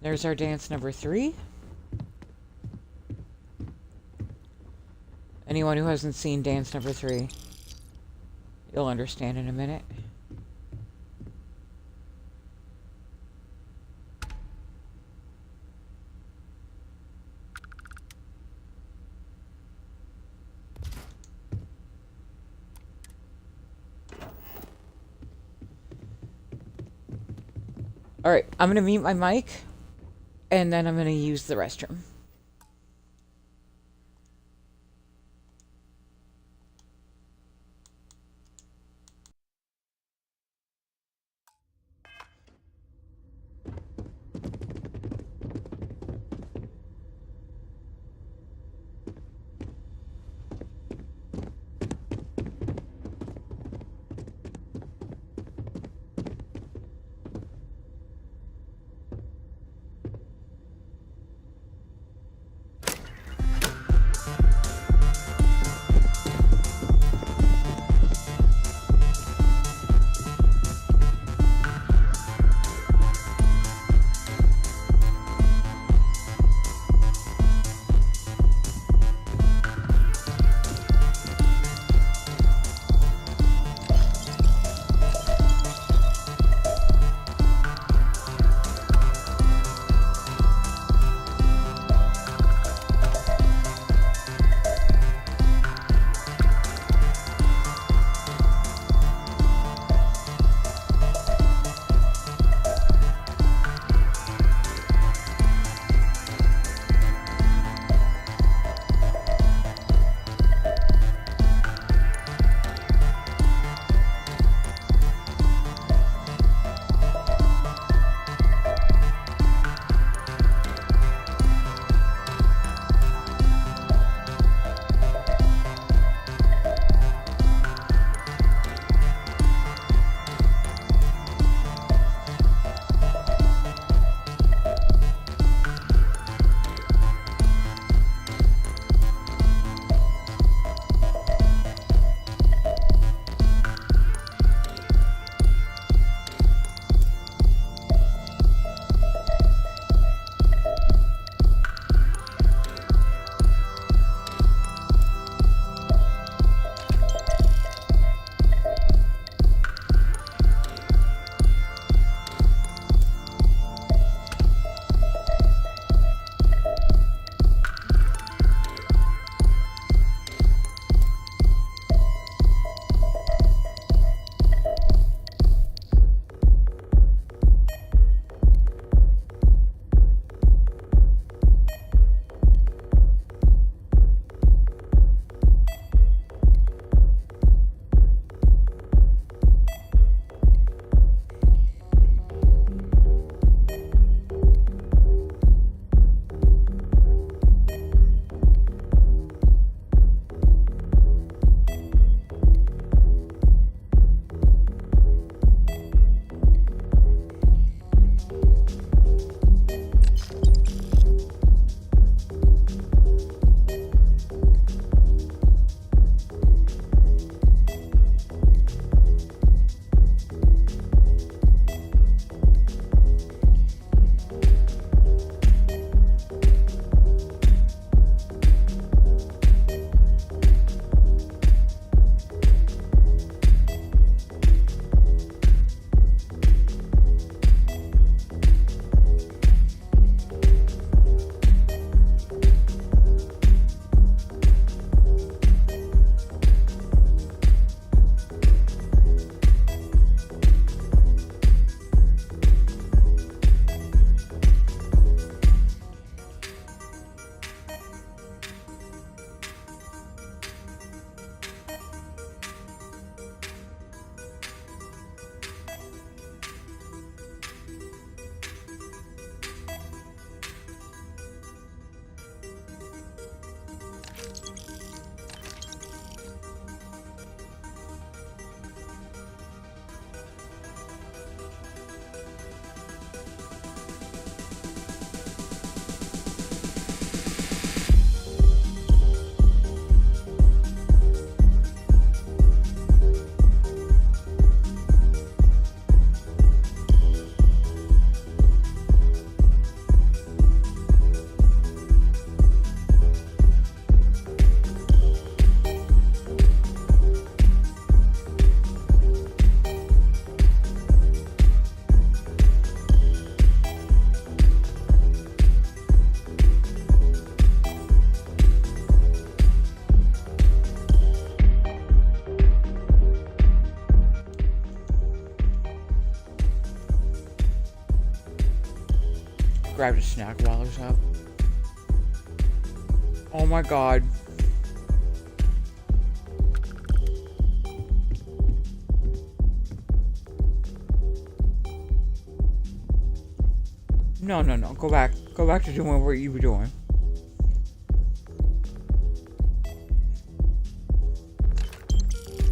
There's our dance number 3. Anyone who hasn't seen dance number 3, you'll understand in a minute. Alright, I'm gonna mute my mic, and then I'm gonna use the restroom. grabbed a snack while I was up. Oh my god. No, no, no. Go back. Go back to doing what you were doing.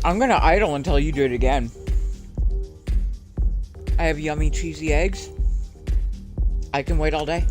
I'm gonna idle until you do it again. I have yummy cheesy eggs. I can wait all day.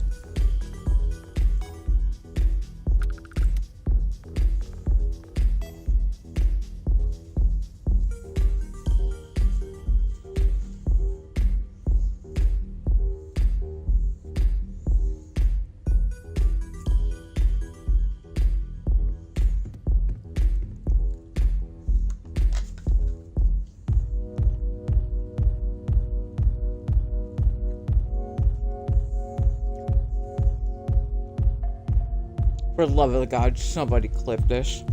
For the love of God, somebody clip this.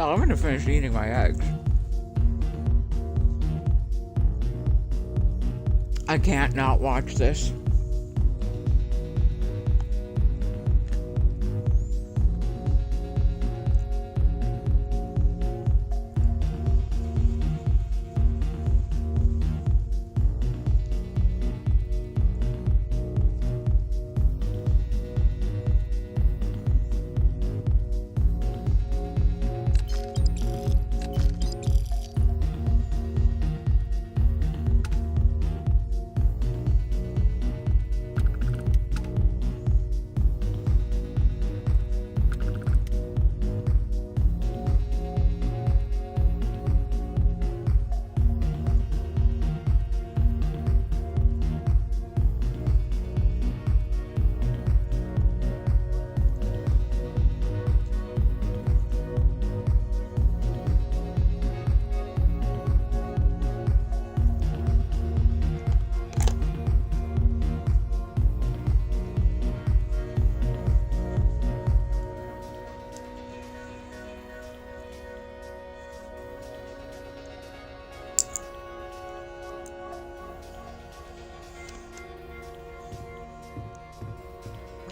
I'm gonna finish eating my eggs. I can't not watch this.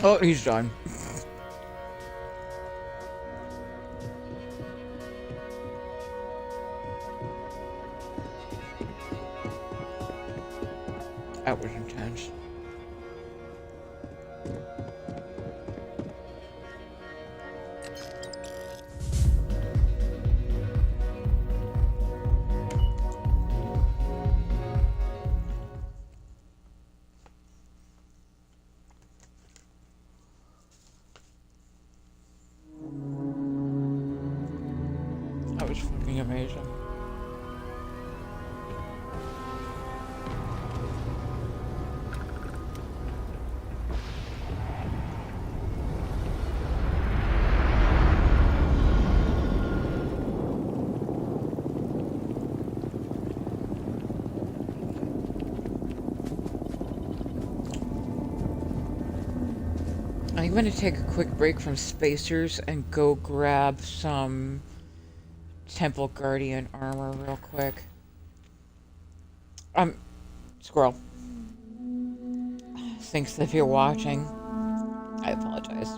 Oh, he's done. That was intense. That was fucking amazing. I'm going to take a quick break from Spacers and go grab some Temple Guardian armor real quick. Squirrel. Thanks if you're watching. I apologize.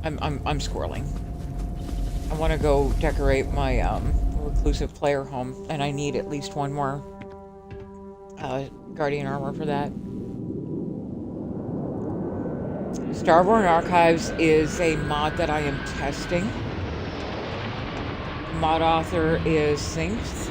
I'm squirreling. I want to go decorate my reclusive player home, and I need at least one more Guardian armor for that. Starborn Archives is a mod that I am testing. Mod author is Synced.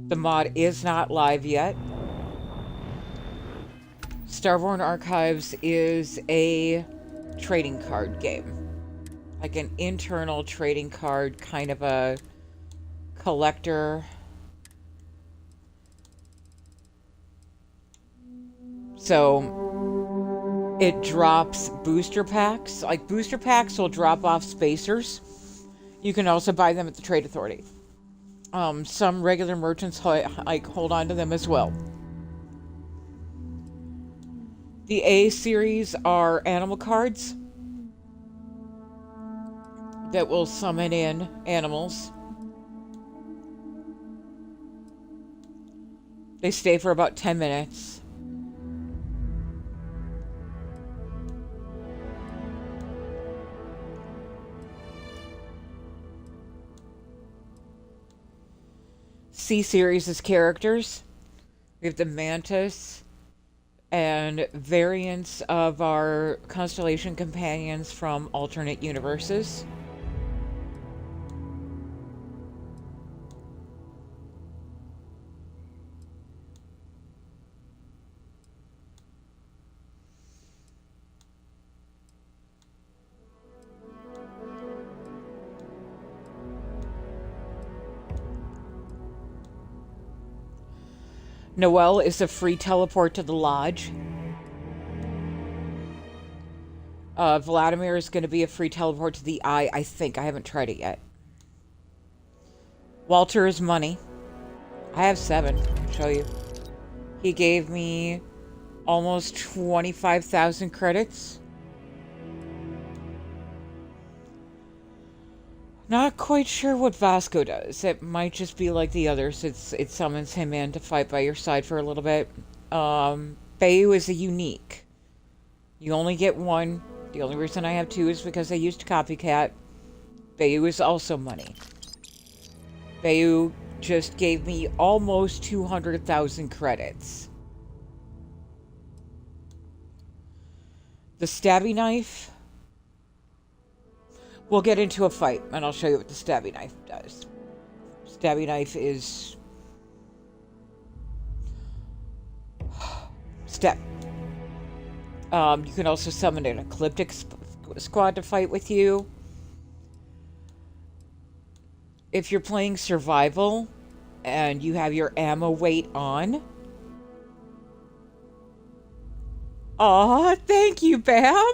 The mod is not live yet. Starborn Archives is a trading card game. Like an internal trading card, kind of a collector. So it drops booster packs. Like booster packs will drop off spacers. You can also buy them at the Trade Authority. Some regular merchants hold on to them as well. The A series are animal cards that will summon in animals. They stay for about 10 minutes. C series is characters. We have the mantis and variants of our constellation companions from alternate universes. Noelle is a free teleport to the lodge. Vladimir is going to be a free teleport to the Eye, I think. I haven't tried it yet. Walter is money. I have 7. I'll show you. He gave me almost 25,000 credits. Not quite sure what Vasco does. It might just be like the others. It summons him in to fight by your side for a little bit. Bayu is a unique. You only get 1. The only reason I have 2 is because I used Copycat. Bayu is also money. Bayu just gave me almost 200,000 credits. The stabby knife. We'll get into a fight, and I'll show you what the stabby knife does. Stabby knife is... Step. You can also summon an Ecliptic squad to fight with you. If you're playing survival, and you have your ammo weight on... Aw, thank you, Bam!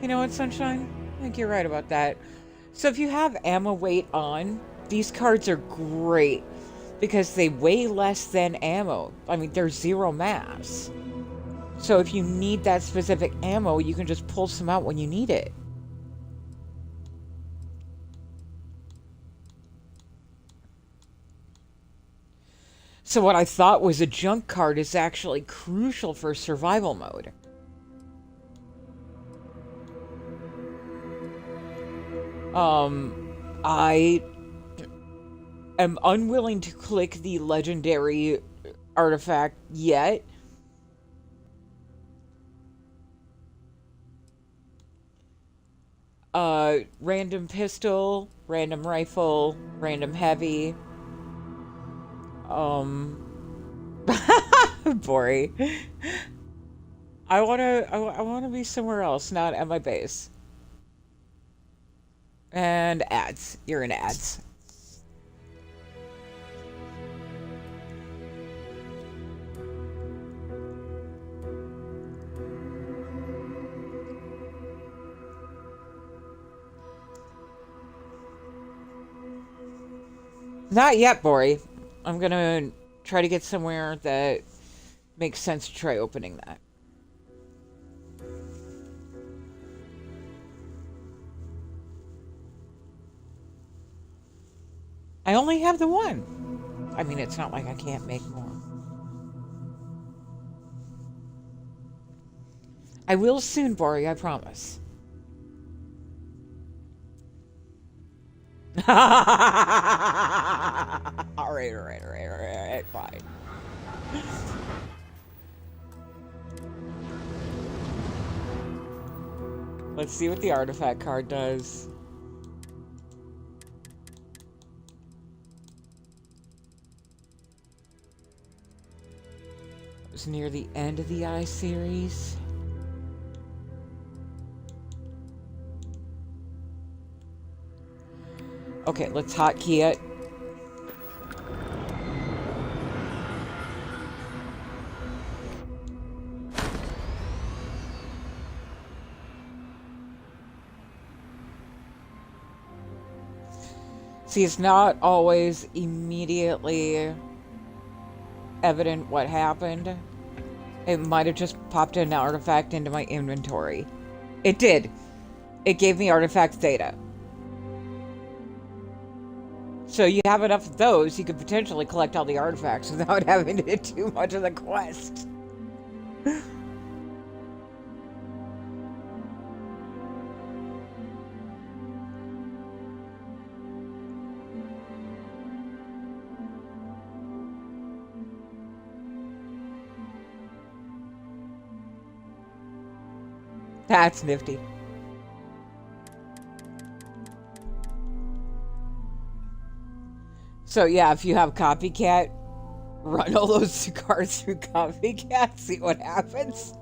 You know what, Sunshine? I think you're right about that. So if you have ammo weight on, these cards are great because they weigh less than ammo. I mean, they're 0 mass. So if you need that specific ammo, you can just pull some out when you need it. So what I thought was a junk card is actually crucial for survival mode. I am unwilling to click the legendary artifact yet. Random pistol, random rifle, random heavy. Bori. I wanna be somewhere else, not at my base. And ads. You're in ads. Not yet, Bori. I'm gonna try to get somewhere that makes sense to try opening that. I only have the 1. I mean, it's not like I can't make more. I will soon, Bori, I promise. Alright, fine. Let's see what the artifact card does. It was near the end of the I series. Okay, let's hotkey it. See, it's not always immediately evident what happened. It might have just popped an artifact into my inventory. It did. It gave me artifact data. So you have enough of those, you could potentially collect all the artifacts without having to do too much of the quest. That's nifty. So yeah, if you have Copycat, run all those cards through Copycat, see what happens.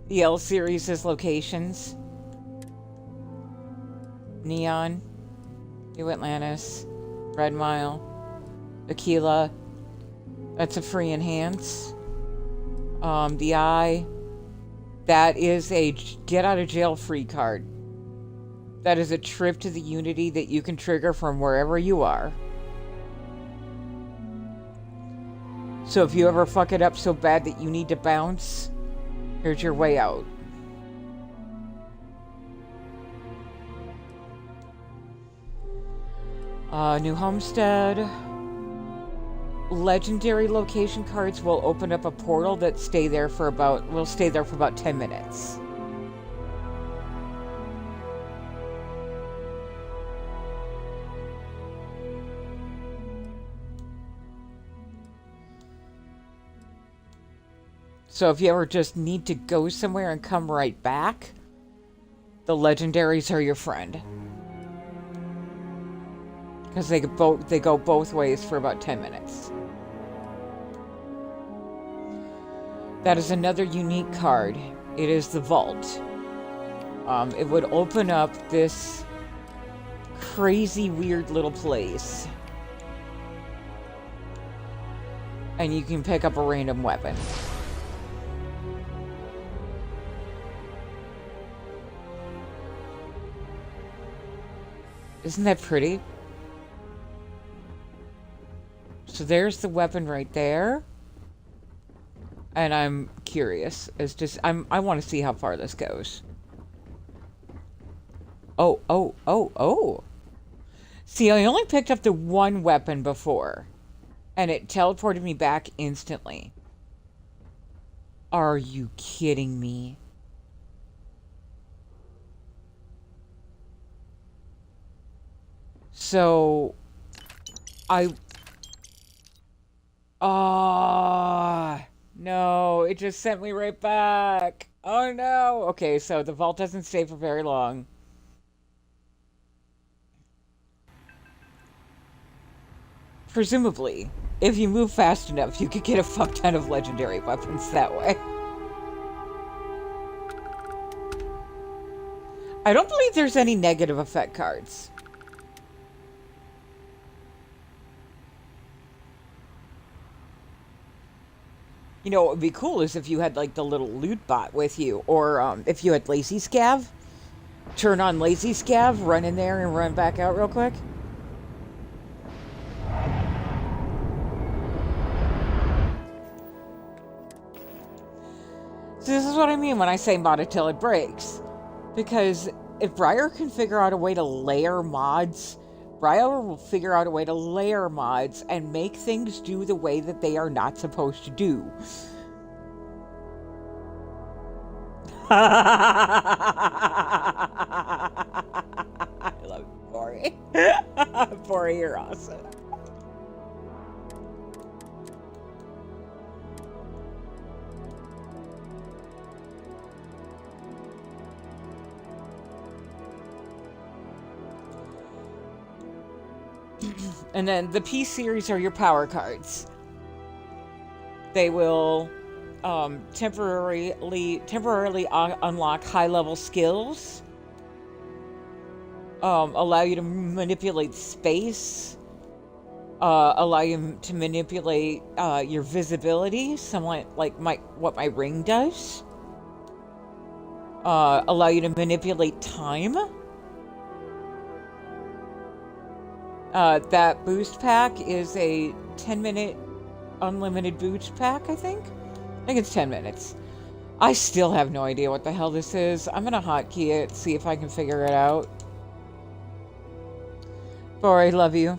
The L series' locations. Neon, New Atlantis, Red Mile, Aquila. That's a free enhance. The Eye. That is a get out of jail free card. That is a trip to the Unity that you can trigger from wherever you are. So if you ever fuck it up so bad that you need to bounce, here's your way out. New Homestead. Legendary location cards will open up a portal that will stay there for about 10 minutes. So if you ever just need to go somewhere and come right back, the legendaries are your friend. Because they go both ways for about 10 minutes. That is another unique card. It is the Vault. It would open up this crazy, weird little place. And you can pick up a random weapon. Isn't that pretty? So there's the weapon right there. And I'm curious. I want to see how far this goes. Oh. See, I only picked up the one weapon before. And it teleported me back instantly. Are you kidding me? So... no, it just sent me right back. Oh no. Okay, so the vault doesn't stay for very long. Presumably, if you move fast enough, you could get a fuck ton of legendary weapons that way. I don't believe there's any negative effect cards. You know, what would be cool is if you had, like, the little loot bot with you. Or, if you had Lazy Scav. Turn on Lazy Scav, run in there, and run back out real quick. So this is what I mean when I say mod it till it breaks. Because if Briar can figure out a way to layer mods... Briar will figure out a way to layer mods and make things do the way that they are not supposed to do. I love you, Bori. Bori, you're awesome. And then the P series are your power cards. They will temporarily unlock high-level skills, allow you to manipulate space, allow you to manipulate your visibility, somewhat like what my ring does, allow you to manipulate time. That boost pack is a 10-minute unlimited boost pack, I think it's 10 minutes. I still have no idea what the hell this is. I'm gonna hotkey it, see if I can figure it out. Bori, love you.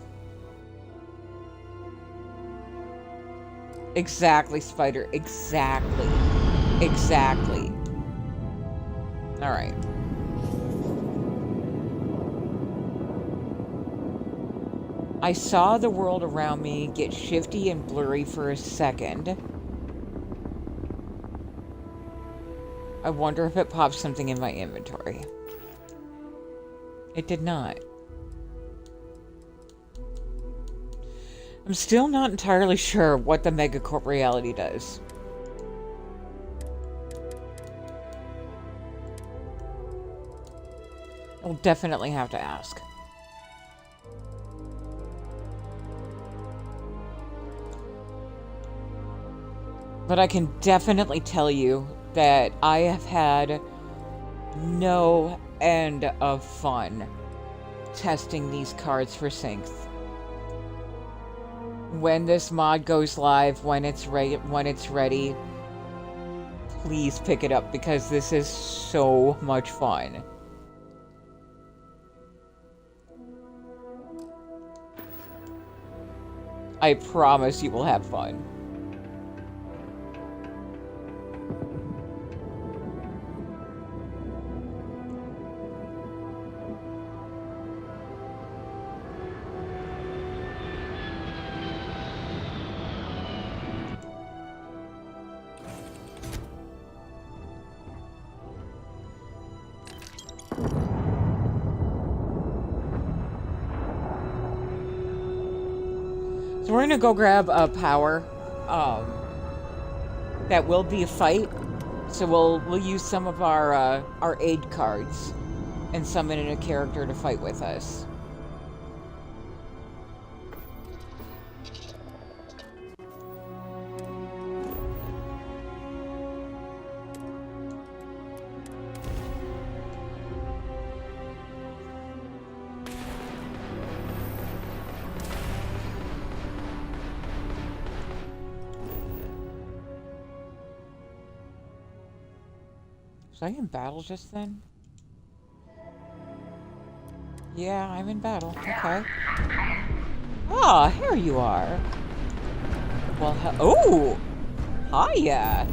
Exactly, Spider. Exactly. Exactly. Alright. I saw the world around me get shifty and blurry for a second. I wonder if it popped something in my inventory. It did not. I'm still not entirely sure what the Megacorp reality does. I'll definitely have to ask. But I can definitely tell you that I have had no end of fun testing these cards for syncs. When this mod goes live, when it's ready, please pick it up because this is so much fun. I promise you will have fun. So we're gonna go grab a power. That will be a fight. So we'll use some of our aid cards and summon in a character to fight with us. Was I in battle just then? Yeah, I'm in battle. Okay. Ah, here you are. Well, oh! Hiya!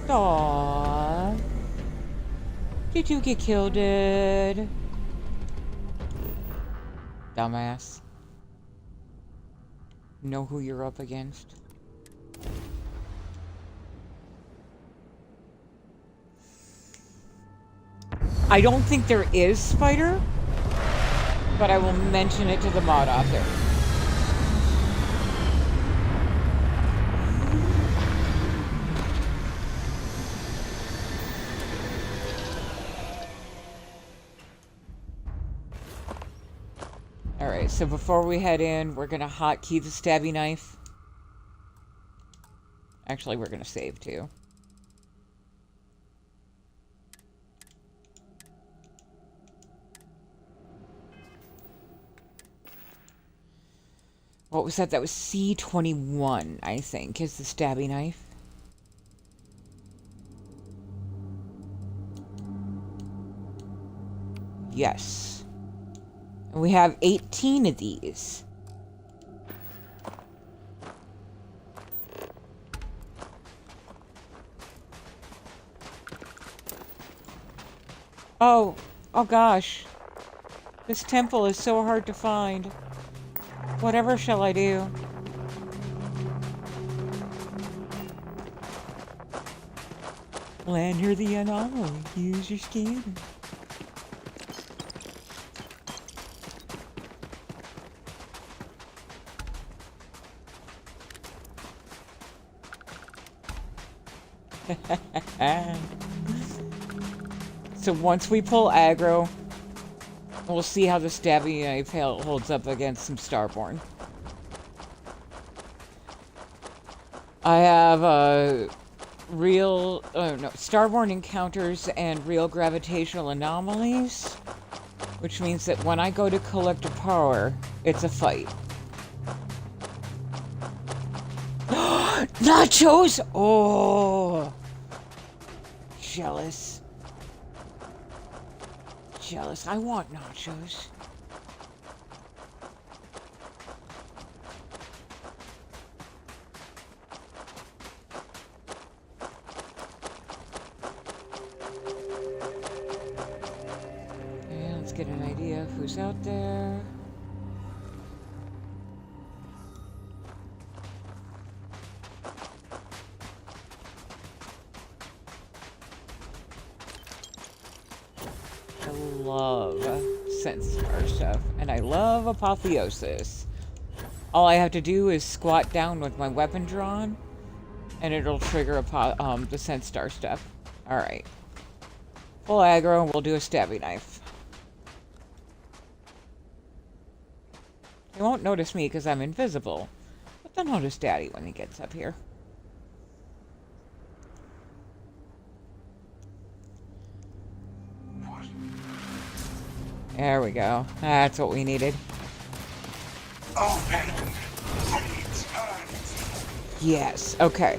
Aww. Did you get killed, dude? Dumbass. Know who you're up against? I don't think there is Spider, but I will mention it to the mod author. Alright, so before we head in, we're gonna hotkey the stabby knife. Actually, we're gonna save too. What was that? That was C21, I think, is the stabby knife. Yes. And we have 18 of these. Oh gosh. This temple is so hard to find. Whatever shall I do? Land near the anomaly. Use your scanner. So once we pull aggro, we'll see how the stabby knife holds up against some Starborn. I have Starborn encounters and real gravitational anomalies, which means that when I go to collect a power, it's a fight. Nachos! Oh! Jealous. Jealous. I want nachos. Okay, let's get an idea of who's out there. Love sense star stuff, and I love apotheosis. All I have to do is squat down with my weapon drawn, and it'll trigger the sense star stuff. All right, full aggro, and we'll do a stabby knife. They won't notice me because I'm invisible, but they'll notice Daddy when he gets up here. There we go. That's what we needed. Yes, okay.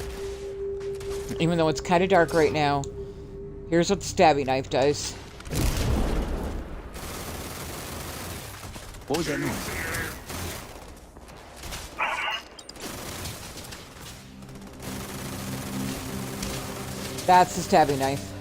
Even though it's kind of dark right now, here's what the stabby knife does. What was that noise? That's the stabby knife.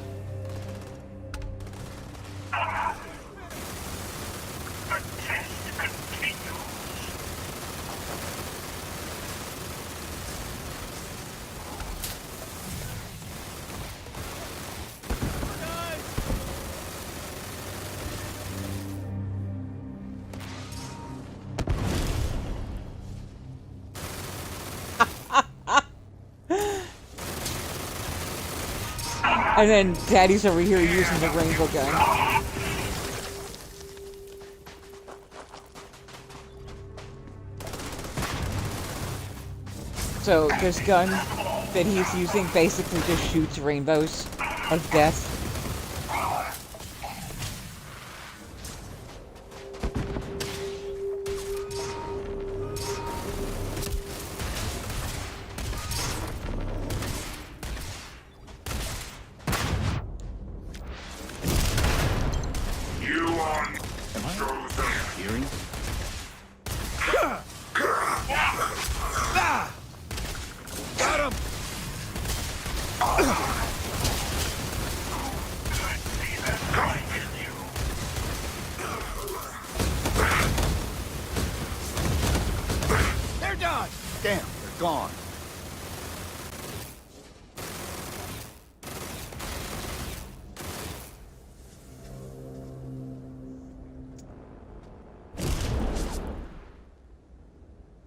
And then Daddy's over here using the rainbow gun. So this gun that he's using basically just shoots rainbows of death.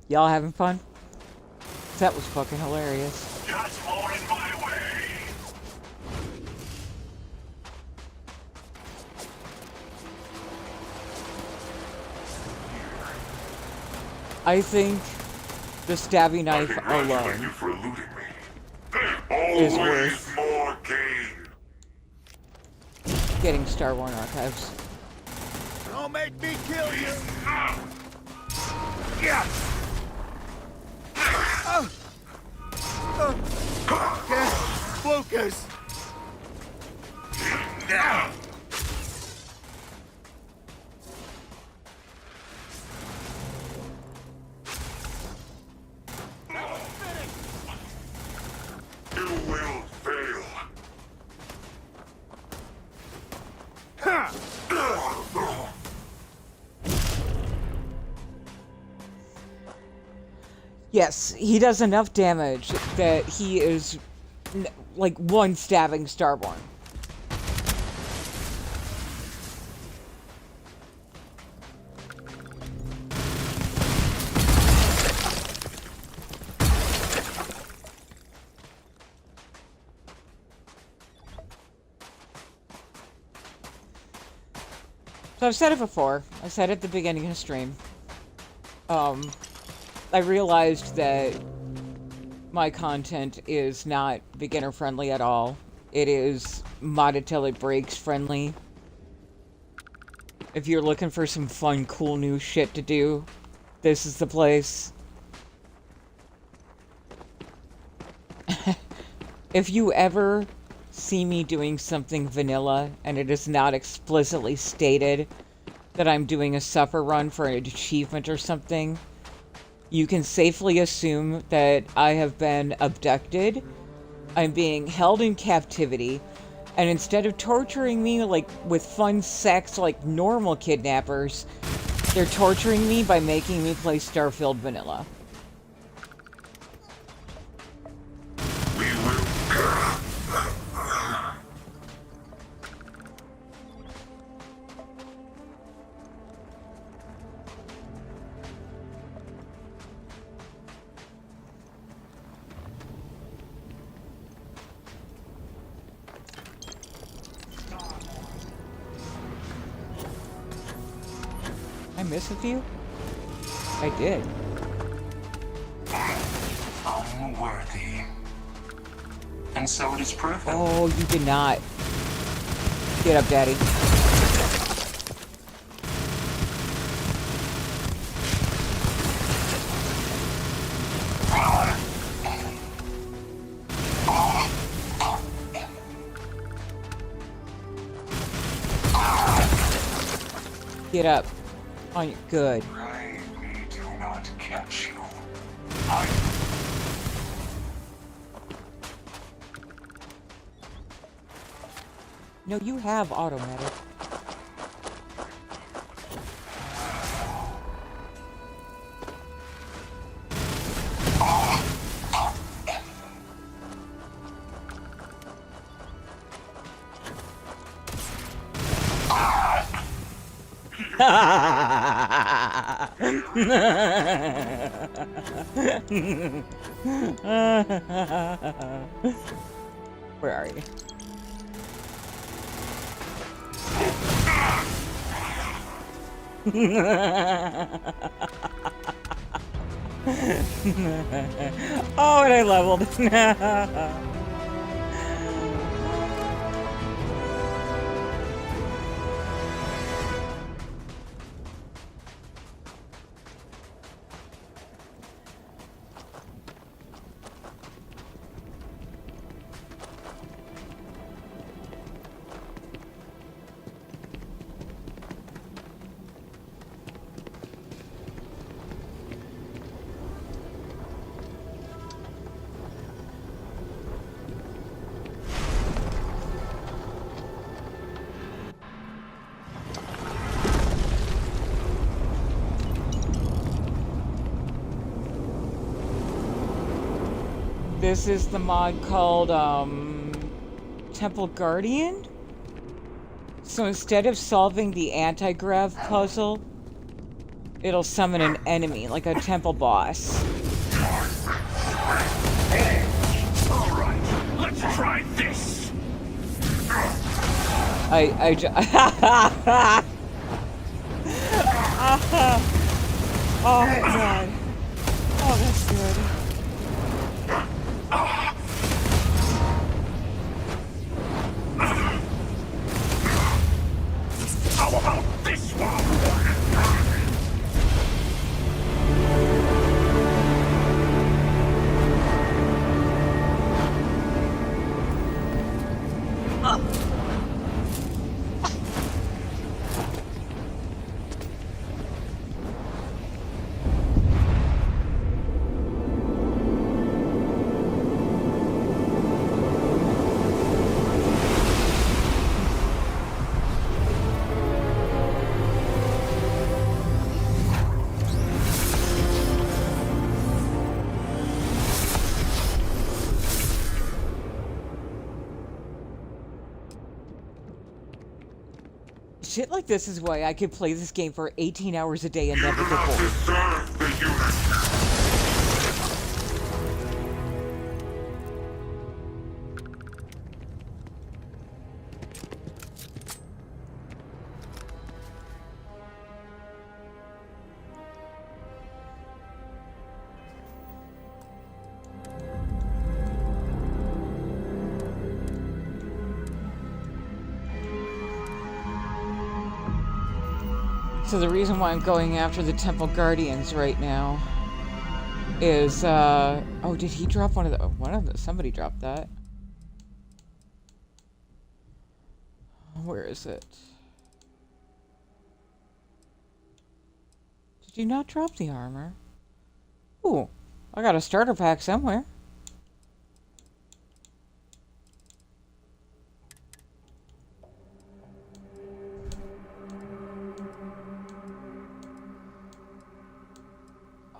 Y'all having fun? That was fucking hilarious. Just more in my way. I think the stabby knife alone you for eluding me. is Always worth more gain. getting Starborn archives. Don't make me kill you! Yeah. Lucas! Now. You will fail. Yes, he does enough damage that he is like one stabbing Starborn. So I've said it before. I said it at the beginning of the stream. I realized that my content is not beginner friendly at all. It is modded till it breaks friendly. If you're looking for some fun, cool new shit to do, this is the place. If you ever see me doing something vanilla and it is not explicitly stated that I'm doing a suffer run for an achievement or something, you can safely assume that I have been abducted, I'm being held in captivity, and instead of torturing me like with fun sex like normal kidnappers, they're torturing me by making me play Starfield Vanilla. I miss a few? I did. Unworthy. And so it is proven. Oh, you did not. Get up, Daddy. Get up. On your good. Pray me do not catch you. No, you have automatic. Where are you? Oh, and I leveled. This is the mod called, Temple Guardian? So instead of solving the anti-grav puzzle, it'll summon an enemy, like a temple boss. Alright, let's try this! Oh my god. Oh, that's good. How about this one? Shit like this is why I could play this game for 18 hours a day and never get bored. Deserve the unit. So the reason why I'm going after the Temple Guardians right now is, oh, did he drop somebody dropped that. Where is it? Did you not drop the armor? Ooh, I got a starter pack somewhere.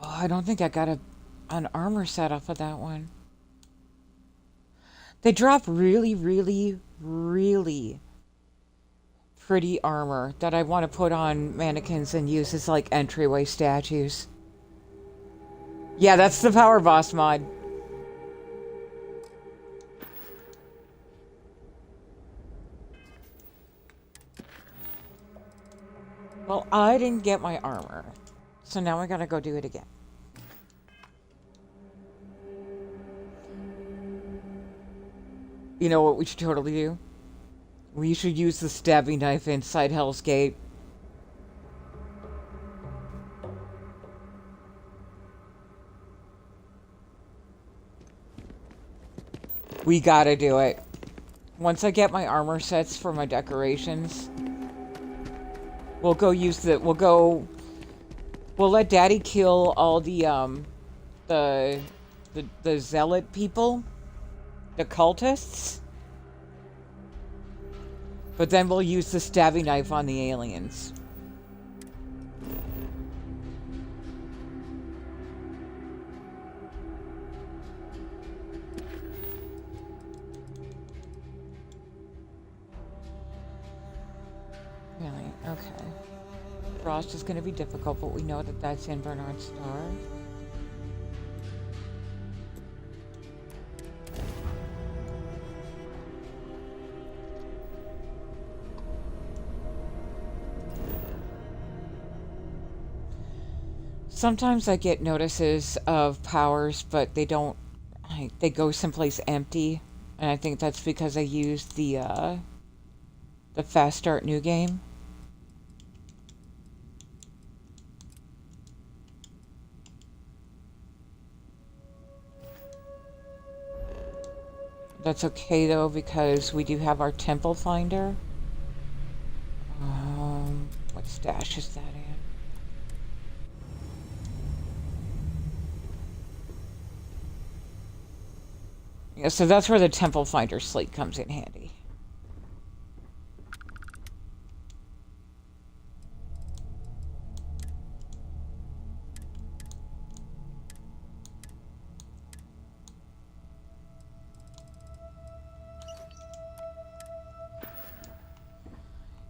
Oh, I don't think I got an armor set off of that one. They drop really, really, really pretty armor that I want to put on mannequins and use as like entryway statues. Yeah, that's the Power Boss mod. Well, I didn't get my armor, so now I gotta go do it again. You know what we should totally do? We should use the stabbing knife inside Hell's Gate. We gotta do it. Once I get my armor sets for my decorations, we'll go use the, we'll let Daddy kill all the zealot people, the cultists. But then we'll use the stabbing knife on the aliens. Really? Okay. Frost is going to be difficult, but we know that that's in Bernard's Star. Sometimes I get notices of powers, but they don't, they go someplace empty. And I think that's because I used the fast start new game. That's okay though, because we do have our temple finder. What stash is that in? Yeah, so that's where the temple finder slate comes in handy.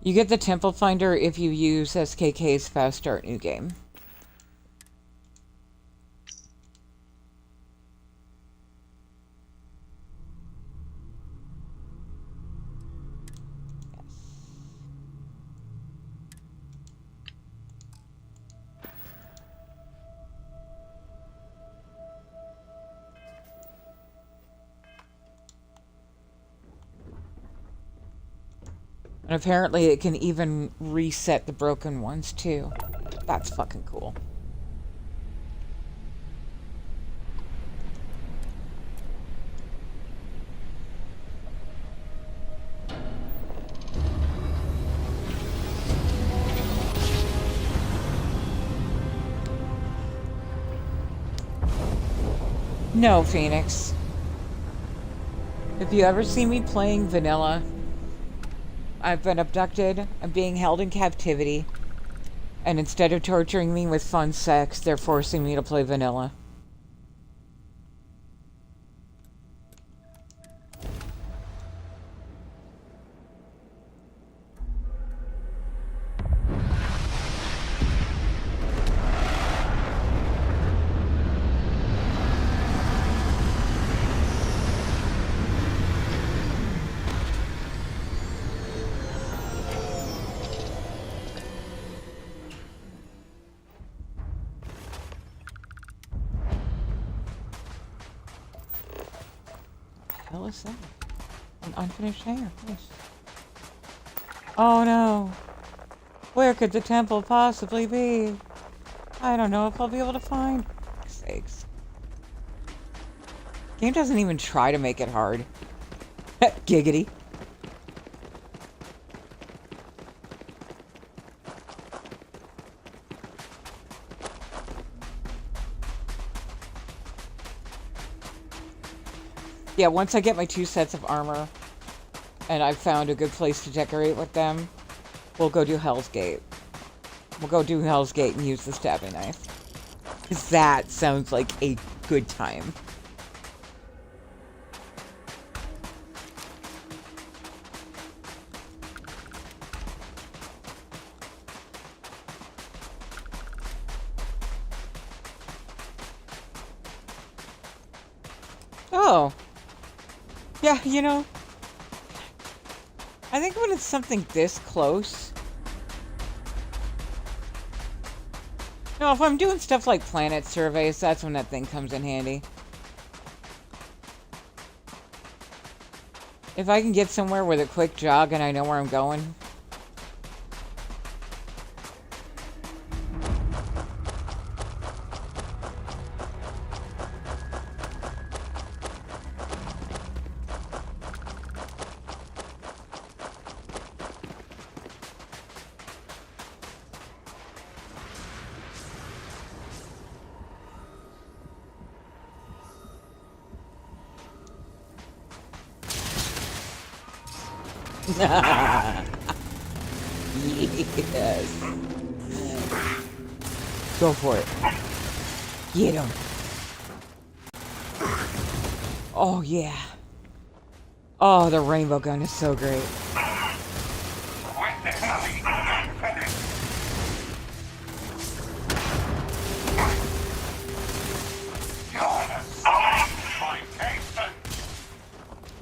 You get the temple finder if you use SKK's fast start new game. And apparently it can even reset the broken ones too. That's fucking cool. No, Phoenix. If you ever see me playing vanilla, I've been abducted, I'm being held in captivity, and instead of torturing me with fun sex, they're forcing me to play vanilla. What is that? An unfinished hanger. Nice. Oh no. Where could the temple possibly be? I don't know if I'll be able to find. For sakes. Game doesn't even try to make it hard. Giggity. Yeah, once I get my 2 sets of armor, and I've found a good place to decorate with them, we'll go do Hell's Gate. We'll go do Hell's Gate and use the stabbing knife. Because that sounds like a good time. Oh. Yeah, you know, I think when it's something this close... No, if I'm doing stuff like planet surveys, that's when that thing comes in handy. If I can get somewhere with a quick jog and I know where I'm going... Yes. Go for it. Get him. Oh, yeah. Oh, the rainbow gun is so great.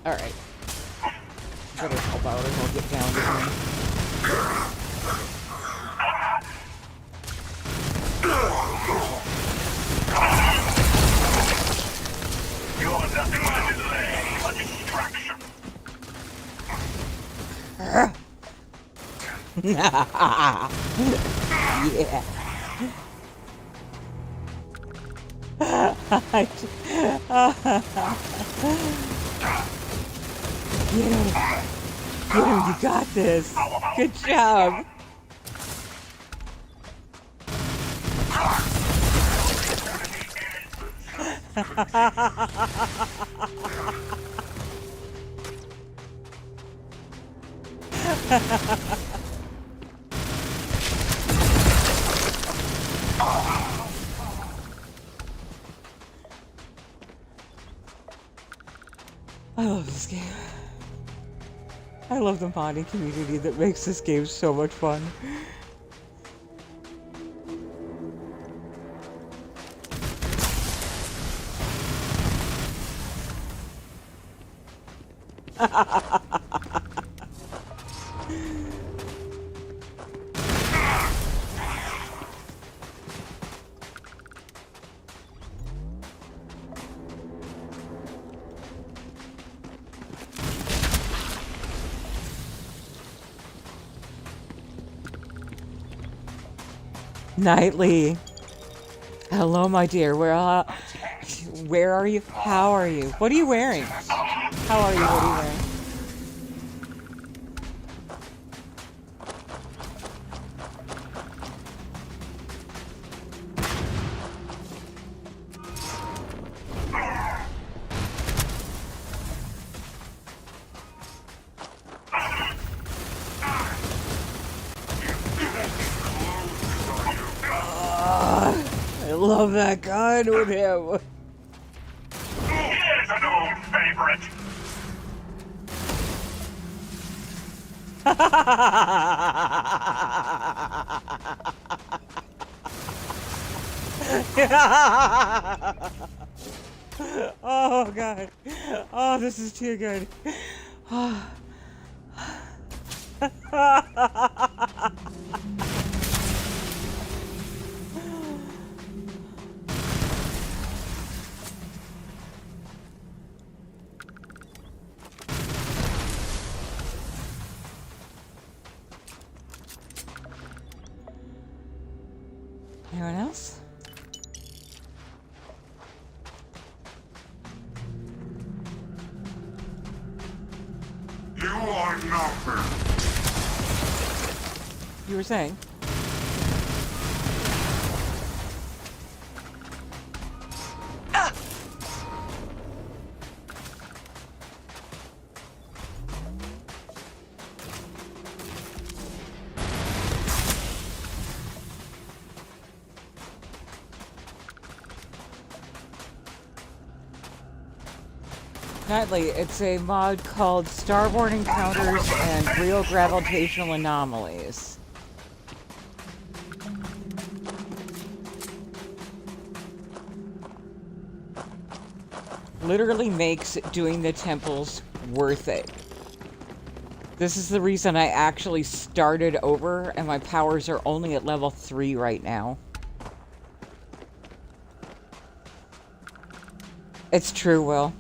Alright. Better help out and we'll get down to him. You're nothing but a delay, a distraction. Yeah. Get him. Get him, you got this. Good job. I love this game. I love the modding community that makes this game so much fun. Nightly. Hello, my dear. Where are you? How are you? What are you wearing? How are you? What are you wearing? I love that gun with him. Here's an old favorite. Oh god. Oh, this is too good. Anyone else? You are nothing. You were saying? Nightly, it's a mod called Starborn Encounters and Real Gravitational Anomalies. Literally makes doing the temples worth it. This is the reason I actually started over, and my powers are only at level 3 right now. It's true, Will.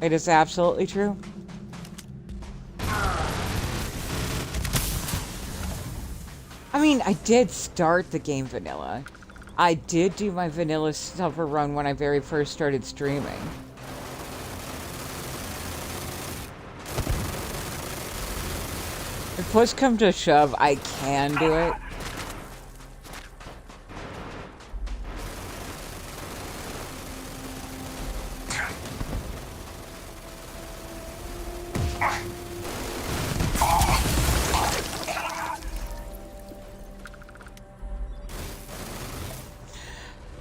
It is absolutely true. I mean, I did start the game vanilla. I did do my vanilla suffer run when I very first started streaming. If push comes to shove, I can do it.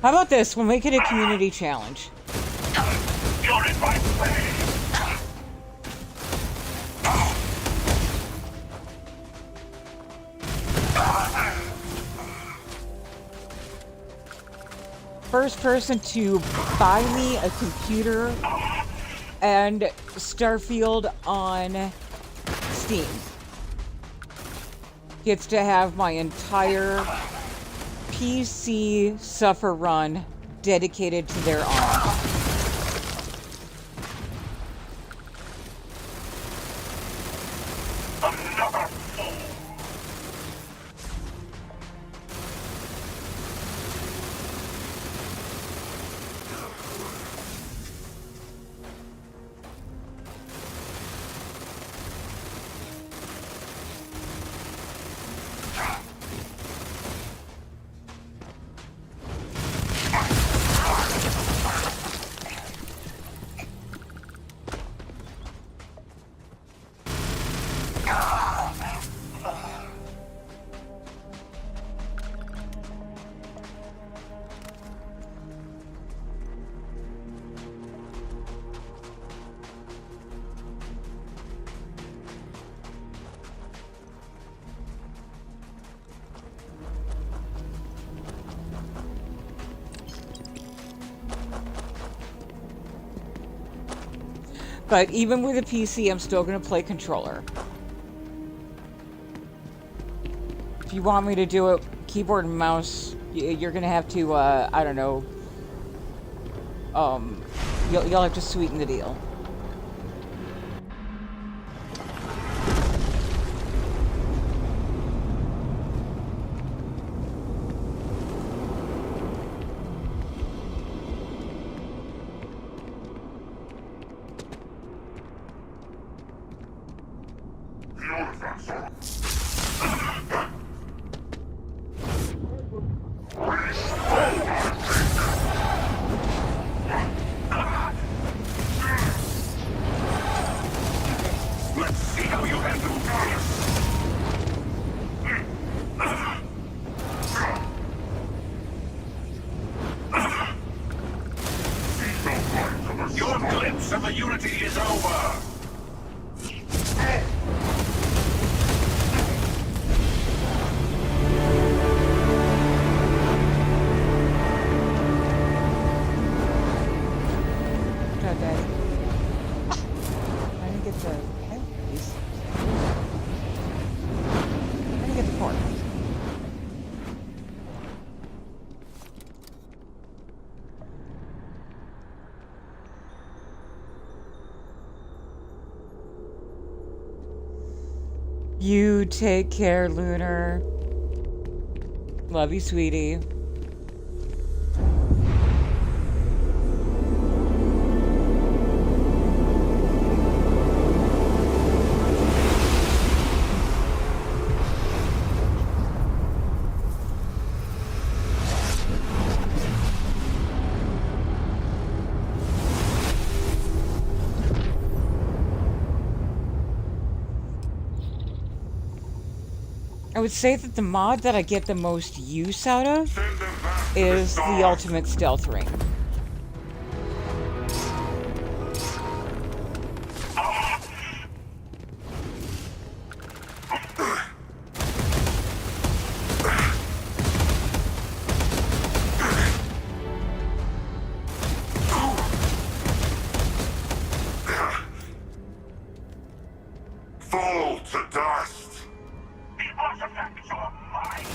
How about this? We'll make it a community challenge. You're in my way. First person to buy me a computer and Starfield on Steam gets to have my entire PC suffer run dedicated to their arms. Another fool. But even with a PC, I'm still going to play controller. If you want me to do it keyboard and mouse, you're going to have to, I don't know, you'll have to sweeten the deal. Let's see how you handle this. Your glimpse of the Unity is over! Good, Daddy. I didn't get the headpiece. I didn't get the cord. You take care, Lunar. Love you, sweetie. I would say that the mod that I get the most use out of is the ultimate stealth ring. Fall to dust! The artifacts are mine!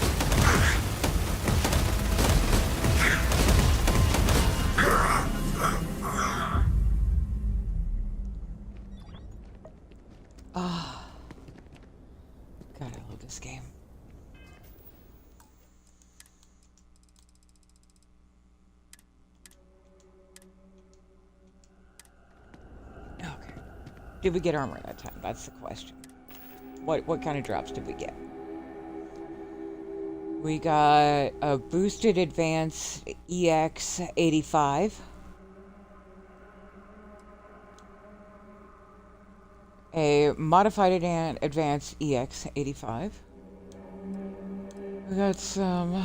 Ah. God, I love this game. Okay. Did we get armor that time? That's the question. What kind of drops did we get? We got a boosted advance EX 85. A modified advance EX 85. We got some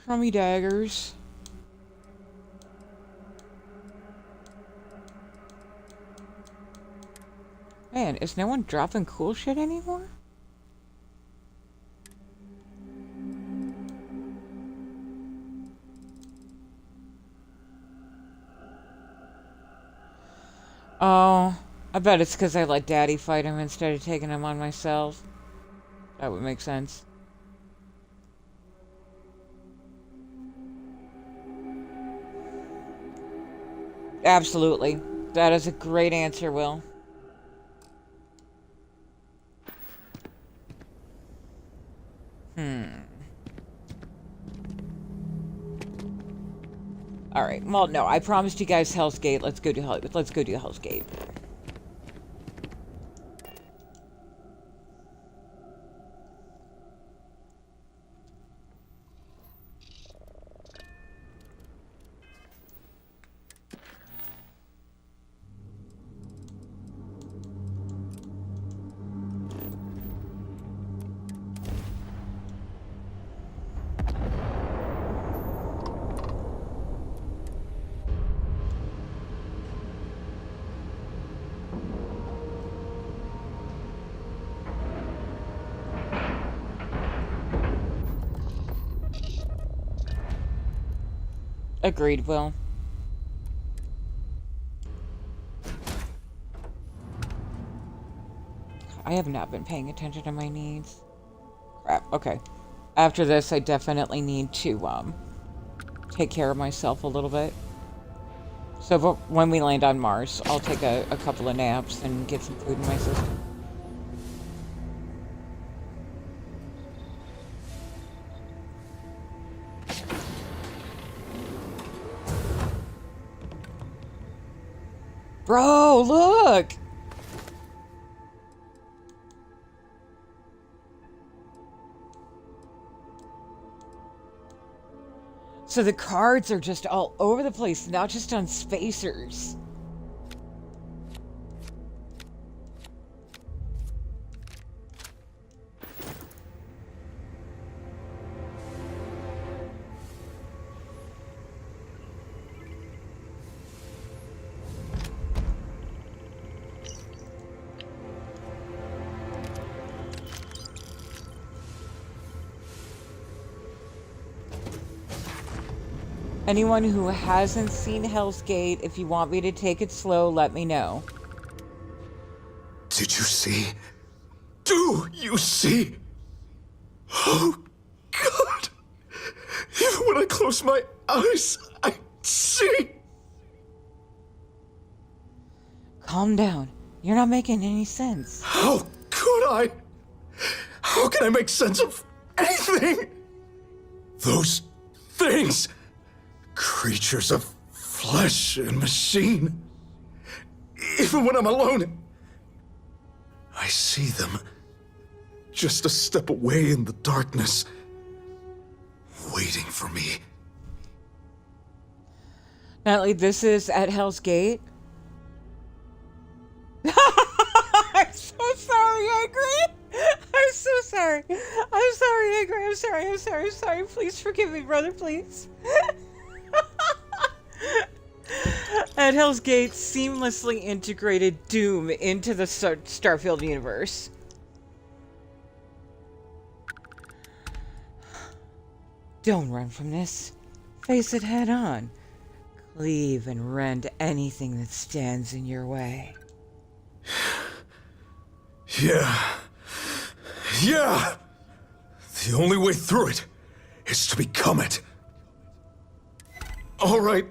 crummy daggers. Man, is no one dropping cool shit anymore? Oh, I bet it's because I let Daddy fight him instead of taking him on myself. That would make sense. Absolutely. That is a great answer, Will. Alright, well, no, I promised you guys Hell's Gate. Let's go do Hell's Gate. Agreed, Will. I have not been paying attention to my needs. Crap, okay. After this, I definitely need to, take care of myself a little bit. So when we land on Mars, I'll take a couple of naps and get some food in my system. Bro, look! So the cards are just all over the place, not just on spacers. Anyone who hasn't seen Hell's Gate, if you want me to take it slow, let me know. Did you see? Do you see? Oh, God! Even when I close my eyes, I see! Calm down. You're not making any sense. How could I? How can I make sense of anything? Those things! Creatures of flesh and machine. Even when I'm alone, I see them just a step away in the darkness, waiting for me. Natalie, this is at Hell's Gate. I'm so sorry, Angry. I'm so sorry. I'm sorry, Angry. I'm sorry. Please forgive me, brother, please. At Hell's Gate seamlessly integrated Doom into the Starfield universe. Don't run from this. Face it head on. Cleave and rend anything that stands in your way. Yeah. The only way through it is to become it. All right.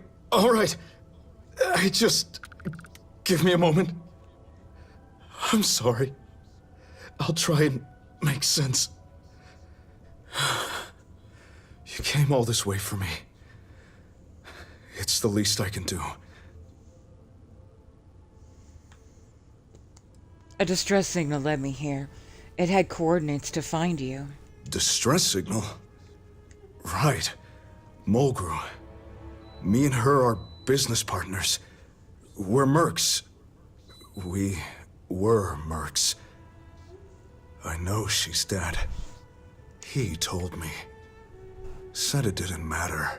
Give me a moment. I'm sorry. I'll try and make sense. You came all this way for me. It's the least I can do. A distress signal led me here. It had coordinates to find you. Distress signal? Right. Mulgrew. Me and her are business partners. We're mercs. We were mercs. I know she's dead. He told me. Said it didn't matter.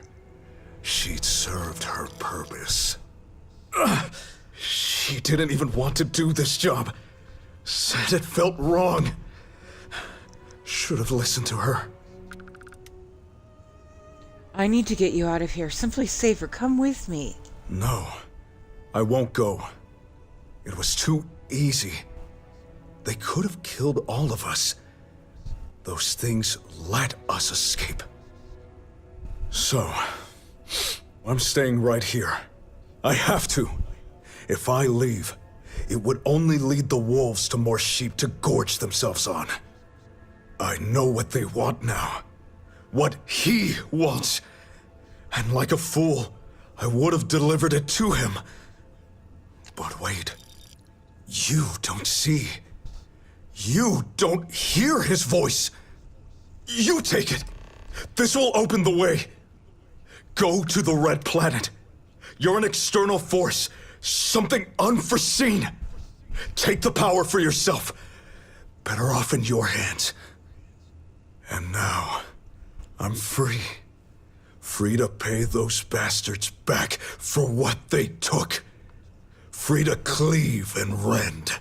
She'd served her purpose. She didn't even want to do this job. Said it felt wrong. Should have listened to her. I need to get you out of here. Someplace safer. Come with me. No. I won't go. It was too easy. They could have killed all of us. Those things let us escape. So, I'm staying right here. I have to. If I leave, it would only lead the wolves to more sheep to gorge themselves on. I know what they want now. What he wants. And like a fool, I would have delivered it to him. But wait. You don't see. You don't hear his voice. You take it. This will open the way. Go to the Red Planet. You're an external force. Something unforeseen. Take the power for yourself. Better off in your hands. And now, I'm free. Free to pay those bastards back for what they took. Free to cleave and rend.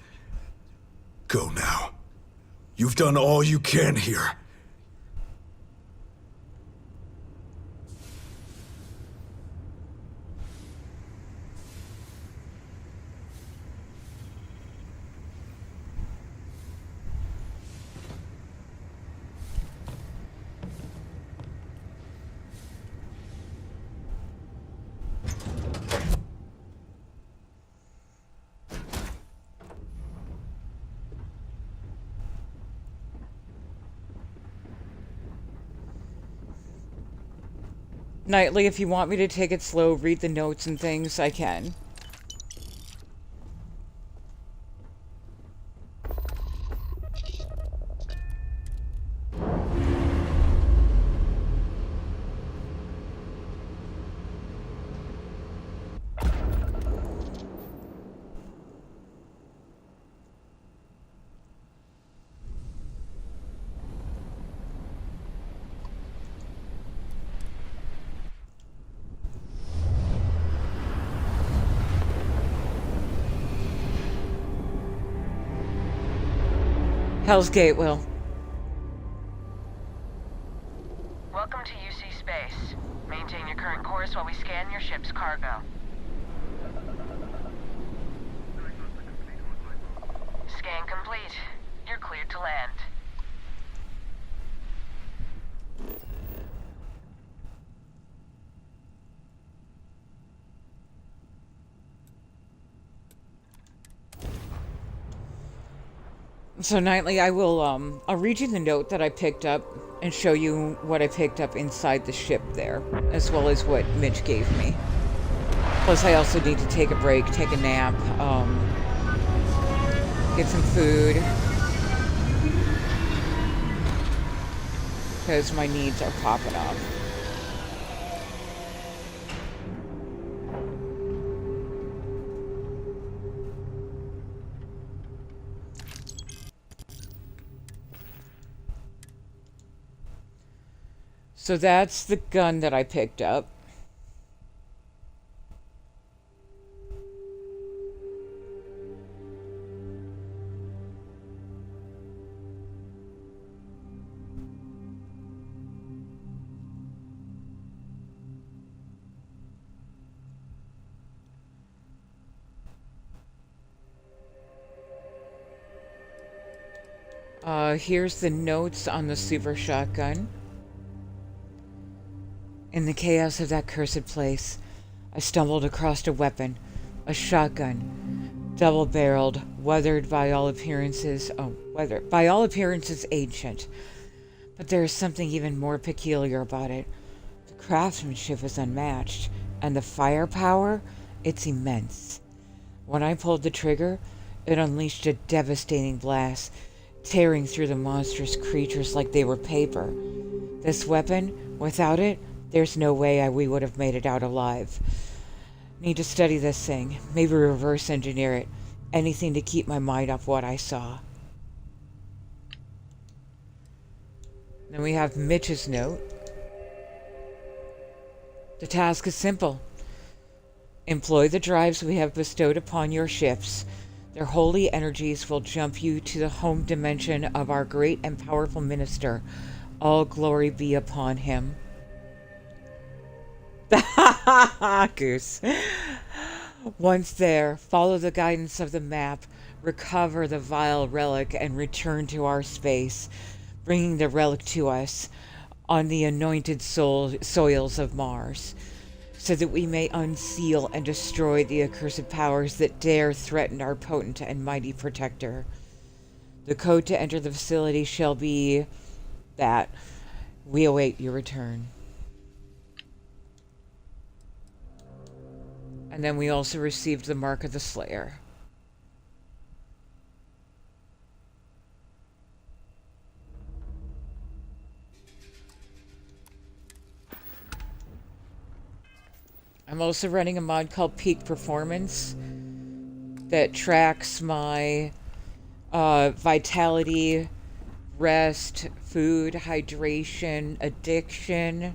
Go now. You've done all you can here. Nightly, if you want me to take it slow, read the notes and things, I can. Hell's Gate, Will. Welcome to UC Space. Maintain your current course while we scan your ship's cargo. Scan complete. You're cleared to land. So Nightly, I'll read you the note that I picked up and show you what I picked up inside the ship there, as well as what Mitch gave me. Plus, I also need to take a break, take a nap, get some food, because my needs are popping up. So that's the gun that I picked up. Here's the notes on the super shotgun. In the chaos of that cursed place, I stumbled across a weapon, a shotgun, double-barreled, weathered by all appearances, ancient. But there is something even more peculiar about it. The craftsmanship is unmatched, and the firepower, it's immense. When I pulled the trigger, it unleashed a devastating blast, tearing through the monstrous creatures like they were paper. This weapon, without it, there's no way we would have made it out alive. Need to study this thing, maybe reverse engineer it. Anything to keep my mind off what I saw. Then we have Mitch's note. The task is simple. Employ the drives we have bestowed upon your ships. Their holy energies will jump you to the home dimension of our great and powerful minister. All glory be upon him. Goose. Once there, follow the guidance of the map, recover the vile relic, and return to our space, bringing the relic to us on the anointed soils of Mars, so that we may unseal and destroy the accursed powers that dare threaten our potent and mighty protector. The code to enter the facility shall be that. We await your return. And then we also received the Mark of the Slayer. I'm also running a mod called Peak Performance that tracks my vitality, rest, food, hydration, addiction,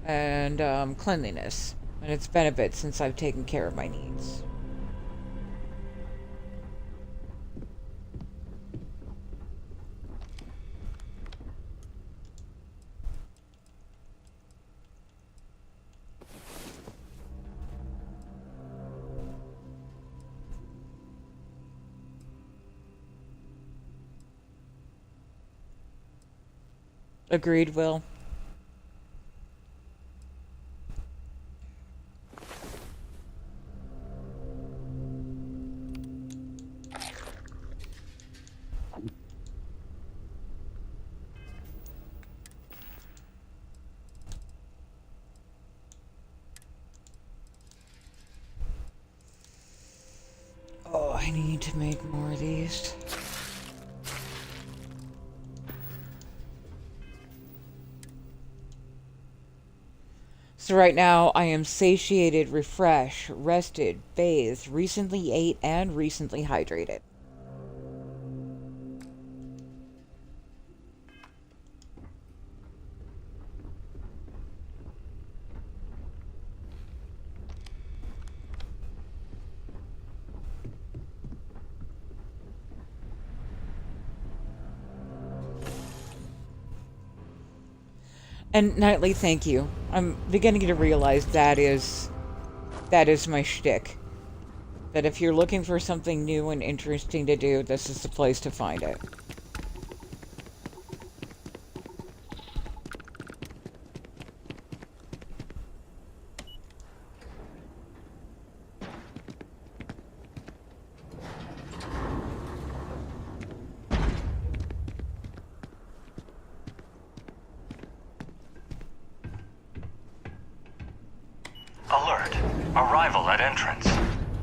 and cleanliness. And it's been a bit since I've taken care of my needs. Agreed, Will. Oh, I need to make more of these. So right now, I am satiated, refreshed, rested, bathed, recently ate, and recently hydrated. And Nightly, thank you. I'm beginning to realize that is my shtick. That if you're looking for something new and interesting to do, this is the place to find it. Alert. Arrival at entrance.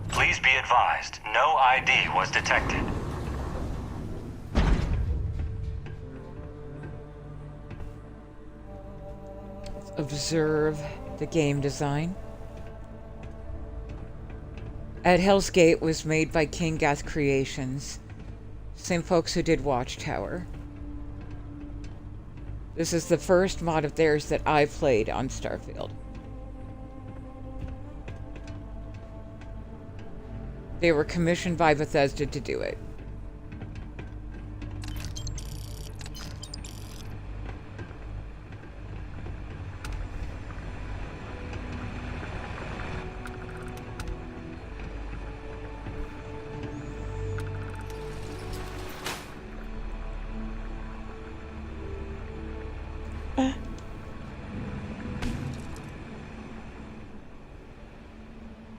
Please be advised, no ID was detected. Observe the game design. At Hell's Gate was made by King Gath Creations, same folks who did Watchtower. This is the first mod of theirs that I played on Starfield. They were commissioned by Bethesda to do it.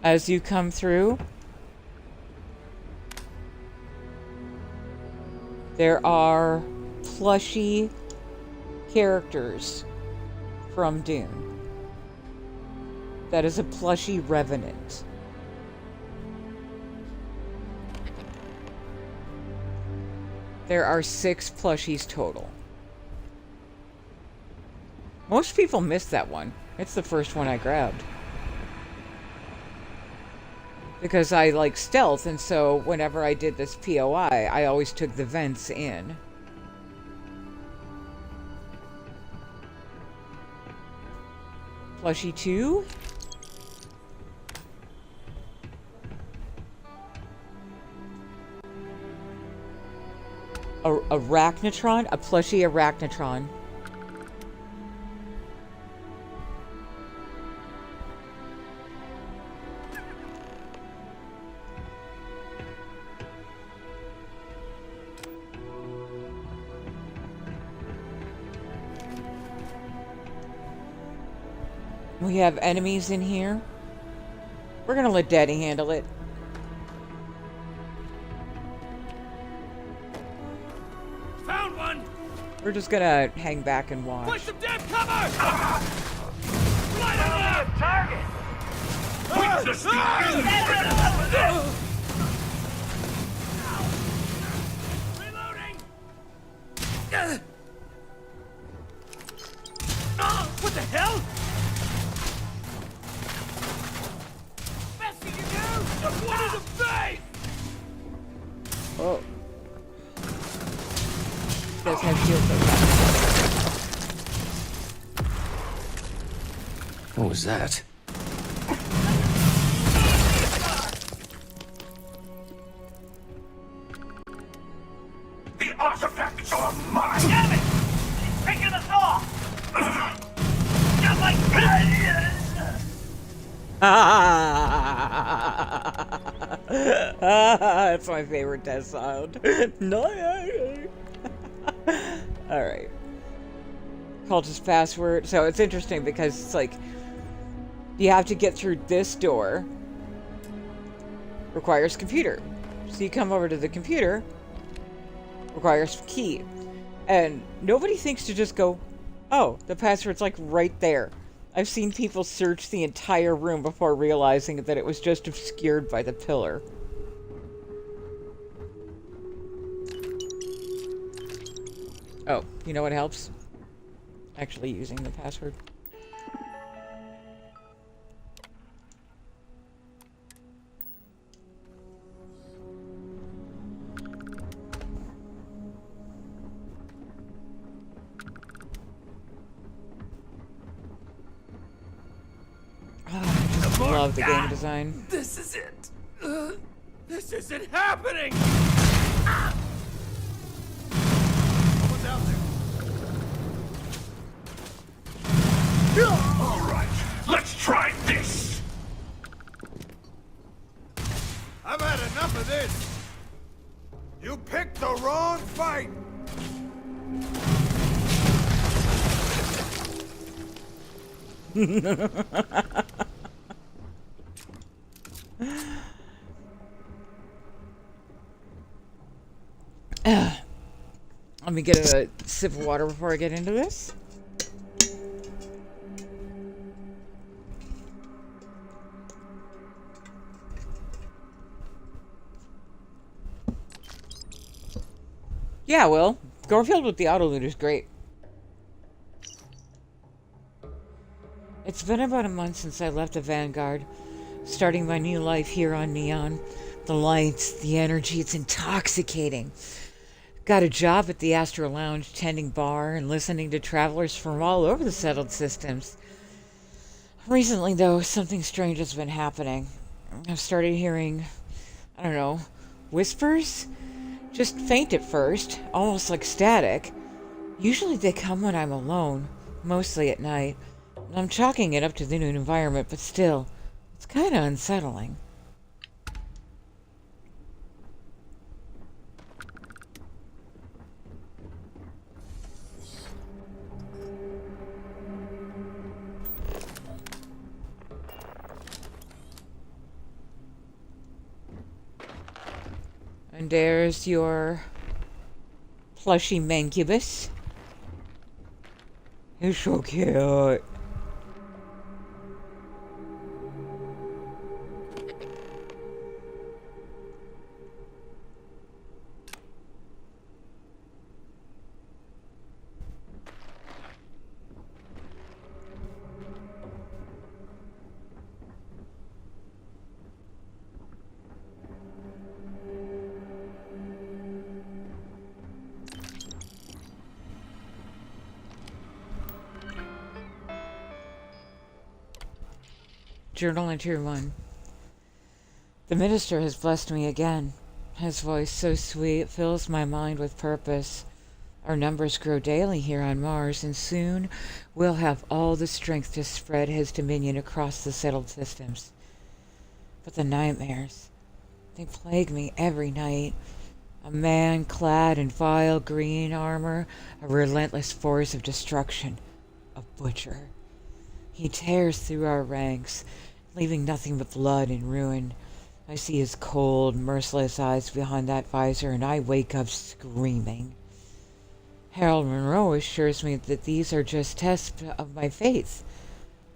As you come through, there are plushy characters from Dune. That is a plushy revenant. There are 6 plushies total. Most people miss that one. It's the first one I grabbed. Because I like stealth, and so whenever I did this POI, I always took the vents in. Plushie 2? Arachnotron? A plushie Arachnotron. We have enemies in here. We're gonna let Daddy handle it. Found one! We're just gonna hang back and watch. Put some damn cover! Light on that target! Reloading! What the hell? Best you can do! One in the face! Oh. Does have shield though. What was that? The artifacts are mine! Damn it! He's picking us off! Not like That's my favorite death sound. No. Alright. Cultist password. So it's interesting because it's like you have to get through this door. Requires computer. So you come over to the computer. Requires key. And nobody thinks to just go, oh, the password's like right there. I've seen people search the entire room before realizing that it was just obscured by the pillar. Oh, you know what helps? Actually using the password. I just love the game design. This is it! This isn't happening! Someone's out there. the wrong fight! Let me get a sip of water before I get into this. Yeah, Will. Garfield with the auto loot is great. It's been about a month since I left the Vanguard, starting my new life here on Neon. The lights, the energy, it's intoxicating. Got a job at the Astro Lounge, tending bar and listening to travelers from all over the settled systems. Recently, though, something strange has been happening. I've started hearing, I don't know, whispers? Just faint at first, almost like static. Usually they come when I'm alone, mostly at night. I'm chalking it up to the new environment, but still, it's kind of unsettling. And there's your plushy mancubus. He's so cute. Journal entry 1. The minister has blessed me again. His voice, so sweet, fills my mind with purpose. Our numbers grow daily here on Mars, and soon we'll have all the strength to spread his dominion across the settled systems. But the nightmares, they plague me every night. A man clad in vile green armor, a relentless force of destruction, a butcher. He tears through our ranks, leaving nothing but blood and ruin. I see his cold, merciless eyes behind that visor, and I wake up screaming. Harold Monroe assures me that these are just tests of my faith,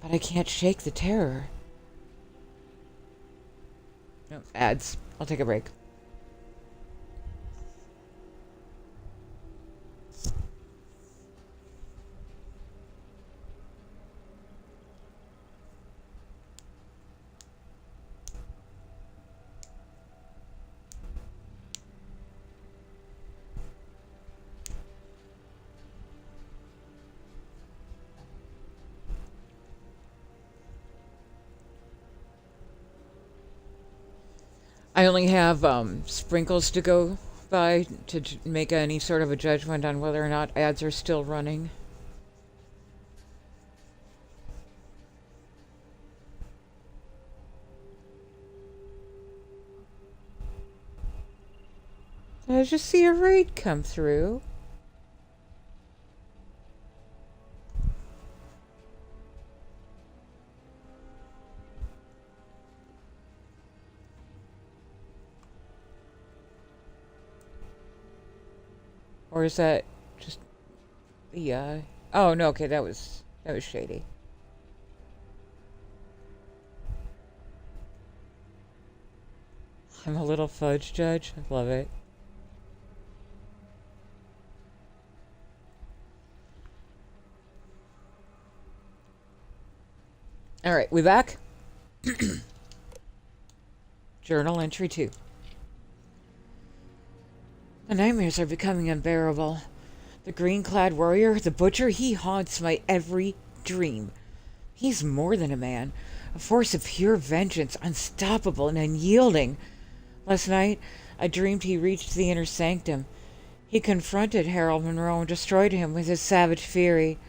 but I can't shake the terror. No, ads. I'll take a break. I only have sprinkles to go by to make any sort of a judgment on whether or not ads are still running. Did I just see a raid come through? Or is that just the oh no, okay, that was shady. I'm a little fudge judge. I love it. All right, we back? Journal entry 2. The nightmares are becoming unbearable. The green-clad warrior, the butcher, he haunts my every dream. He's more than a man, a force of pure vengeance, unstoppable and unyielding. Last night, I dreamed he reached the inner sanctum. He confronted Harold Monroe and destroyed him with his savage fury.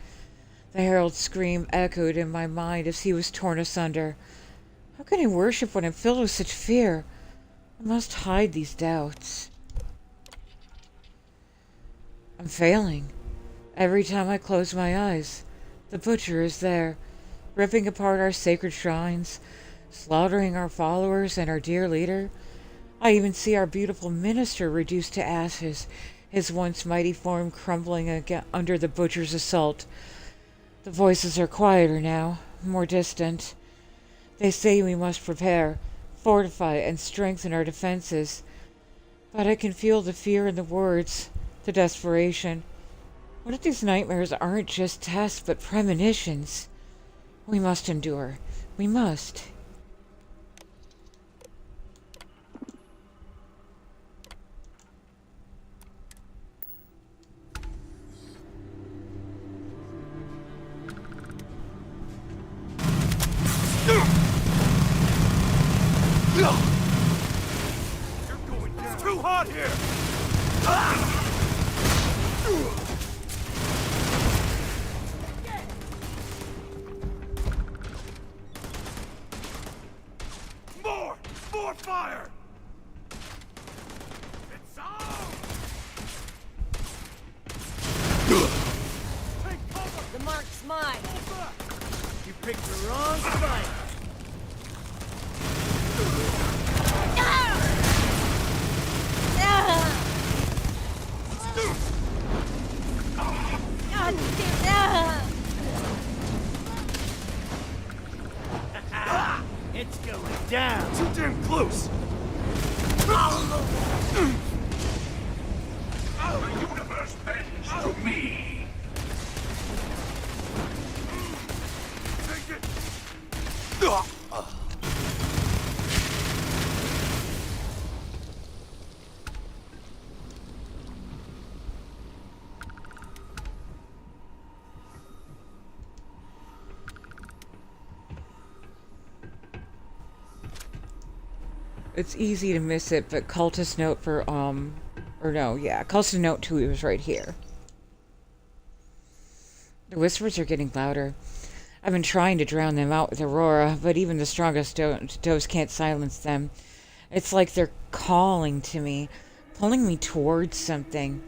The herald's scream echoed in my mind as he was torn asunder. How can I worship when I'm filled with such fear? I must hide these doubts. I'm failing. Every time I close my eyes, the butcher is there, ripping apart our sacred shrines, slaughtering our followers and our dear leader. I even see our beautiful minister reduced to ashes, his once mighty form crumbling under the butcher's assault. The voices are quieter now, more distant. They say we must prepare, fortify, and strengthen our defenses. But I can feel the fear in the words, the desperation. What if these nightmares aren't just tests, but premonitions? We must endure. We must. It's too hot here! More fire! It's on! Take cover! The mark's mine. You picked the wrong fight. It's going down. Too damn close. The universe bends to me. Take it. It's easy to miss it, but Cultist Note for, Cultist Note 2 was right here. The whispers are getting louder. I've been trying to drown them out with Aurora, but even the strongest dose can't silence them. It's like they're calling to me, pulling me towards something.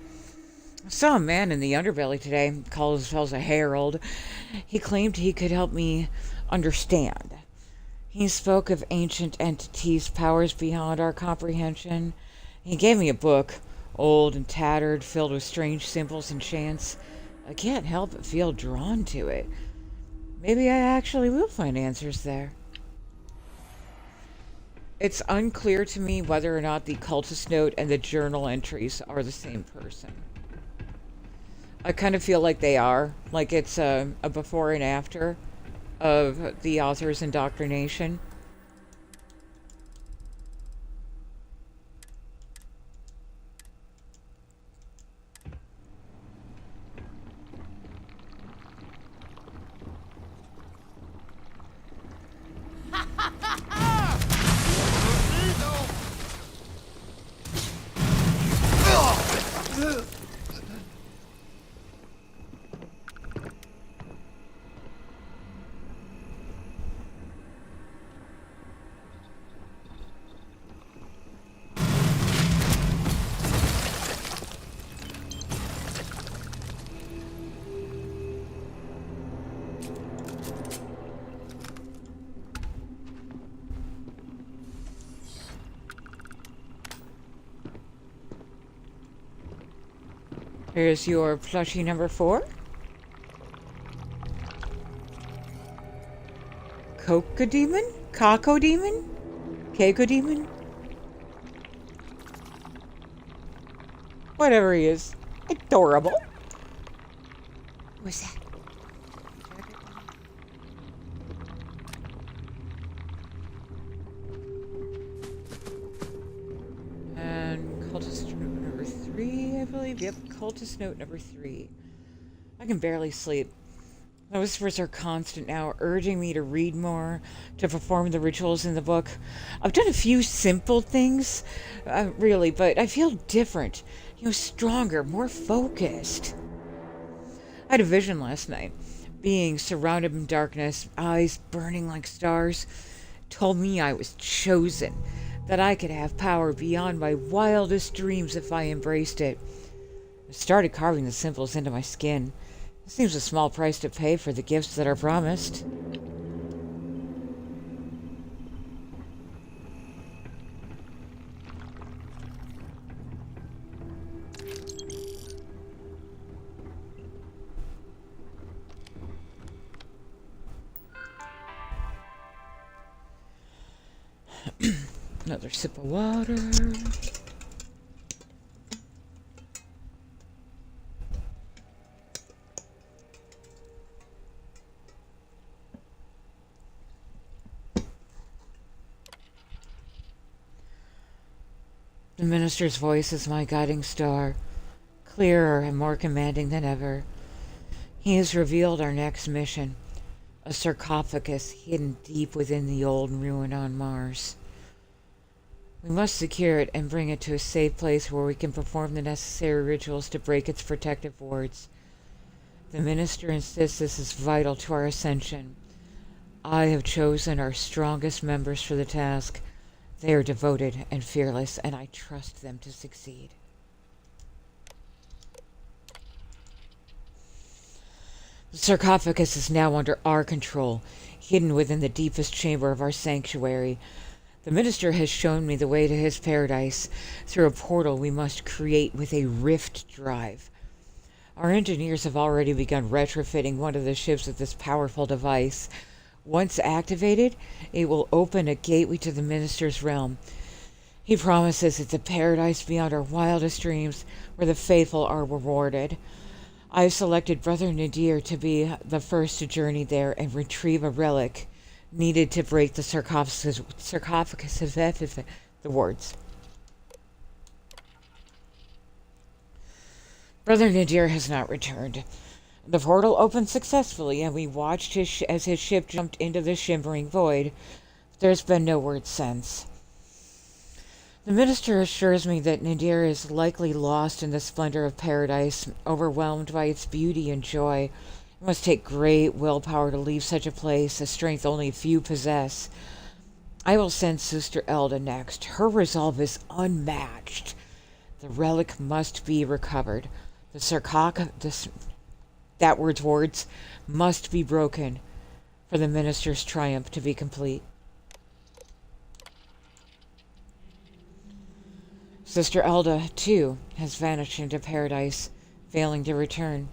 I saw a man in the underbelly today, called himself a herald. He claimed he could help me understand. He spoke of ancient entities, powers beyond our comprehension. He gave me a book, old and tattered, filled with strange symbols and chants. I can't help but feel drawn to it. Maybe I actually will find answers there. It's unclear to me whether or not the Cultist Note and the journal entries are the same person. I kind of feel like they are. Like it's a before and after of the author's indoctrination. Here's your plushie number 4. Cocodemon? Cocodemon? Cacodemon? Whatever he is. Adorable. What's that? And Cultist Note number 3, I believe. Yep, Cultist Note number 3. I can barely sleep. The whispers are constant now, urging me to read more, to perform the rituals in the book. I've done a few simple things, really, but I feel different. Stronger, more focused. I had a vision last night. Being surrounded in darkness, eyes burning like stars, told me I was chosen, that I could have power beyond my wildest dreams if I embraced it. I started carving the symbols into my skin. It seems a small price to pay for the gifts that are promised. Another sip of water. The minister's voice is my guiding star, clearer and more commanding than ever. He has revealed our next mission, a sarcophagus hidden deep within the old ruin on Mars. We must secure it and bring it to a safe place where we can perform the necessary rituals to break its protective wards. The minister insists this is vital to our ascension. I have chosen our strongest members for the task. They are devoted and fearless, and I trust them to succeed. The sarcophagus is now under our control, hidden within the deepest chamber of our sanctuary. The minister has shown me the way to his paradise through a portal we must create with a rift drive. Our engineers have already begun retrofitting one of the ships with this powerful device. Once activated, it will open a gateway to the minister's realm. He promises it's a paradise beyond our wildest dreams, where the faithful are rewarded. I've selected Brother Nadir to be the first to journey there and retrieve a relic needed to break the sarcophagus the wards. Brother Nadir has not returned. The portal opened successfully, and we watched as his ship jumped into the shimmering void. There's been no word since. The minister assures me that Nadir is likely lost in the splendor of paradise, overwhelmed by its beauty and joy. It must take great willpower to leave such a place, a strength only few possess. I will send Sister Elda next. Her resolve is unmatched. The relic must be recovered. The sarcophagus... That word's wards must be broken for the minister's triumph to be complete. Sister Elda, too, has vanished into paradise, failing to return.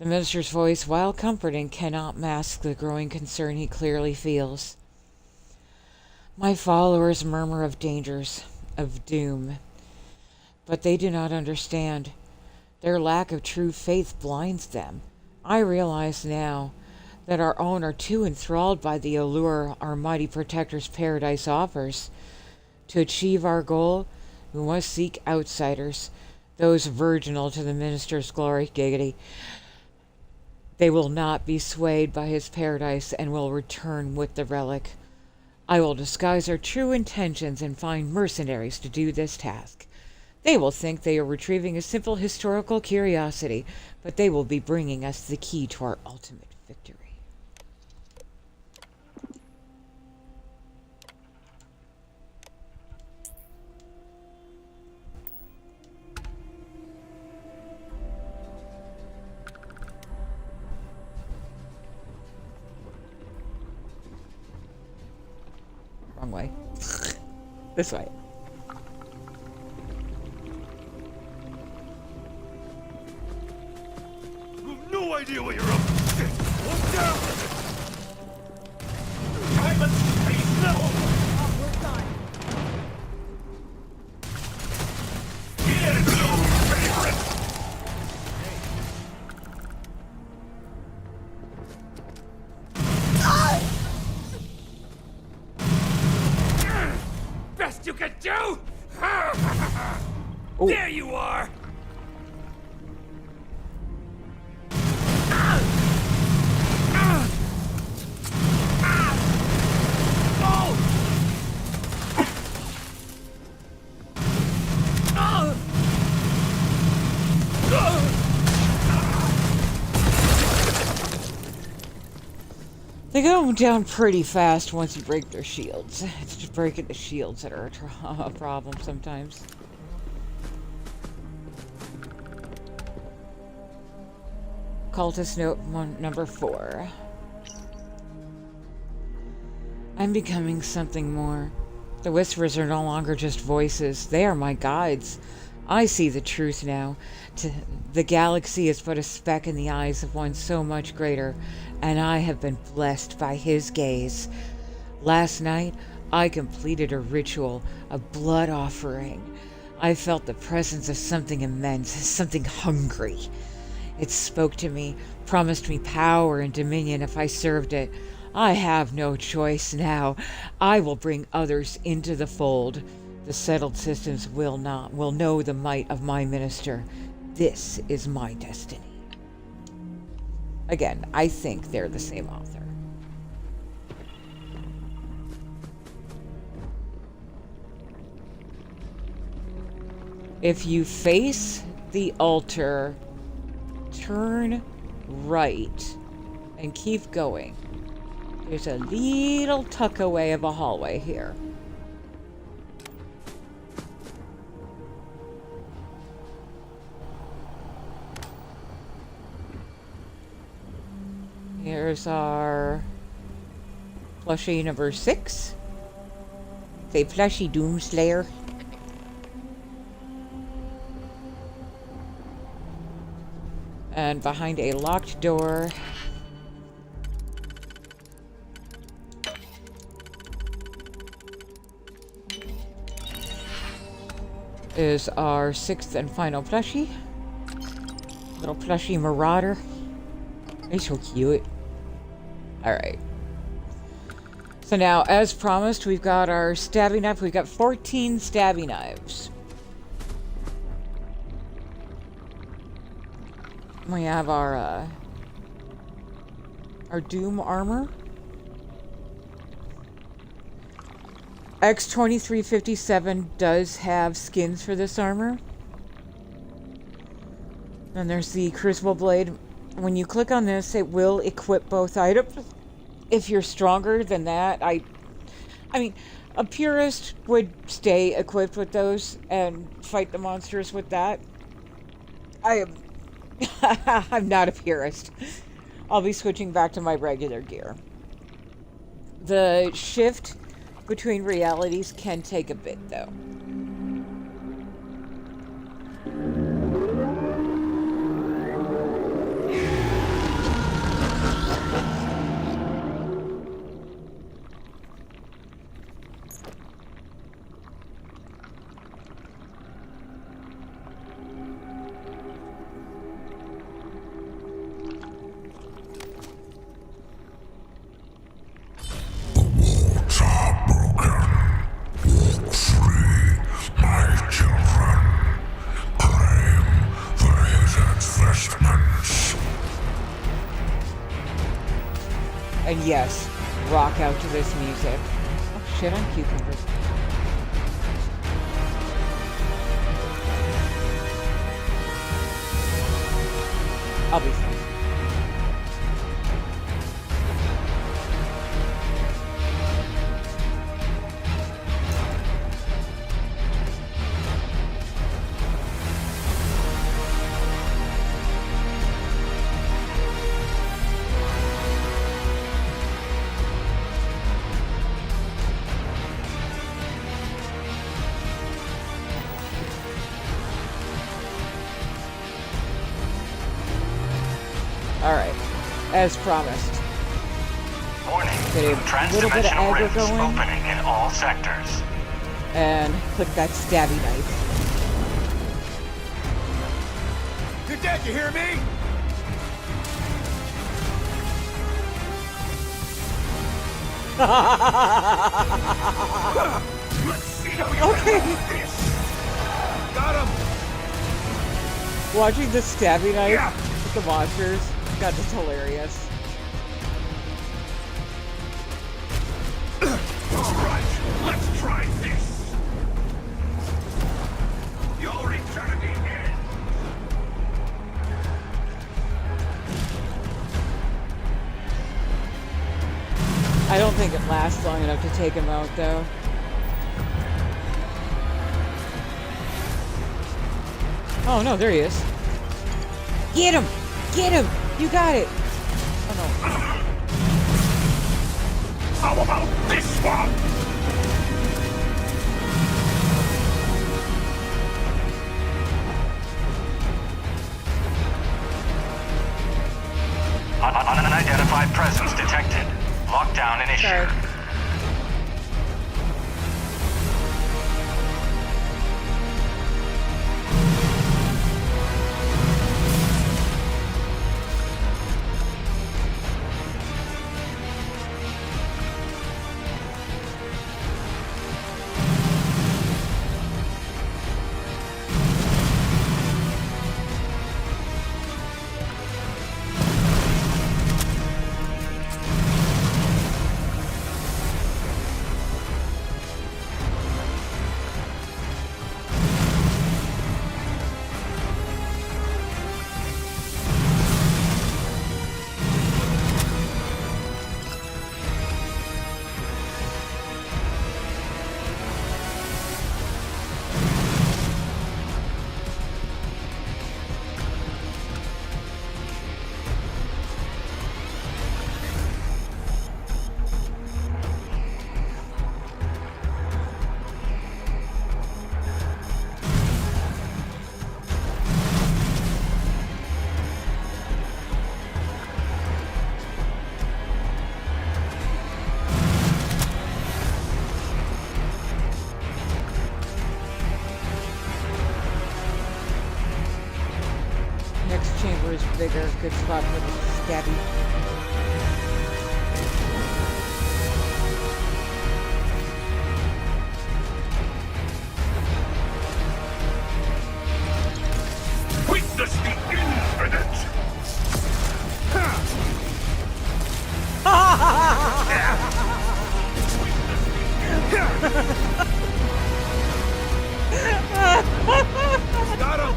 The minister's voice, while comforting, cannot mask the growing concern he clearly feels. My followers murmur of dangers, of doom, but they do not understand. Their lack of true faith blinds them. I realize now that our own are too enthralled by the allure our mighty protector's paradise offers. To achieve our goal, we must seek outsiders, those virginal to the minister's glory. Giggity. They will not be swayed by his paradise and will return with the relic. I will disguise our true intentions and find mercenaries to do this task. They will think they are retrieving a simple historical curiosity, but they will be bringing us the key to our ultimate victory. Wrong way. This way. No idea what you're up to. Look down! I'm a space level! We're done. Get no favorite! Best you can do? There you are! They go down pretty fast once you break their shields. It's just breaking the shields that are a problem sometimes. Cultist note number 4. I'm becoming something more. The whispers are no longer just voices. They are my guides. I see the truth now. The galaxy is but a speck in the eyes of one so much greater, and I have been blessed by his gaze. Last night, I completed a ritual, a blood offering. I felt the presence of something immense, something hungry. It spoke to me, promised me power and dominion if I served it. I have no choice now. I will bring others into the fold. The settled systems will know the might of my minister. This is my destiny. Again, I think they're the same author. If you face the altar, turn right and keep going. There's a little tuck away of a hallway here. Here's our plushie number 6. Say plushie Doomslayer. And behind a locked door is our 6th and final plushie. Little plushie Marauder. He's so cute. Alright. So now, as promised, we've got our stabbing knife. We've got 14 stabbing knives. We have our Doom armor. X2357 does have skins for this armor. And there's the Crucible Blade. When you click on this, it will equip both items. If you're stronger than that, I mean, a purist would stay equipped with those and fight the monsters with that. I'm not a purist. I'll be switching back to my regular gear. The shift between realities can take a bit, though. And yes, rock out to this music. Oh shit, I'm cucumbers. I'll be fine. Alright, as promised. Warning. Get a little bit of aggro Rifts going. opening in all sectors. And click that stabby knife. You're dead, you hear me? Let's see how we get this. Got him. Watching the stabby knife with the monsters, God, that's hilarious. Alright, let's try this. Your eternity ends. I don't think it lasts long enough to take him out, though. Oh no, there he is. Get him! Get him! You got it. Oh no. How about this one? Unidentified presence detected. Lockdown initiated. Sorry. Next chamber is bigger. Good spot for the stabby. Witness the infinite! Got him!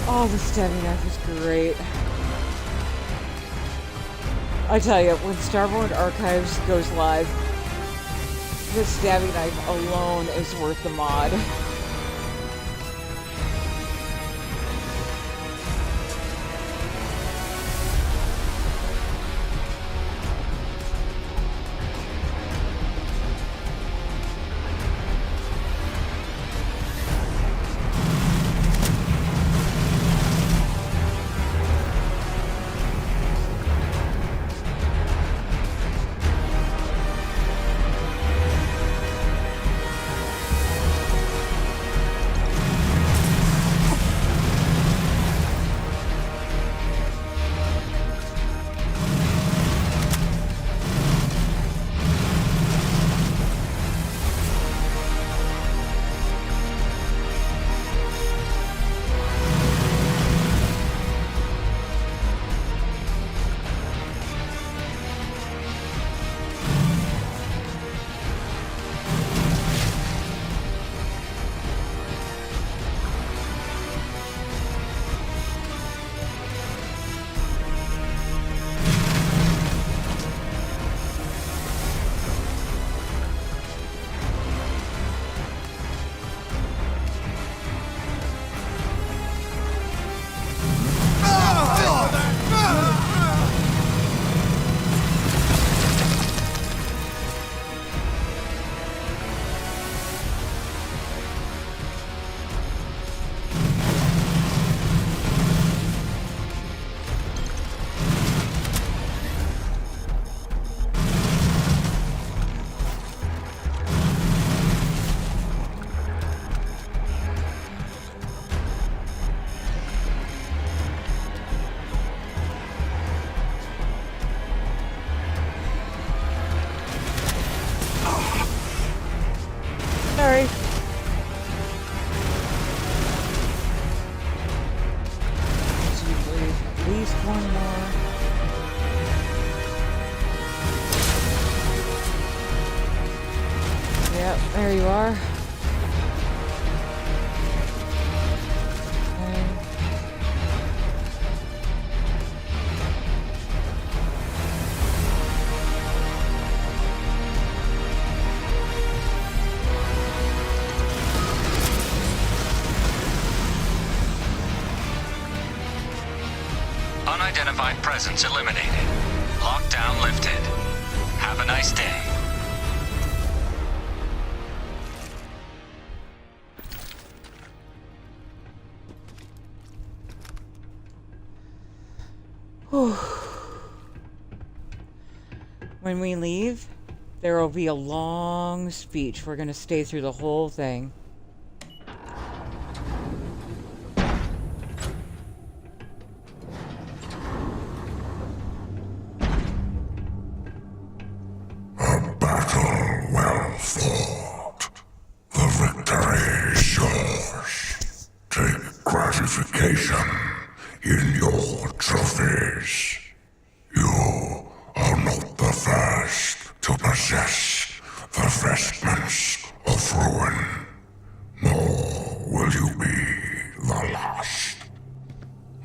Oh, the stabbing knife is great. I tell you, when Starborn Archives goes live, the stabbing knife alone is worth the mod. Unidentified presence eliminated. Lockdown lifted. Have a nice day. When we leave, there will be a long speech. We're going to stay through the whole thing. A battle well fought. The victory is yours. Take gratification in your trophies. You are not the first to possess the vestments of ruin, nor will you be the last.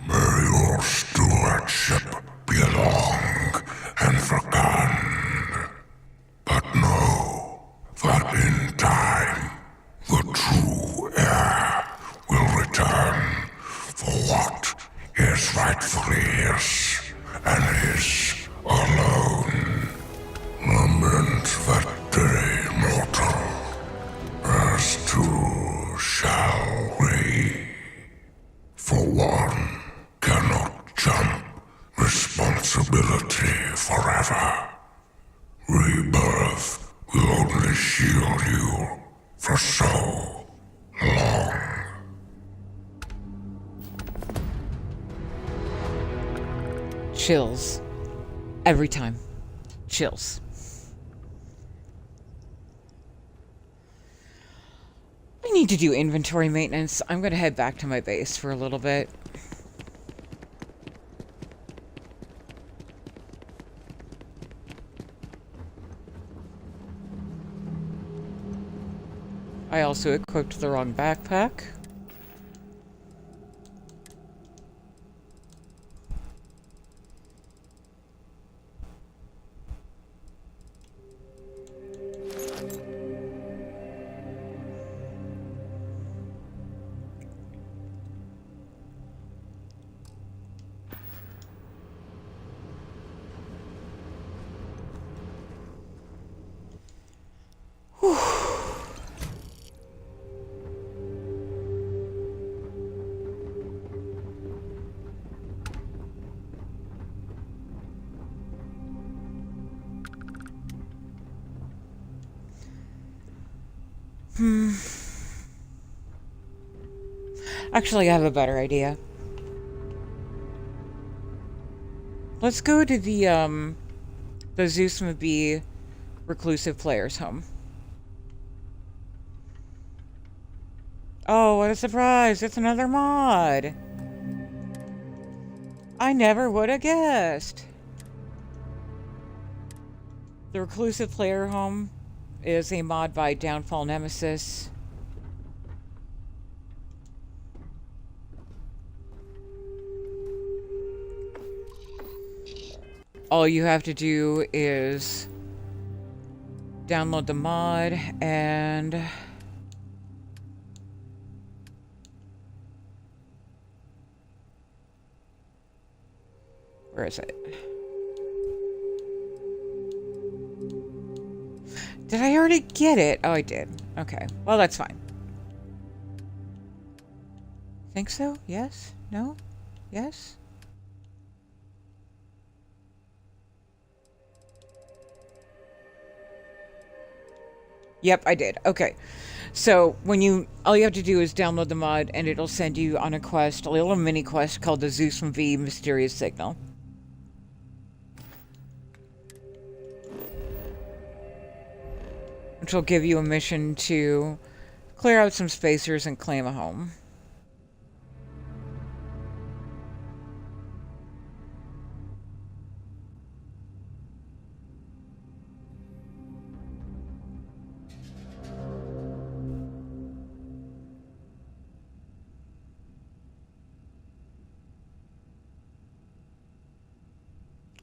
May your stewardship be long and fecund, but know that in time the true heir will return for what is rightfully his, and his alone. Lament that day, mortal, as too shall we. For one cannot jump responsibility forever. Rebirth will only shield you for so long. Chills. Every time. Chills. I need to do inventory maintenance. I'm going to head back to my base for a little bit. I also equipped the wrong backpack. Actually, I have a better idea. Let's go to the Zeusma B reclusive player's home. Oh, what a surprise! It's another mod! I never would have guessed! The reclusive player home is a mod by Downfall Nemesis. All you have to do is download the mod and where is it? Did I already get it? Oh, I did. Okay. Well, that's fine. Think so? Yes? No? Yes? Yep, I did. Okay. So, all you have to do is download the mod, and it'll send you on a quest, a little mini quest called the Zeusma V Mysterious Signal. Which will give you a mission to clear out some spacers and claim a home.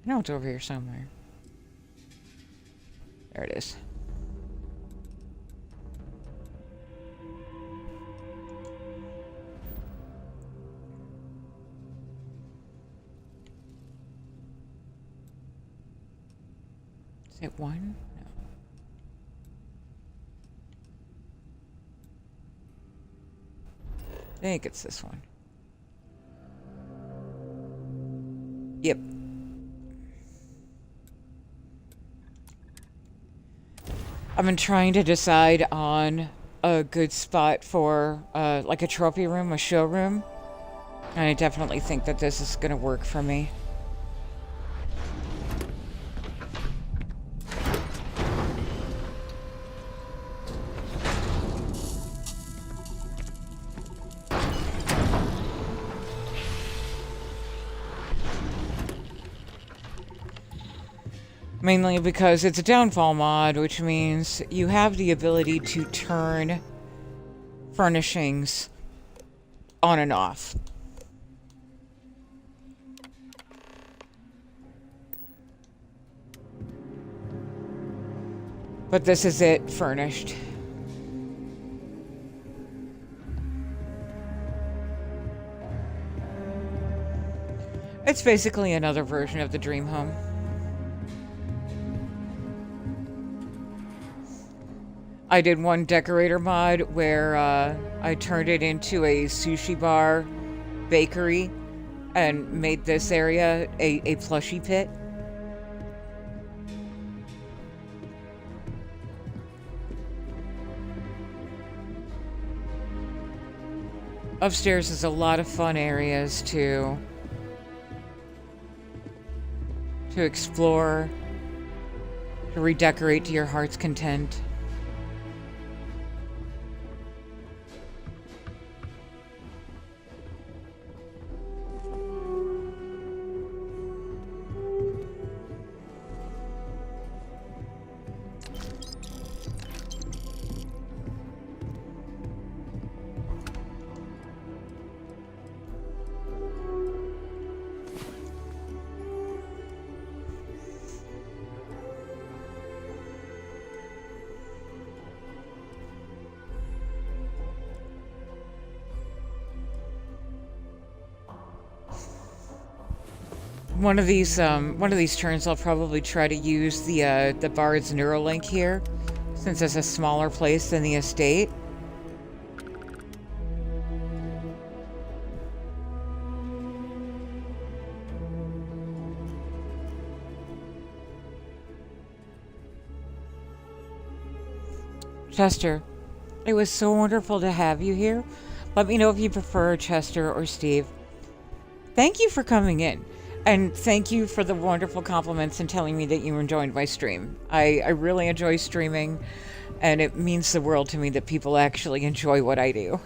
I know it's over here somewhere. There it is. Is it one? No. I think it's this one. Yep. I've been trying to decide on a good spot for like a trophy room, a showroom. And I definitely think that this is going to work for me. Mainly because it's a downfall mod, which means you have the ability to turn furnishings on and off. But this is it, furnished. It's basically another version of the dream home. I did one decorator mod where I turned it into a sushi bar bakery and made this area a plushie pit. Upstairs is a lot of fun areas to explore, to redecorate to your heart's content. One of these turns, I'll probably try to use the Bard's Neuralink here, since it's a smaller place than the estate. Chester, it was so wonderful to have you here. Let me know if you prefer Chester or Steve. Thank you for coming in. And thank you for the wonderful compliments and telling me that you enjoyed my stream. I really enjoy streaming, and it means the world to me that people actually enjoy what I do.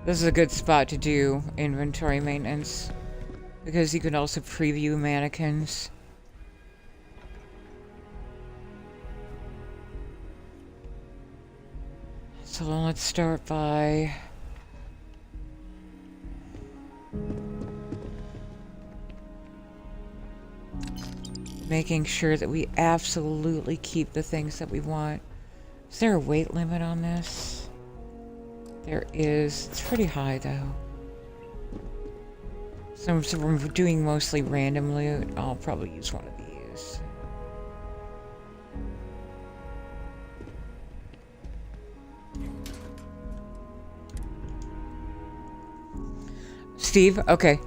This is a good spot to do inventory maintenance, because you can also preview mannequins. So let's start by making sure that we absolutely keep the things that we want. Is there a weight limit on this? There is. It's pretty high, though. So we're doing mostly random loot. I'll probably use one of these. Steve? Okay.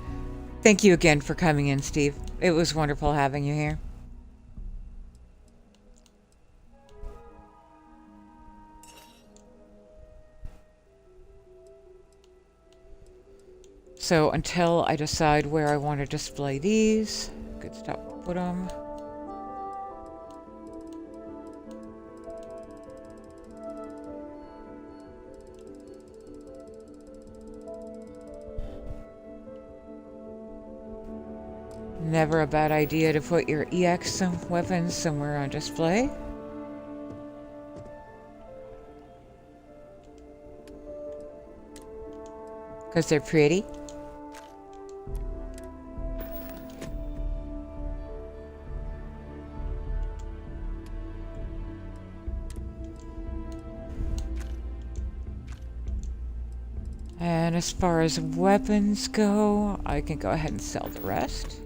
Thank you again for coming in, Steve. It was wonderful having you here. So until I decide where I want to display these, good stop, put them. Never a bad idea to put your EX weapons somewhere on display. Because they're pretty. And as far as weapons go, I can go ahead and sell the rest.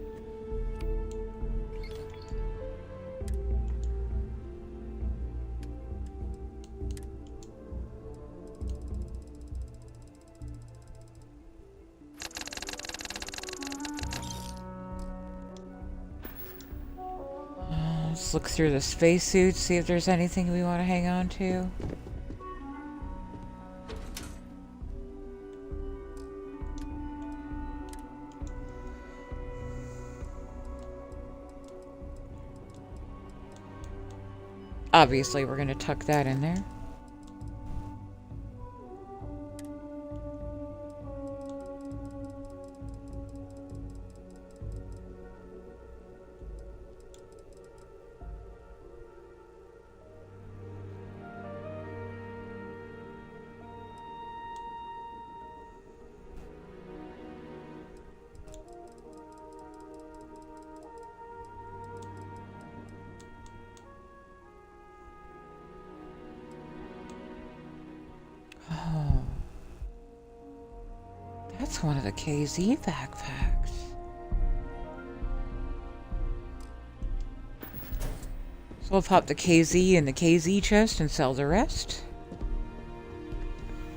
Let's look through the spacesuits, see if there's anything we want to hang on to. Obviously, we're going to tuck that in there. That's one of the KZ backpacks. So we'll pop the KZ in the KZ chest and sell the rest.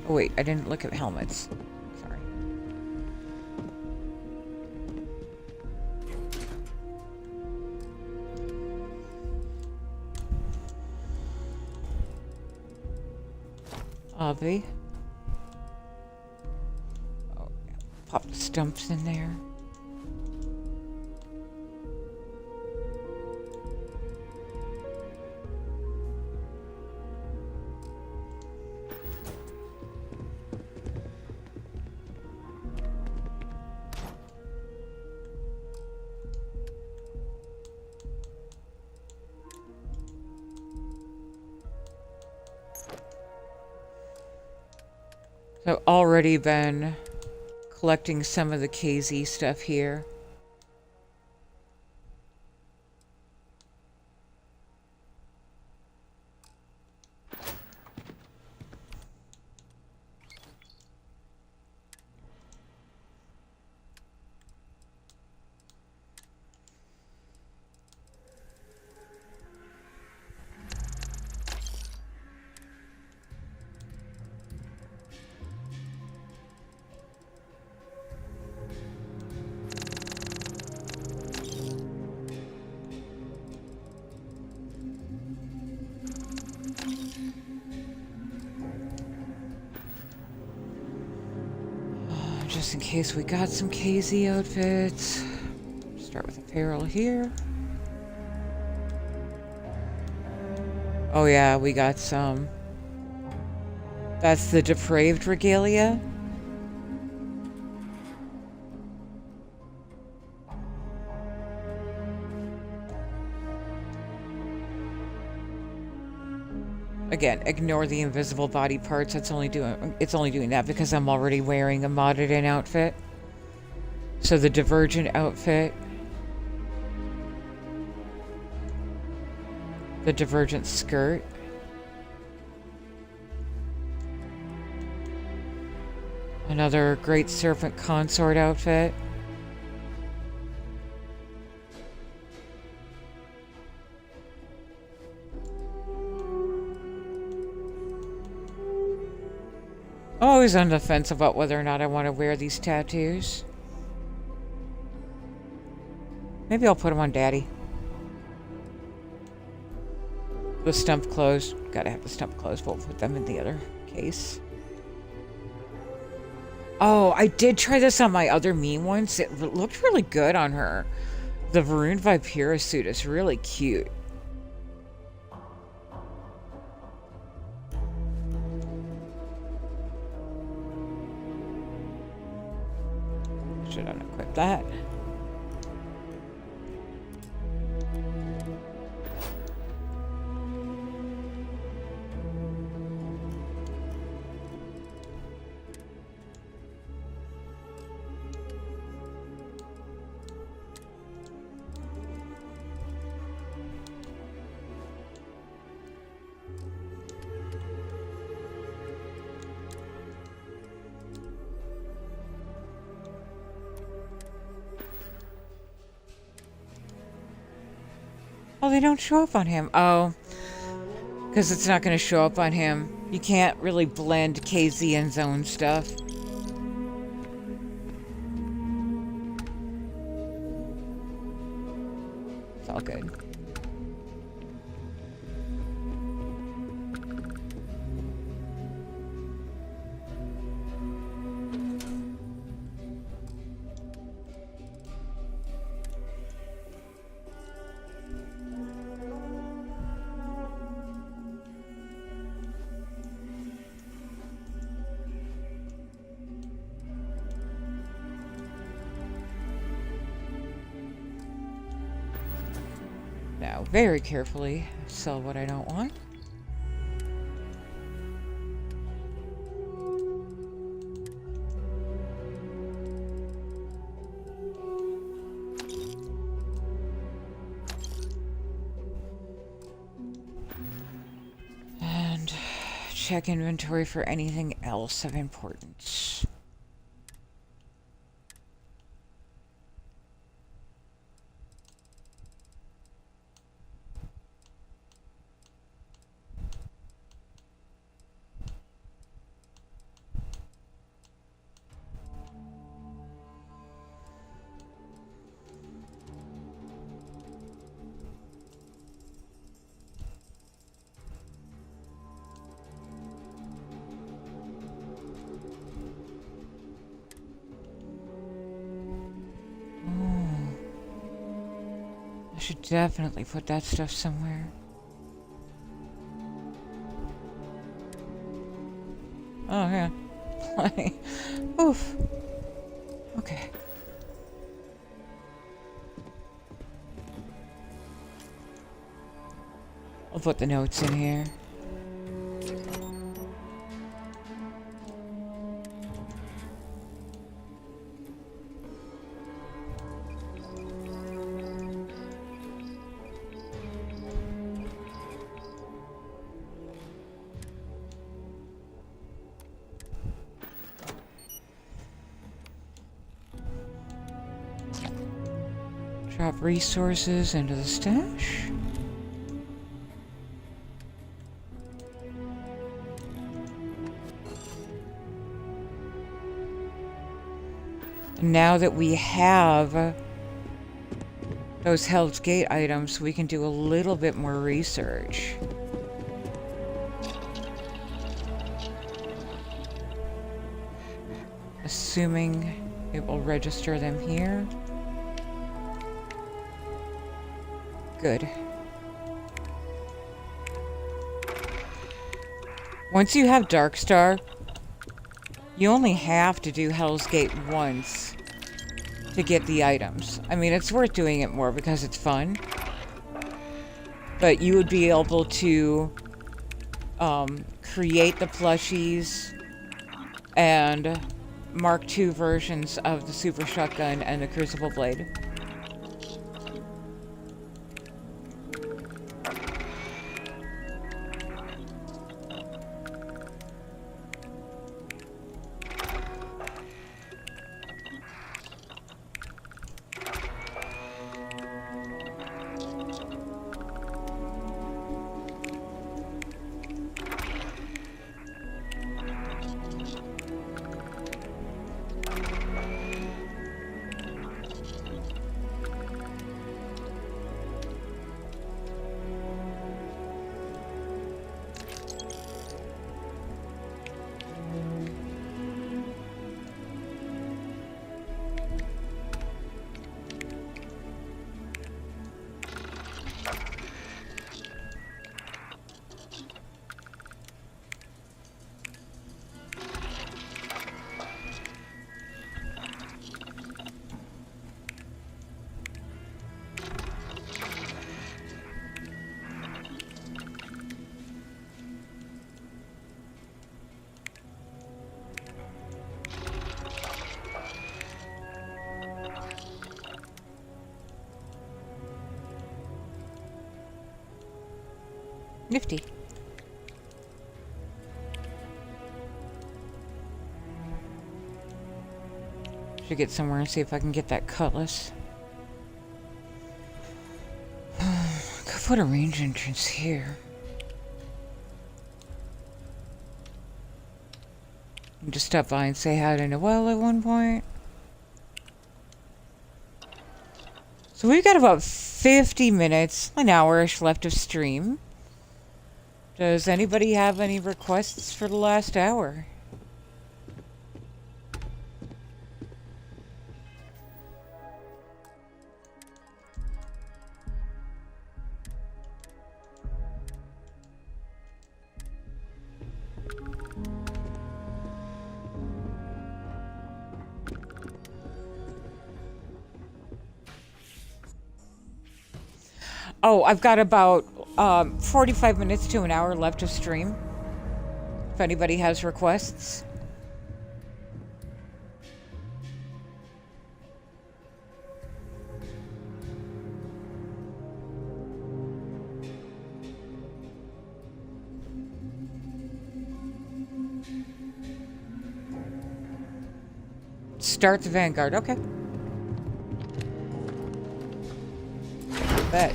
Oh wait, I didn't look at helmets. Sorry. Obvi. Pop the stumps in there. So already been collecting some of the KZ stuff here. Just in case we got some KZ outfits. Start with apparel here. Oh yeah, we got some. That's the depraved regalia. Again, ignore the invisible body parts. It's only doing that because I'm already wearing a modded in outfit. So the Divergent outfit. The Divergent skirt. Another Great Serpent Consort outfit. I'm always on the fence about whether or not I want to wear these tattoos. Maybe I'll put them on Daddy. The stump closed. Gotta have the stump closed. We'll put them in the other case. Oh, I did try this on my other meme once. It looked really good on her. The Varun Vipera suit is really cute. Should unequip that. Oh, they don't show up on him. Oh, because it's not going to show up on him. You can't really blend KZ and Zone stuff. It's all good. Now, very carefully sell what I don't want. And check inventory for anything else of importance. I should definitely put that stuff somewhere. Oh, yeah. Oof. Okay. I'll put the notes in here. Drop resources into the stash. Now that we have those Hell's Gate items, we can do a little bit more research. Assuming it will register them here. Good. Once you have Darkstar, you only have to do Hell's Gate once to get the items. I mean, it's worth doing it more because it's fun. But you would be able to create the plushies and Mark II versions of the Super Shotgun and the Crucible Blade. Nifty. Should get somewhere and see if I can get that cutlass. Could put a range entrance here. And just stop by and say hi to Noelle at one point. So we've got about 50 minutes, an hour-ish left of stream. Does anybody have any requests for the last hour? Oh, I've got about 45 minutes to an hour left of stream. If anybody has requests. Start the Vanguard, okay. Bet.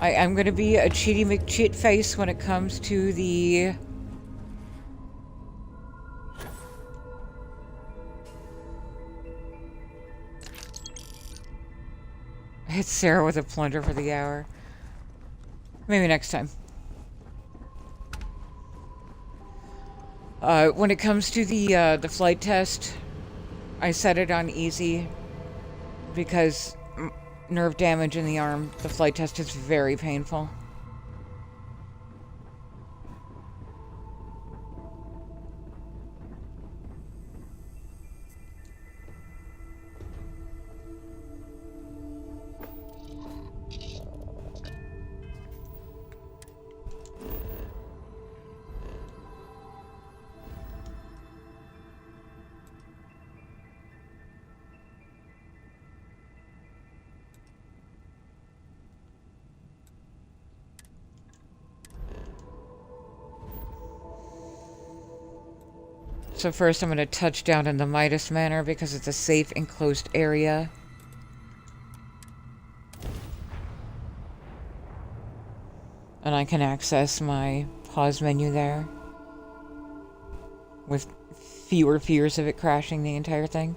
I'm gonna be a cheaty McChit face when it comes to the hit Sarah with a plunder for the hour. Maybe next time. When it comes to the flight test, I set it on easy because nerve damage in the arm. The flight test is very painful. So first I'm going to touch down in the Midas Manor because it's a safe, enclosed area. And I can access my pause menu there. With fewer fears of it crashing the entire thing.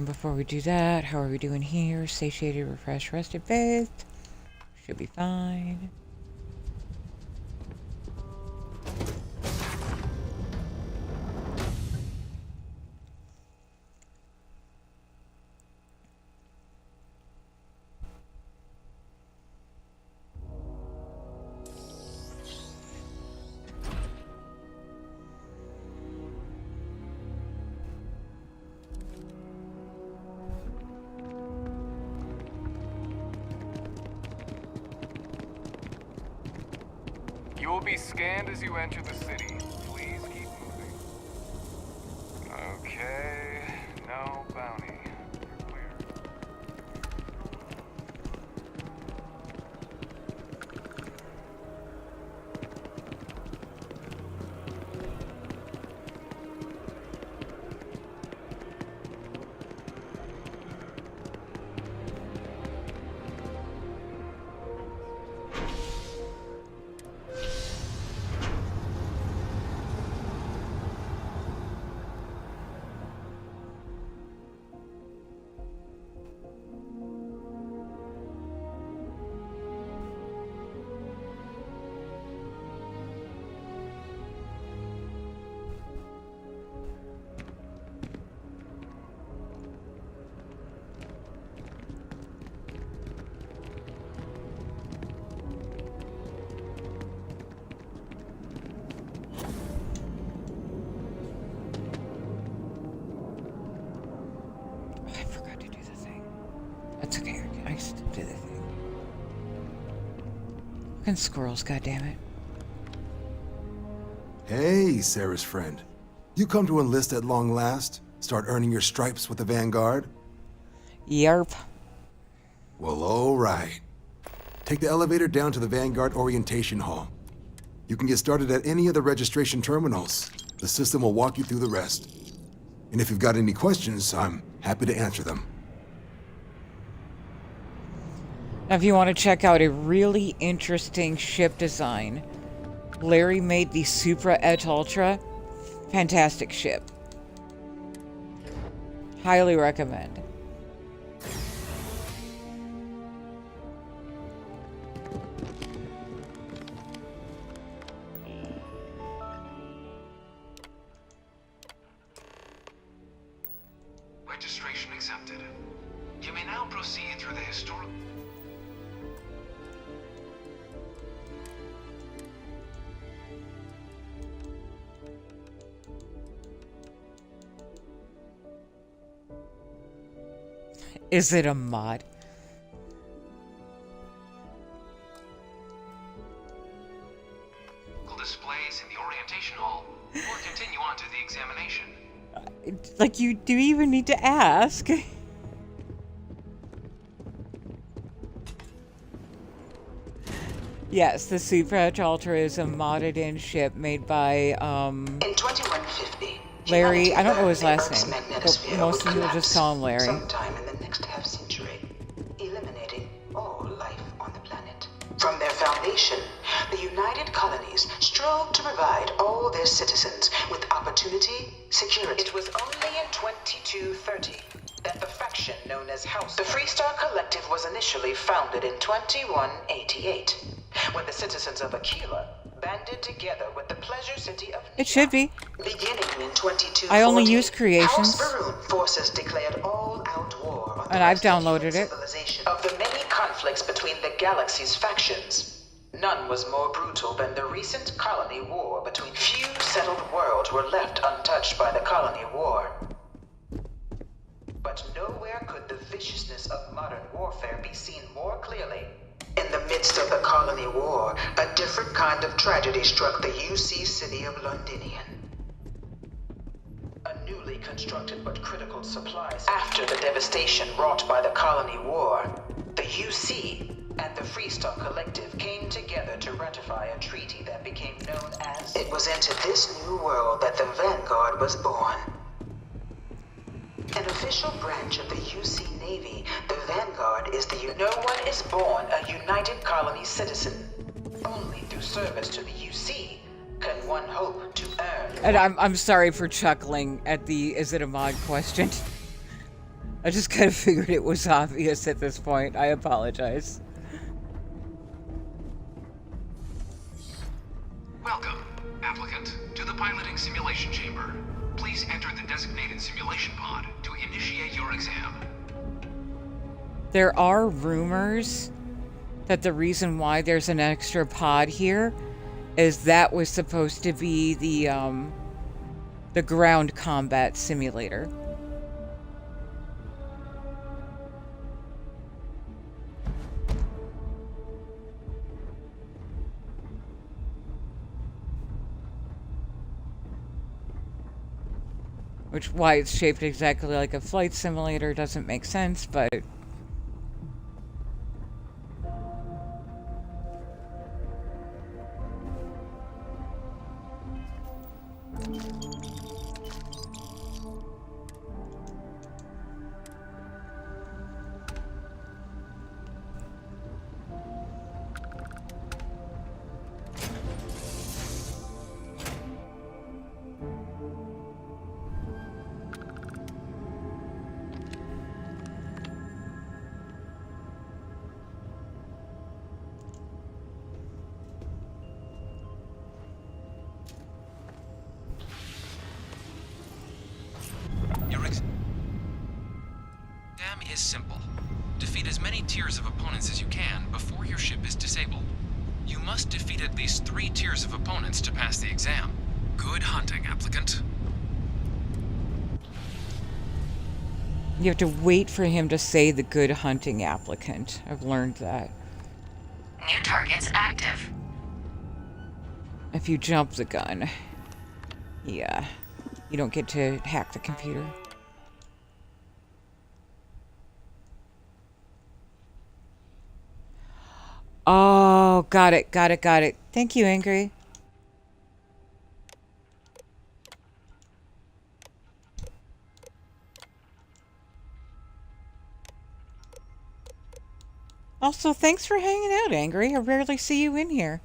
Before we do that, how are we doing here? Satiated, refreshed, rested, bathed. Should be fine. You will be scanned as you enter the city. Please keep moving. Okay, no bounty. You're clear. That's okay. I just do the thing. Fucking squirrels, goddammit. Hey, Sarah's friend. You come to enlist at long last? Start earning your stripes with the Vanguard? Yarp. Well, all right. Take the elevator down to the Vanguard Orientation Hall. You can get started at any of the registration terminals. The system will walk you through the rest. And if you've got any questions, I'm happy to answer them. Now, if you want to check out a really interesting ship design, Larry made the Supra Edge Ultra. Fantastic ship. Highly recommend. Registration accepted. You may now proceed through the historic... Is it a mod? Displays in the orientation hall, or continue on to the examination. Like, you do even need to ask. Yes, the Supra Edge Ultra is a modded in ship made by, In 2150, Larry. I don't know his last name, but most people just call him Larry. sometime in the next half-century, eliminating all life on the planet. From their foundation, the United Colonies strove to provide all their citizens with opportunity, security. It was only in 2230 that the faction known as House, the Freestar Collective, was initially founded in 2188, when the citizens of Aquila banded together with the pleasure city of It should be. beginning in 2240. I only use creations. House Varun forces declared all-out war on And I've downloaded it. civilization. Of the many conflicts between the galaxy's factions, none was more brutal than the recent colony war between few settled worlds were left untouched by the colony war. But nowhere could the viciousness of modern warfare be seen more clearly. In the midst of the colony war, a different kind of tragedy struck the UC city of Londinian. A newly constructed but critical supplies. After the devastation wrought by the colony war, the UC and the Freestar Collective came together to ratify a treaty that became known as... It was into this new world that the Vanguard was born. An official branch of the UC Navy, the Vanguard is the... No one is born a United Colony citizen. Only through service to the UC can one hope to earn... And I'm sorry for chuckling at the is it a mod question. I just kind of figured it was obvious at this point. I apologize. Welcome, applicant, to the piloting simulation chamber. Please enter the designated simulation pod to initiate your exam. There are rumors that the reason why there's an extra pod here is that was supposed to be the ground combat simulator. Which, why it's shaped exactly like a flight simulator doesn't make sense, but... Is simple. Defeat as many tiers of opponents as you can before your ship is disabled. You must defeat at least 3 tiers of opponents to pass the exam. Good hunting, applicant. You have to wait for him to say the good hunting applicant. I've learned that. New targets active. If you jump the gun, yeah, you don't get to hack the computer. Oh, got it. Thank you, Angry. Also, thanks for hanging out, Angry. I rarely see you in here.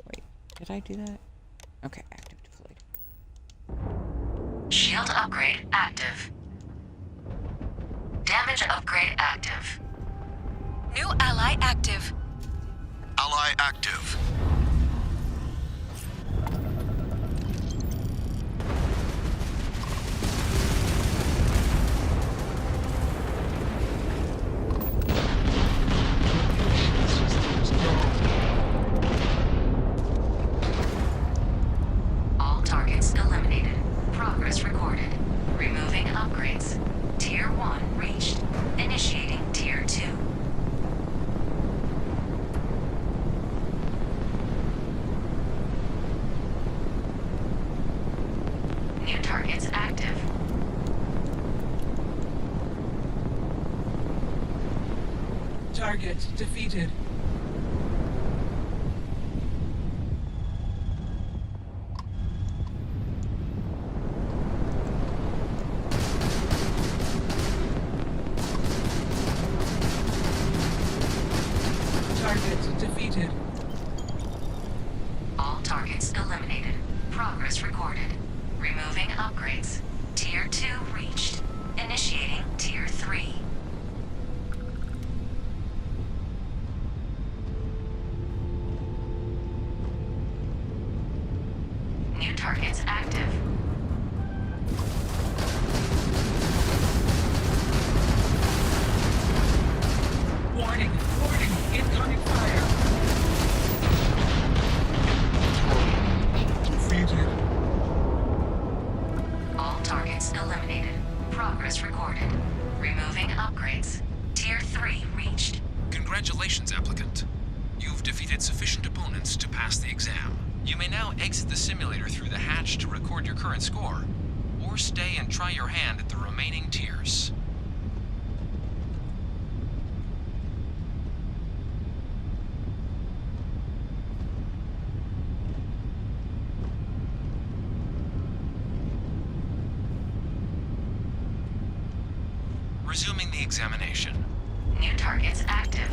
Wait, did I do that? Okay, active deployed. Shield upgrade active. Damage upgrade active. New ally active. Ally active. All targets eliminated. Progress recorded. Removing upgrades. Tier 1 reached. Initiating Tier 2. New targets active. Target defeated. Target defeated. All targets eliminated. Progress recorded. Removing upgrades. Tier 2 reached. Initiating Tier 3. New targets active. Warning! Incoming fire! Defeated. All targets eliminated. Progress recorded. Removing upgrades. Tier 3 reached. Congratulations, applicant. You've defeated sufficient opponents to pass the exam. You may now exit the simulator through the hatch to record your current score, or stay and try your hand at the remaining tiers. Resuming the examination. New targets active.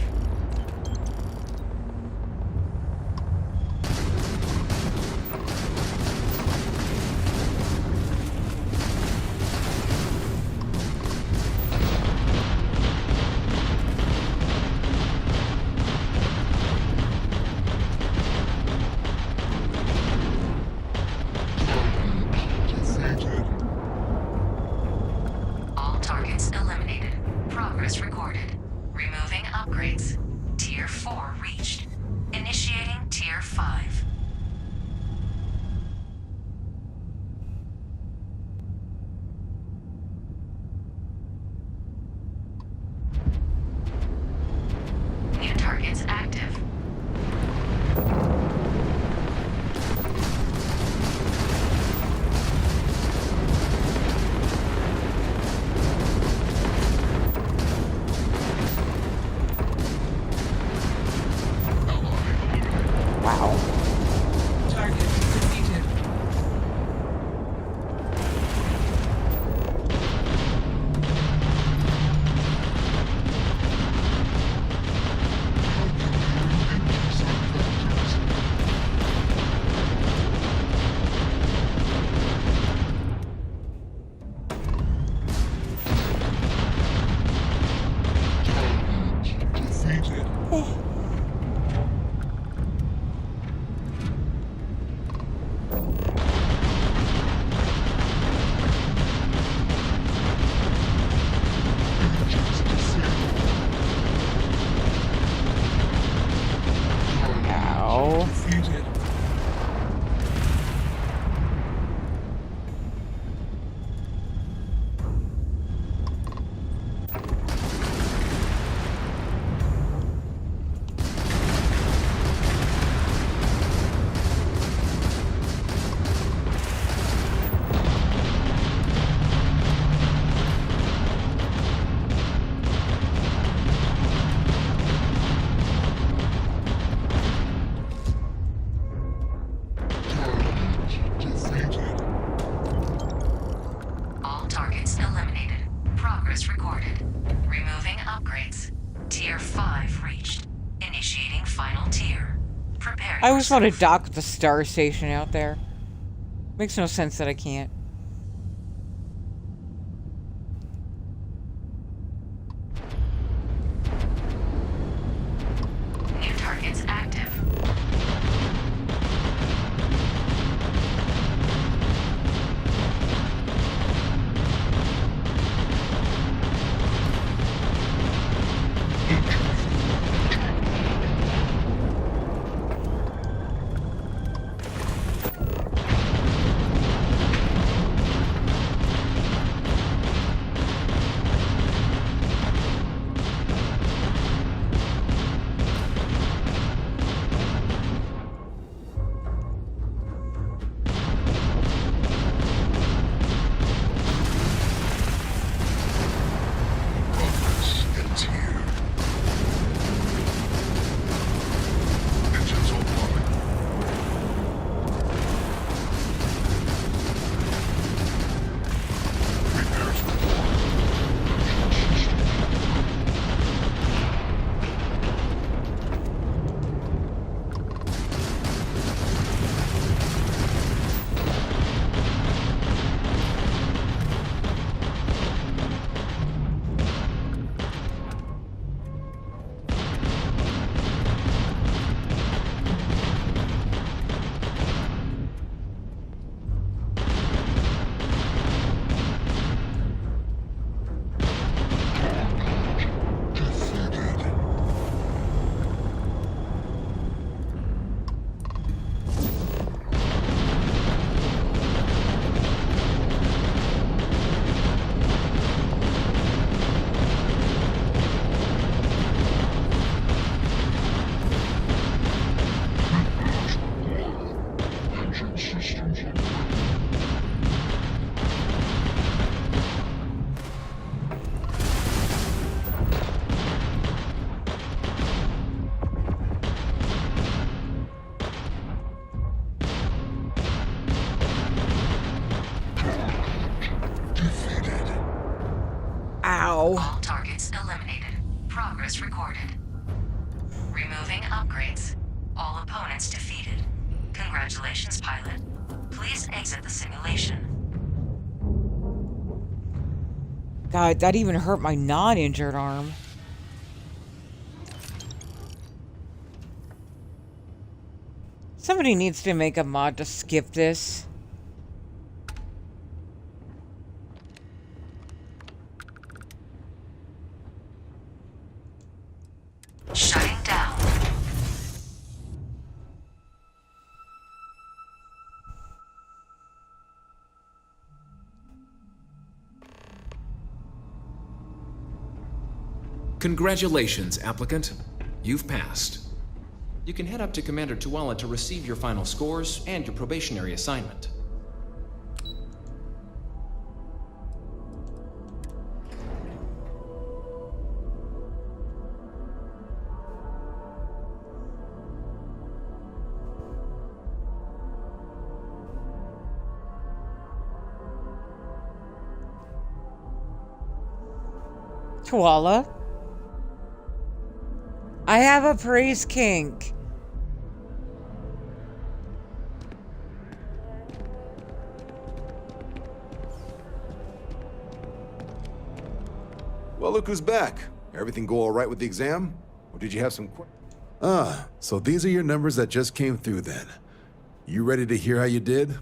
All targets eliminated. Progress recorded. Removing upgrades. Tier 4 reached. Initiating Tier 5. New targets active. Wow. Progress recorded. Removing upgrades. Tier 5 reached. Initiating final tier. Prepare. I always want to dock at the star station out there. Makes no sense that I can't. New targets active. Ow. All targets eliminated. Progress recorded. Removing upgrades. All opponents defeated. Congratulations, pilot. Please exit the simulation. God, that even hurt my non-injured arm. Somebody needs to make a mod to skip this. Shutting down. Congratulations, applicant. You've passed. You can head up to Commander Tuala to receive your final scores and your probationary assignment. Koala. I have a praise kink. Well, look who's back. Everything go all right with the exam? Or did you have some so these are your numbers that just came through then. You ready to hear how you did?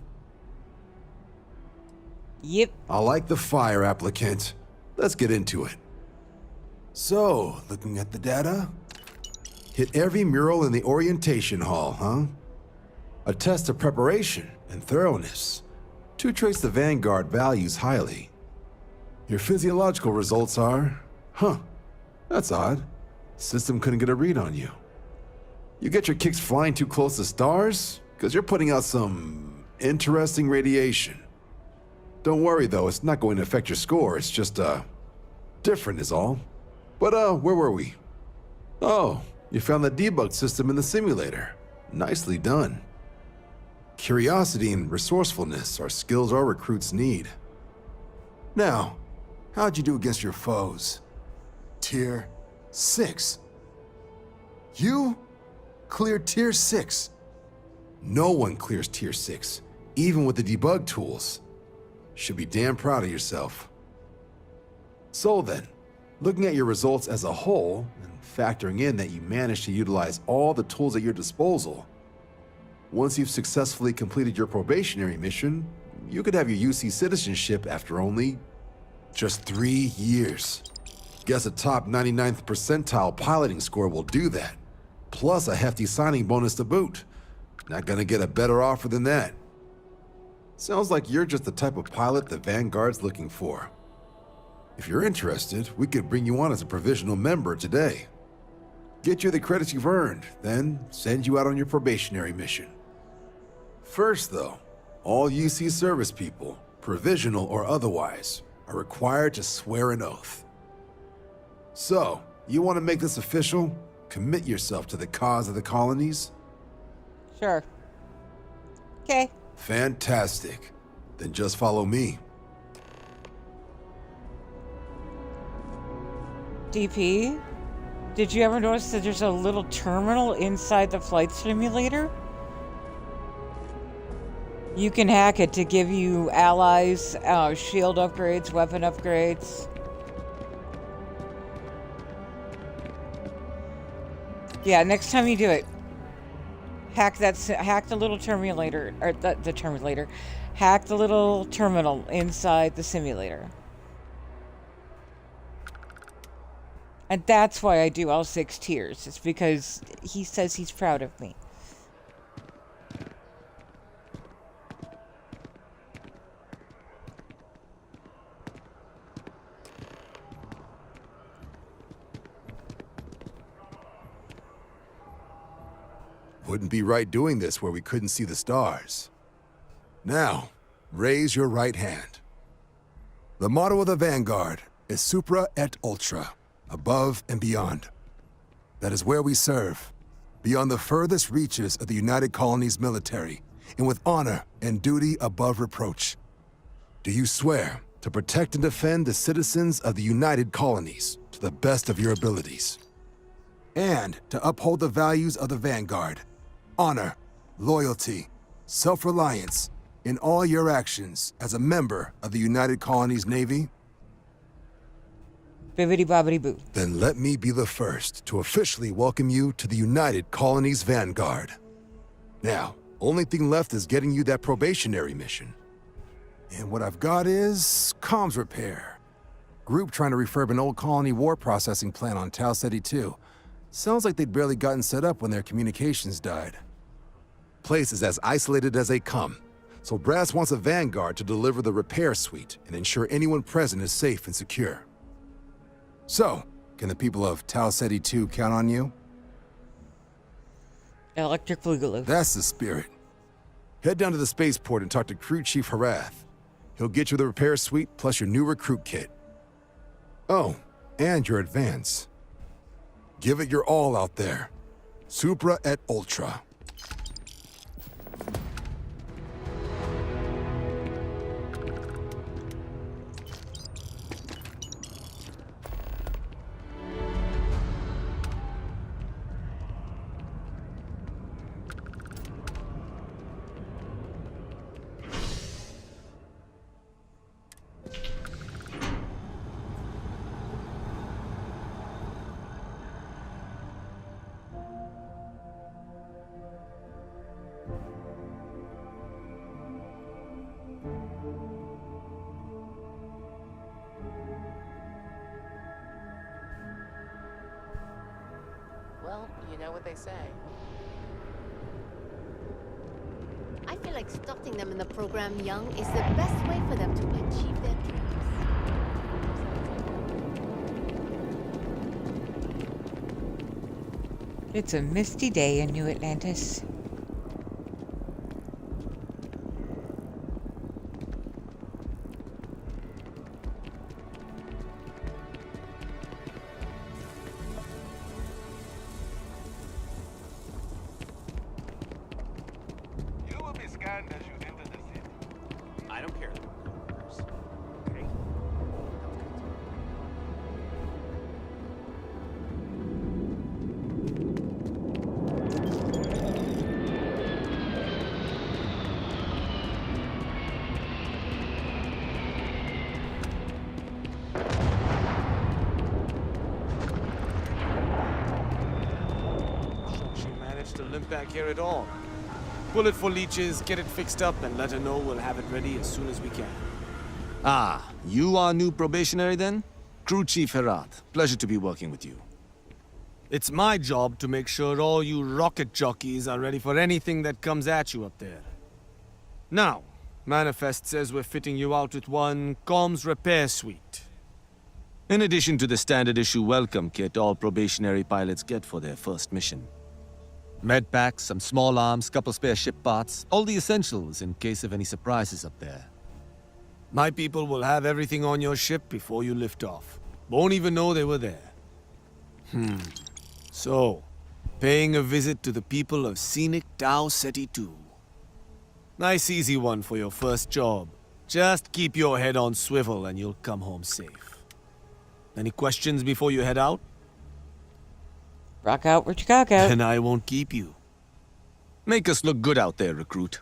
Yep. I like the fire, applicant. Let's get into it. So, looking at the data, hit every mural in the orientation hall, huh? A test of preparation and thoroughness. Two traits the Vanguard values highly. Your physiological results are, that's odd. System couldn't get a read on you. You get your kicks flying too close to stars? Because you're putting out some interesting radiation. Don't worry though, it's not going to affect your score, it's just, different is all. But, where were we? Oh, you found the debug system in the simulator. Nicely done. Curiosity and resourcefulness are skills our recruits need. Now, How'd you do against your foes? Tier 6. You cleared Tier 6. No one clears Tier 6, even with the debug tools. Should be damn proud of yourself. So then, looking at your results as a whole, and factoring in that you managed to utilize all the tools at your disposal, once you've successfully completed your probationary mission, you could have your UC citizenship after only just 3 years. Guess a top 99th percentile piloting score will do that, plus a hefty signing bonus to boot. Not gonna get a better offer than that. Sounds like you're just the type of pilot the Vanguard's looking for. If you're interested, we could bring you on as a provisional member today. Get you the credits you've earned, then send you out on your probationary mission. First though, all UC service people, provisional or otherwise, are required to swear an oath. So, you want to make this official? Commit yourself to the cause of the colonies? Sure. Okay. Fantastic. Then just follow me. DP, did you ever notice that there's a little terminal inside the flight simulator? You can hack it to give you allies, shield upgrades, weapon upgrades. Yeah, next time you do it, hack the little terminator, or the terminator. Hack the little terminal inside the simulator. And that's why I do all 6 tiers. It's because he says he's proud of me. Wouldn't be right doing this where we couldn't see the stars. Now, raise your right hand. The motto of the Vanguard is Supra et Ultra, above and beyond. That is where we serve, beyond the furthest reaches of the United Colonies military, and with honor and duty above reproach. Do you swear to protect and defend the citizens of the United Colonies to the best of your abilities? And to uphold the values of the Vanguard, honor, loyalty, self-reliance in all your actions as a member of the United Colonies Navy? Bibbidi bobbidi boo. Then let me be the first to officially welcome you to the United Colonies Vanguard. Now, only thing left is getting you that probationary mission. And what I've got is comms repair. Group trying to refurb an old colony war processing plant on Tau Ceti 2. Sounds like they'd barely gotten set up when their communications died. Place is as isolated as they come, so Brass wants a Vanguard to deliver the repair suite and ensure anyone present is safe and secure. So, can the people of Tau Ceti 2 count on you? Electric Boogaloo. That's the spirit. Head down to the spaceport and talk to Crew Chief Harath. He'll get you the repair suite plus your new recruit kit. Oh, and your advance. Give it your all out there. Supra et Ultra. Well, you know what they say. I feel like starting them in the program young is the best way for them to achieve their dreams. It's a misty day in New Atlantis. You will be scanned as you enter the city. I don't care. Okay. component back here at all. Pull it for leeches, get it fixed up, and let her know we'll have it ready as soon as we can. Ah, you are new probationary then? Crew Chief Herat. Pleasure to be working with you. It's my job to make sure all you rocket jockeys are ready for anything that comes at you up there. Now, Manifest says we're fitting you out with one comms repair suite. In addition to the standard issue welcome kit all probationary pilots get for their first mission. Med packs, some small arms, couple spare ship parts, all the essentials in case of any surprises up there. My people will have everything on your ship before you lift off. Won't even know they were there. So, paying a visit to the people of scenic Day02. Nice easy one for your first job. Just keep your head on swivel and you'll come home safe. Any questions before you head out? Rock out where Chicago. Then I won't keep you. Make us look good out there, recruit.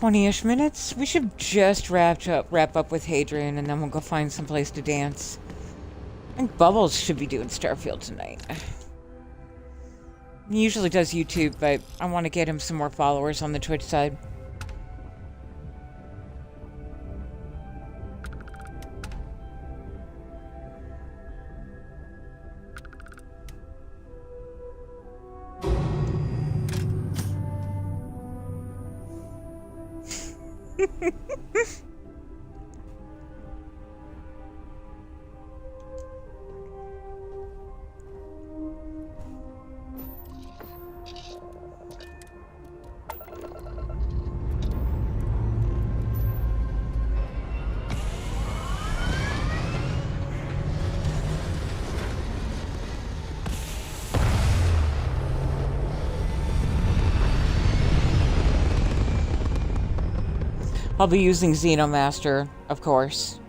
Ish minutes. We should just wrap up with Hadrian, and then we'll go find some place to dance. I think Bubbles should be doing Starfield tonight. He usually does YouTube, but I want to get him some more followers on the Twitch side. I'll be using Xenomaster, of course.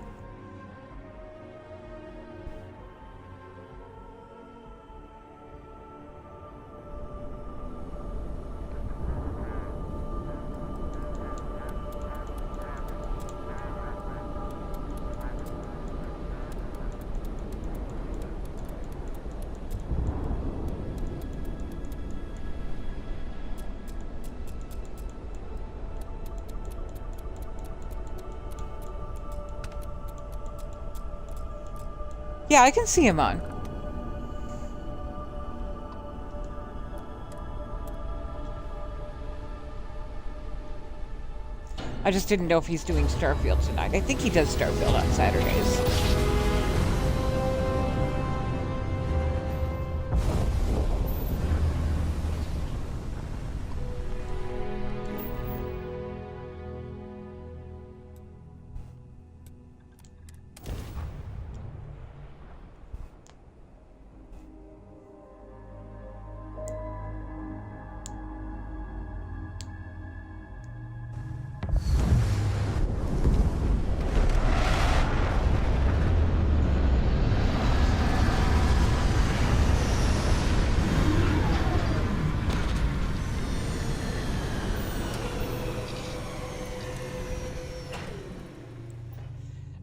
Yeah, I can see him on. I just didn't know if he's doing Starfield tonight. I think he does Starfield on Saturdays.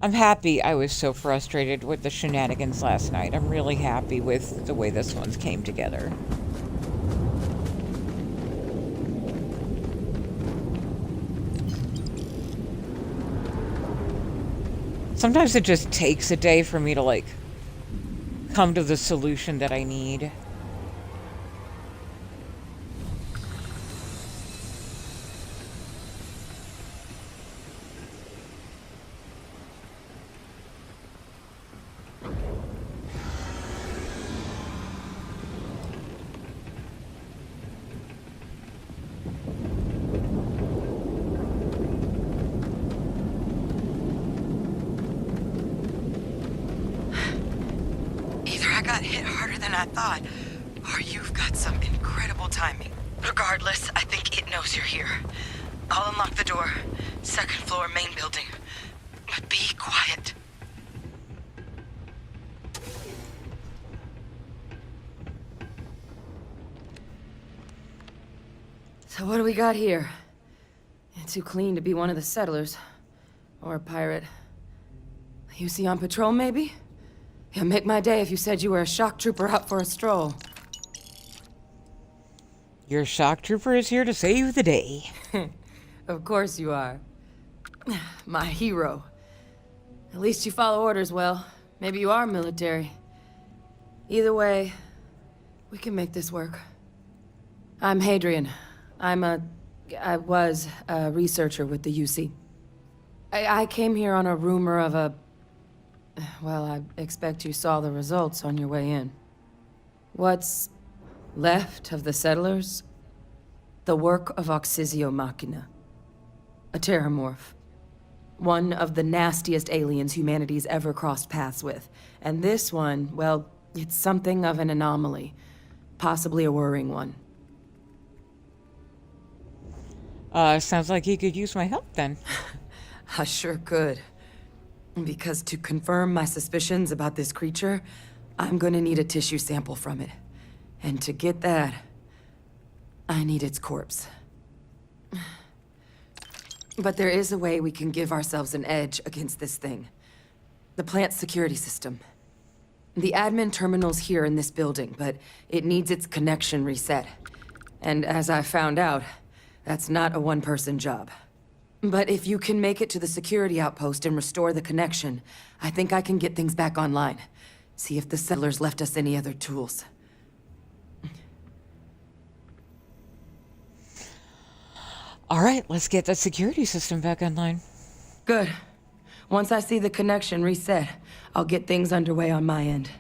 I'm happy I was so frustrated with the shenanigans last night. I'm really happy with the way this one came together. Sometimes it just takes a day for me to, like, come to the solution that I need. than I thought. Or you've got some incredible timing. Regardless, I think it knows you're here. I'll unlock the door. Second floor, main building. But be quiet. So what do we got here? Too clean to be one of the settlers. Or a pirate. You see on patrol, maybe? Yeah, make my day if you said you were a shock trooper out for a stroll. Your shock trooper is here to save the day. Of course you are. My hero. At least you follow orders well. Maybe you are military. Either way, we can make this work. I'm Hadrian. I was a researcher with the UC. I came here on a rumor of a... Well, I expect you saw the results on your way in. What's left of the settlers? The work of Oxysio Machina. A terramorph. One of the nastiest aliens humanity's ever crossed paths with. And this one, well, it's something of an anomaly. Possibly a worrying one. Sounds like you could use my help then. I sure could. Because to confirm my suspicions about this creature, I'm gonna need a tissue sample from it. And to get that, I need its corpse. But there is a way we can give ourselves an edge against this thing. The plant's security system. The admin terminal's here in this building, but it needs its connection reset. And as I found out, that's not a one-person job. But if you can make it to the security outpost and restore the connection, I think I can get things back online. See if the settlers left us any other tools. All right, let's get the security system back online. Good. Once I see the connection reset, I'll get things underway on my end.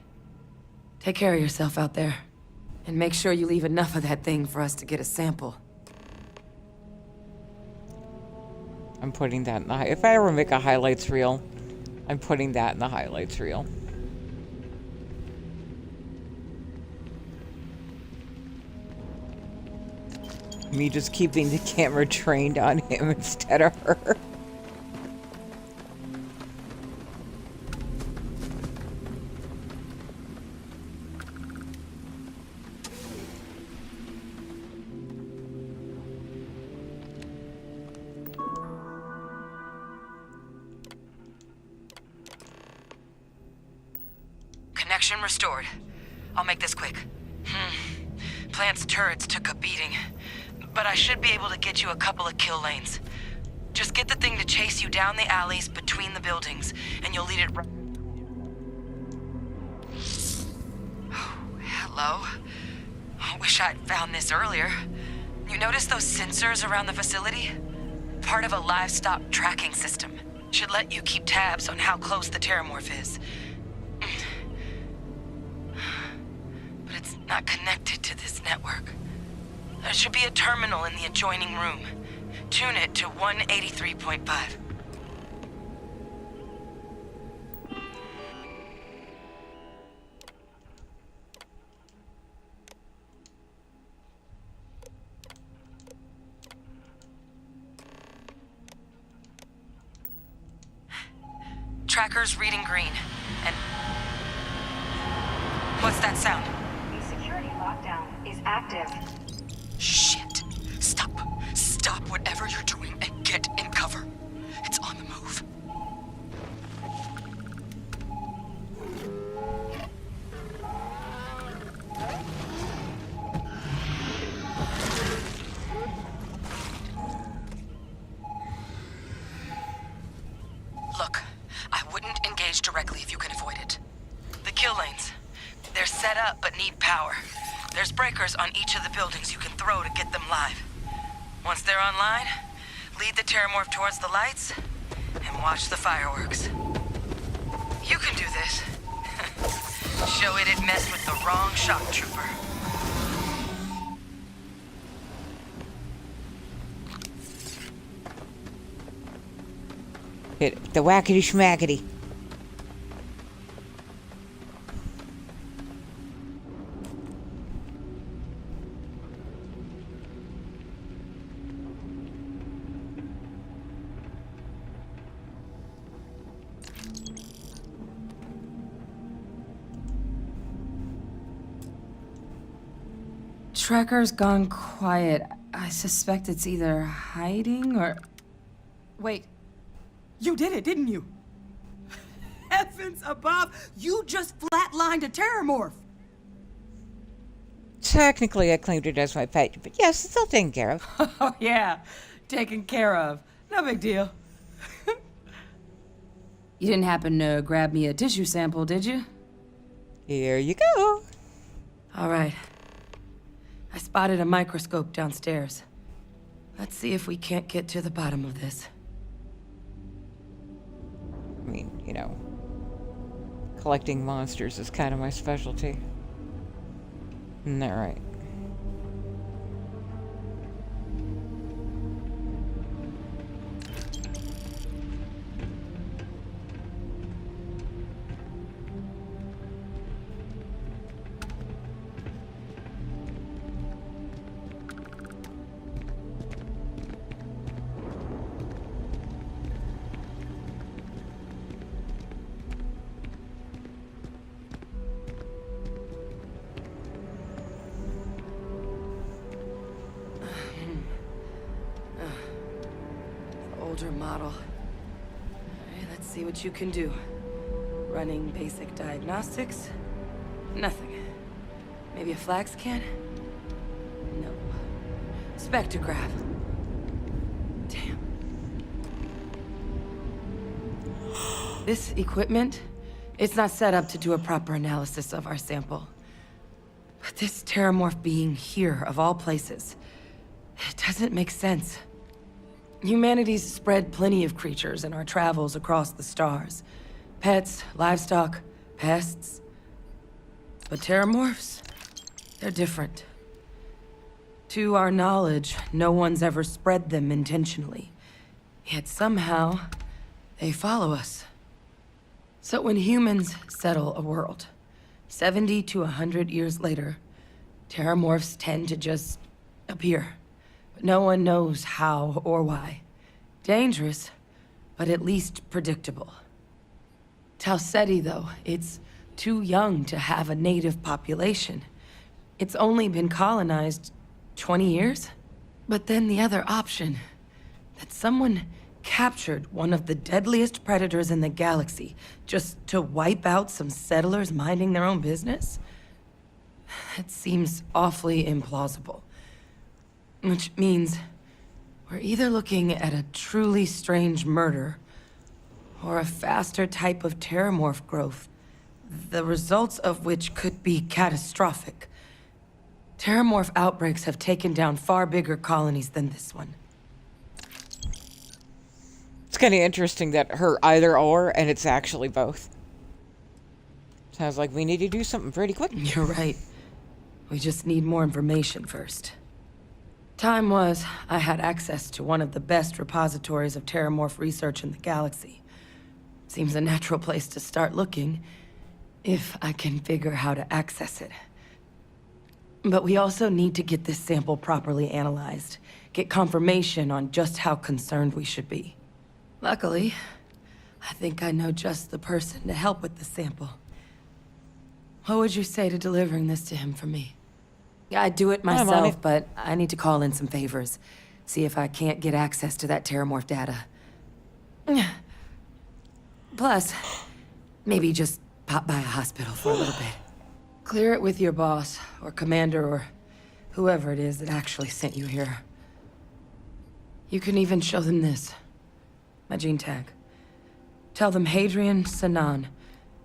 Take care of yourself out there. And make sure you leave enough of that thing for us to get a sample. I'm putting that in the... If I ever make a highlights reel, I'm putting that in the highlights reel. Me just keeping the camera trained on him instead of her. Connection restored. I'll make this quick. Plant's turrets took a beating, but I should be able to get you a couple of kill lanes. Just get the thing to chase you down the alleys between the buildings, and you'll lead it right... Oh, hello? I wish I'd found this earlier. You notice those sensors around the facility? Part of a livestock tracking system. Should let you keep tabs on how close the terramorph is. But it's not connected to this network. There should be a terminal in the adjoining room. Tune it to 183.5. Tracker's reading green, and... What's that sound? The security lockdown is active. Shit. Stop. Stop whatever you're doing and get in cover. It's on the move. Look, I wouldn't engage directly if you can avoid it. The kill lanes. They're set up but need power. There's breakers on each of the buildings you can throw to get them live. Once they're online, lead the terramorph towards the lights and watch the fireworks. You can do this. Show it messed with the wrong shock trooper. Hit the whackety schmackety. tracker's gone quiet. I suspect it's either hiding or... Wait. You did it, didn't you? Heavens above! You just flatlined a terramorph! Technically, I claimed it as my pet, but yes, it's all taken care of. Oh, yeah. Taken care of. No big deal. You didn't happen to grab me a tissue sample, did you? Here you go. All right. I spotted a microscope downstairs. Let's see if we can't get to the bottom of this. I mean, you know, collecting monsters is kind of my specialty. Isn't that right? Older model. Alright, let's see what you can do. Running basic diagnostics? Nothing. Maybe a flax can? No. Spectrograph. Damn. This equipment, it's not set up to do a proper analysis of our sample. But this terramorph being here, of all places, it doesn't make sense. Humanity's spread plenty of creatures in our travels across the stars. Pets, livestock, pests. But terramorphs, they're different. To our knowledge, no one's ever spread them intentionally. Yet somehow, they follow us. So when humans settle a world, 70 to 100 years later, terramorphs tend to just appear. No one knows how or why. Dangerous, but at least predictable. Tau Ceti, though, it's too young to have a native population. It's only been colonized 20 years? But then the other option, that someone captured one of the deadliest predators in the galaxy just to wipe out some settlers minding their own business? That seems awfully implausible. Which means we're either looking at a truly strange murder or a faster type of terramorph growth, the results of which could be catastrophic. Terramorph outbreaks have taken down far bigger colonies than this one. It's kind of interesting that her either or, and it's actually both. Sounds like we need to do something pretty quick. You're right. We just need more information first. Time was, I had access to one of the best repositories of terramorph research in the galaxy. Seems a natural place to start looking, if I can figure how to access it. But we also need to get this sample properly analyzed, get confirmation on just how concerned we should be. Luckily, I think I know just the person to help with the sample. What would you say to delivering this to him for me? I'd do it myself, but I need to call in some favors. See if I can't get access to that terramorph data. Plus, maybe just pop by a hospital for a little bit. Clear it with your boss, or commander, or whoever it is that actually sent you here. You can even show them this. My gene tag. Tell them Hadrian Sanan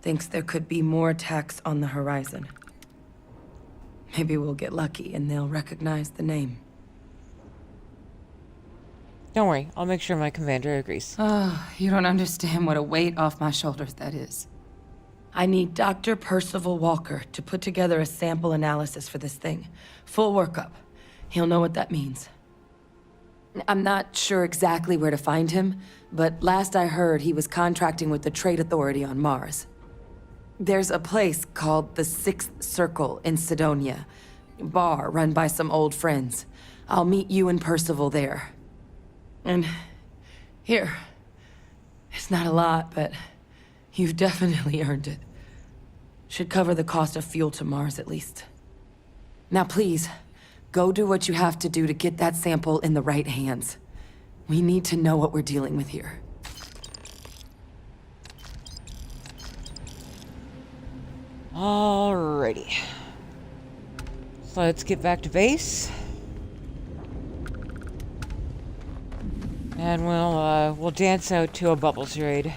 thinks there could be more attacks on the horizon. Maybe we'll get lucky and they'll recognize the name. Don't worry, I'll make sure my commander agrees. Oh, you don't understand what a weight off my shoulders that is. I need Dr. Percival Walker to put together a sample analysis for this thing. Full workup. He'll know what that means. I'm not sure exactly where to find him, but last I heard he was contracting with the Trade Authority on Mars. There's a place called the Sixth Circle in Sidonia. Bar run by some old friends. I'll meet you and Percival there. And here. It's not a lot, but you've definitely earned it. Should cover the cost of fuel to Mars at least. Now please, Go do what you have to do to get that sample in the right hands. We need to know what we're dealing with here. Alrighty. So let's get back to base. And we'll dance out to a Bubbles raid.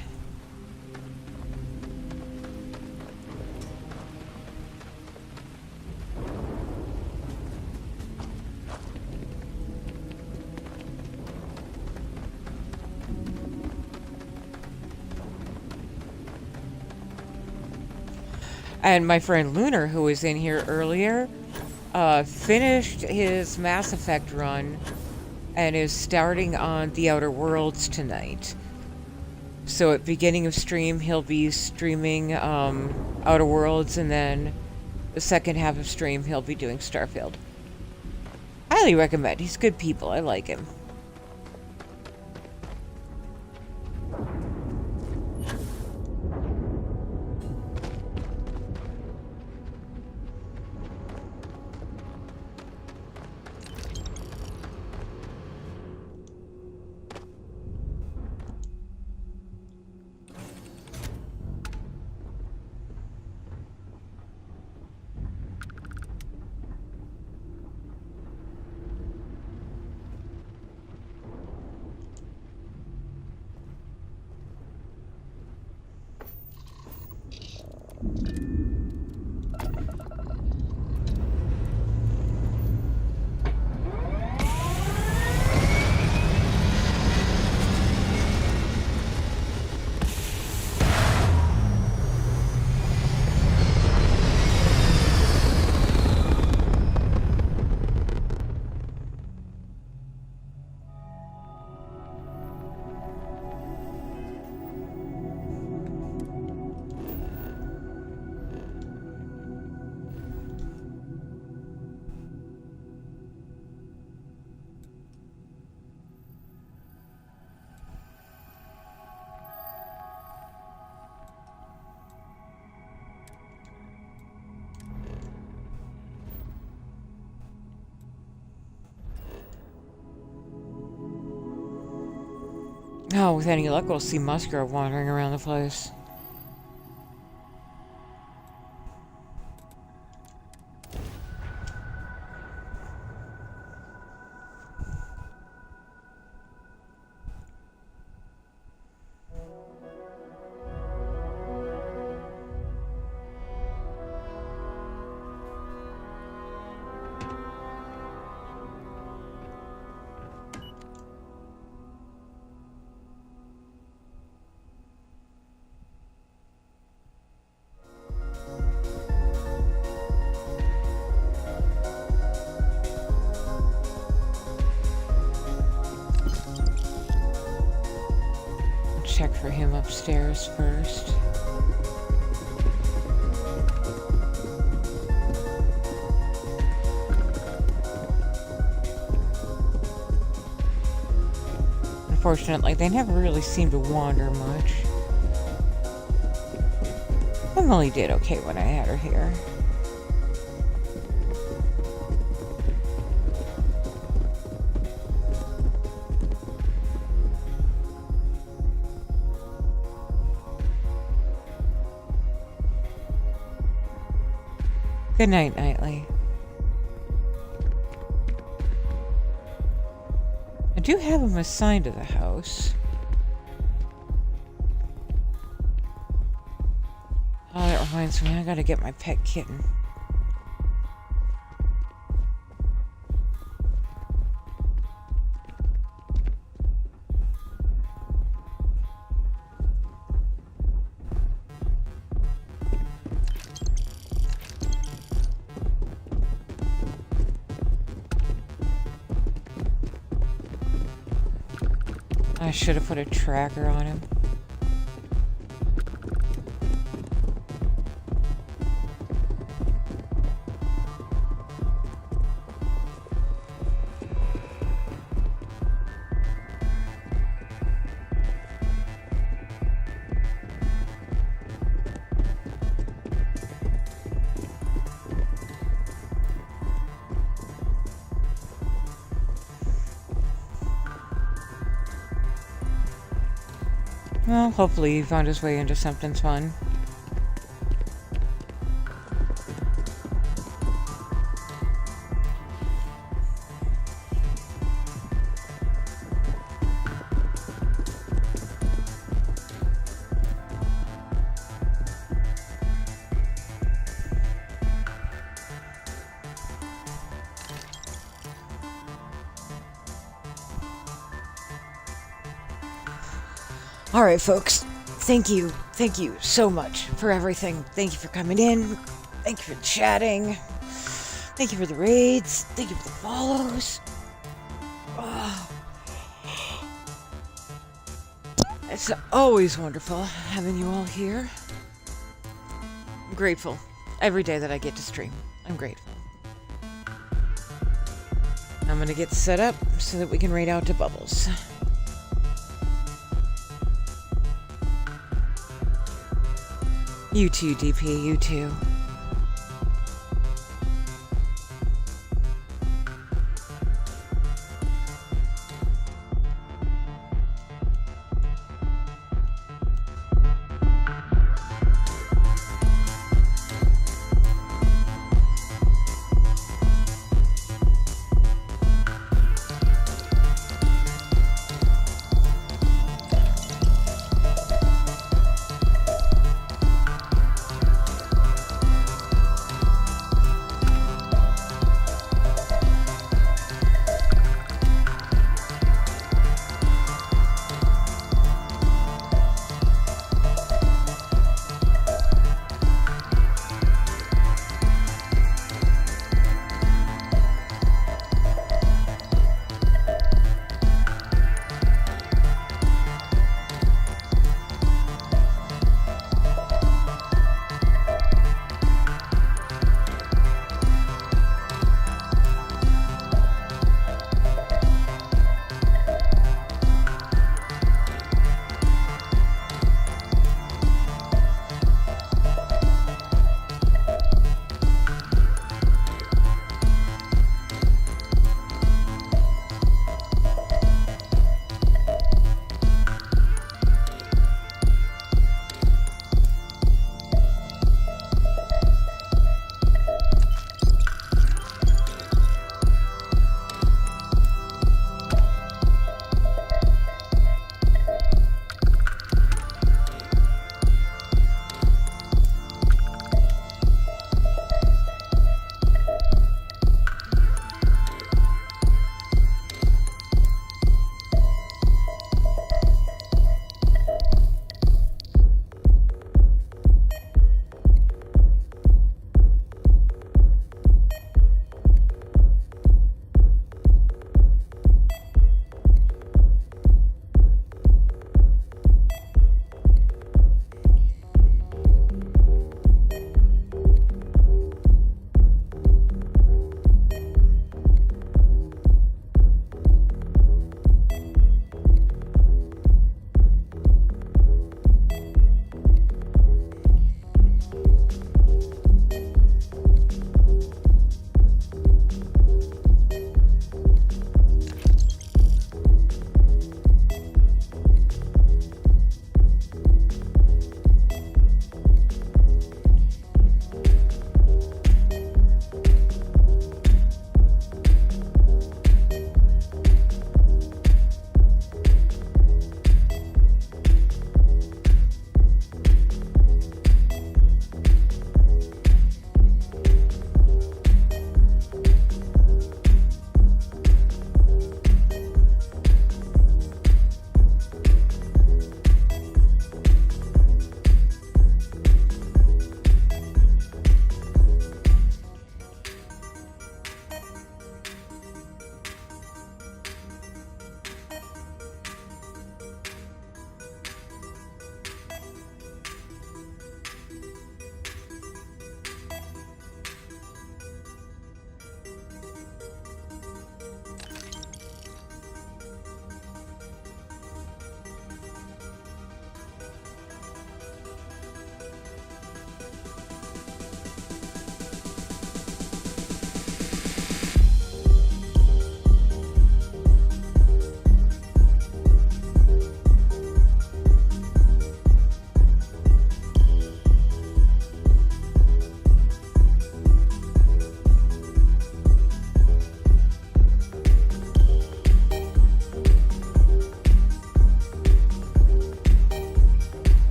And my friend Lunar, who was in here earlier, finished his Mass Effect run and is starting on the Outer Worlds tonight. So at beginning of stream, he'll be streaming Outer Worlds, and then the second half of stream, he'll be doing Starfield. Highly recommend. He's good people. I like him. Oh, with any luck, we'll see Musgrove wandering around the place. Check for him upstairs first. Unfortunately, they never really seem to wander much. Emily did okay when I had her here. Good night, Knightley. I do have him assigned to the house. Oh, that reminds me, I gotta get my pet kitten. I should have put a tracker on him. Well, hopefully he found his way into something fun. Alright, folks. Thank you so much for everything. Thank you for coming in. Thank you for chatting. Thank you for the raids. Thank you for the follows. Oh. It's always wonderful having you all here. I'm grateful. Every day that I get to stream, I'm grateful. I'm gonna get set up so that we can raid out to Bubbles. You too, DP, you too.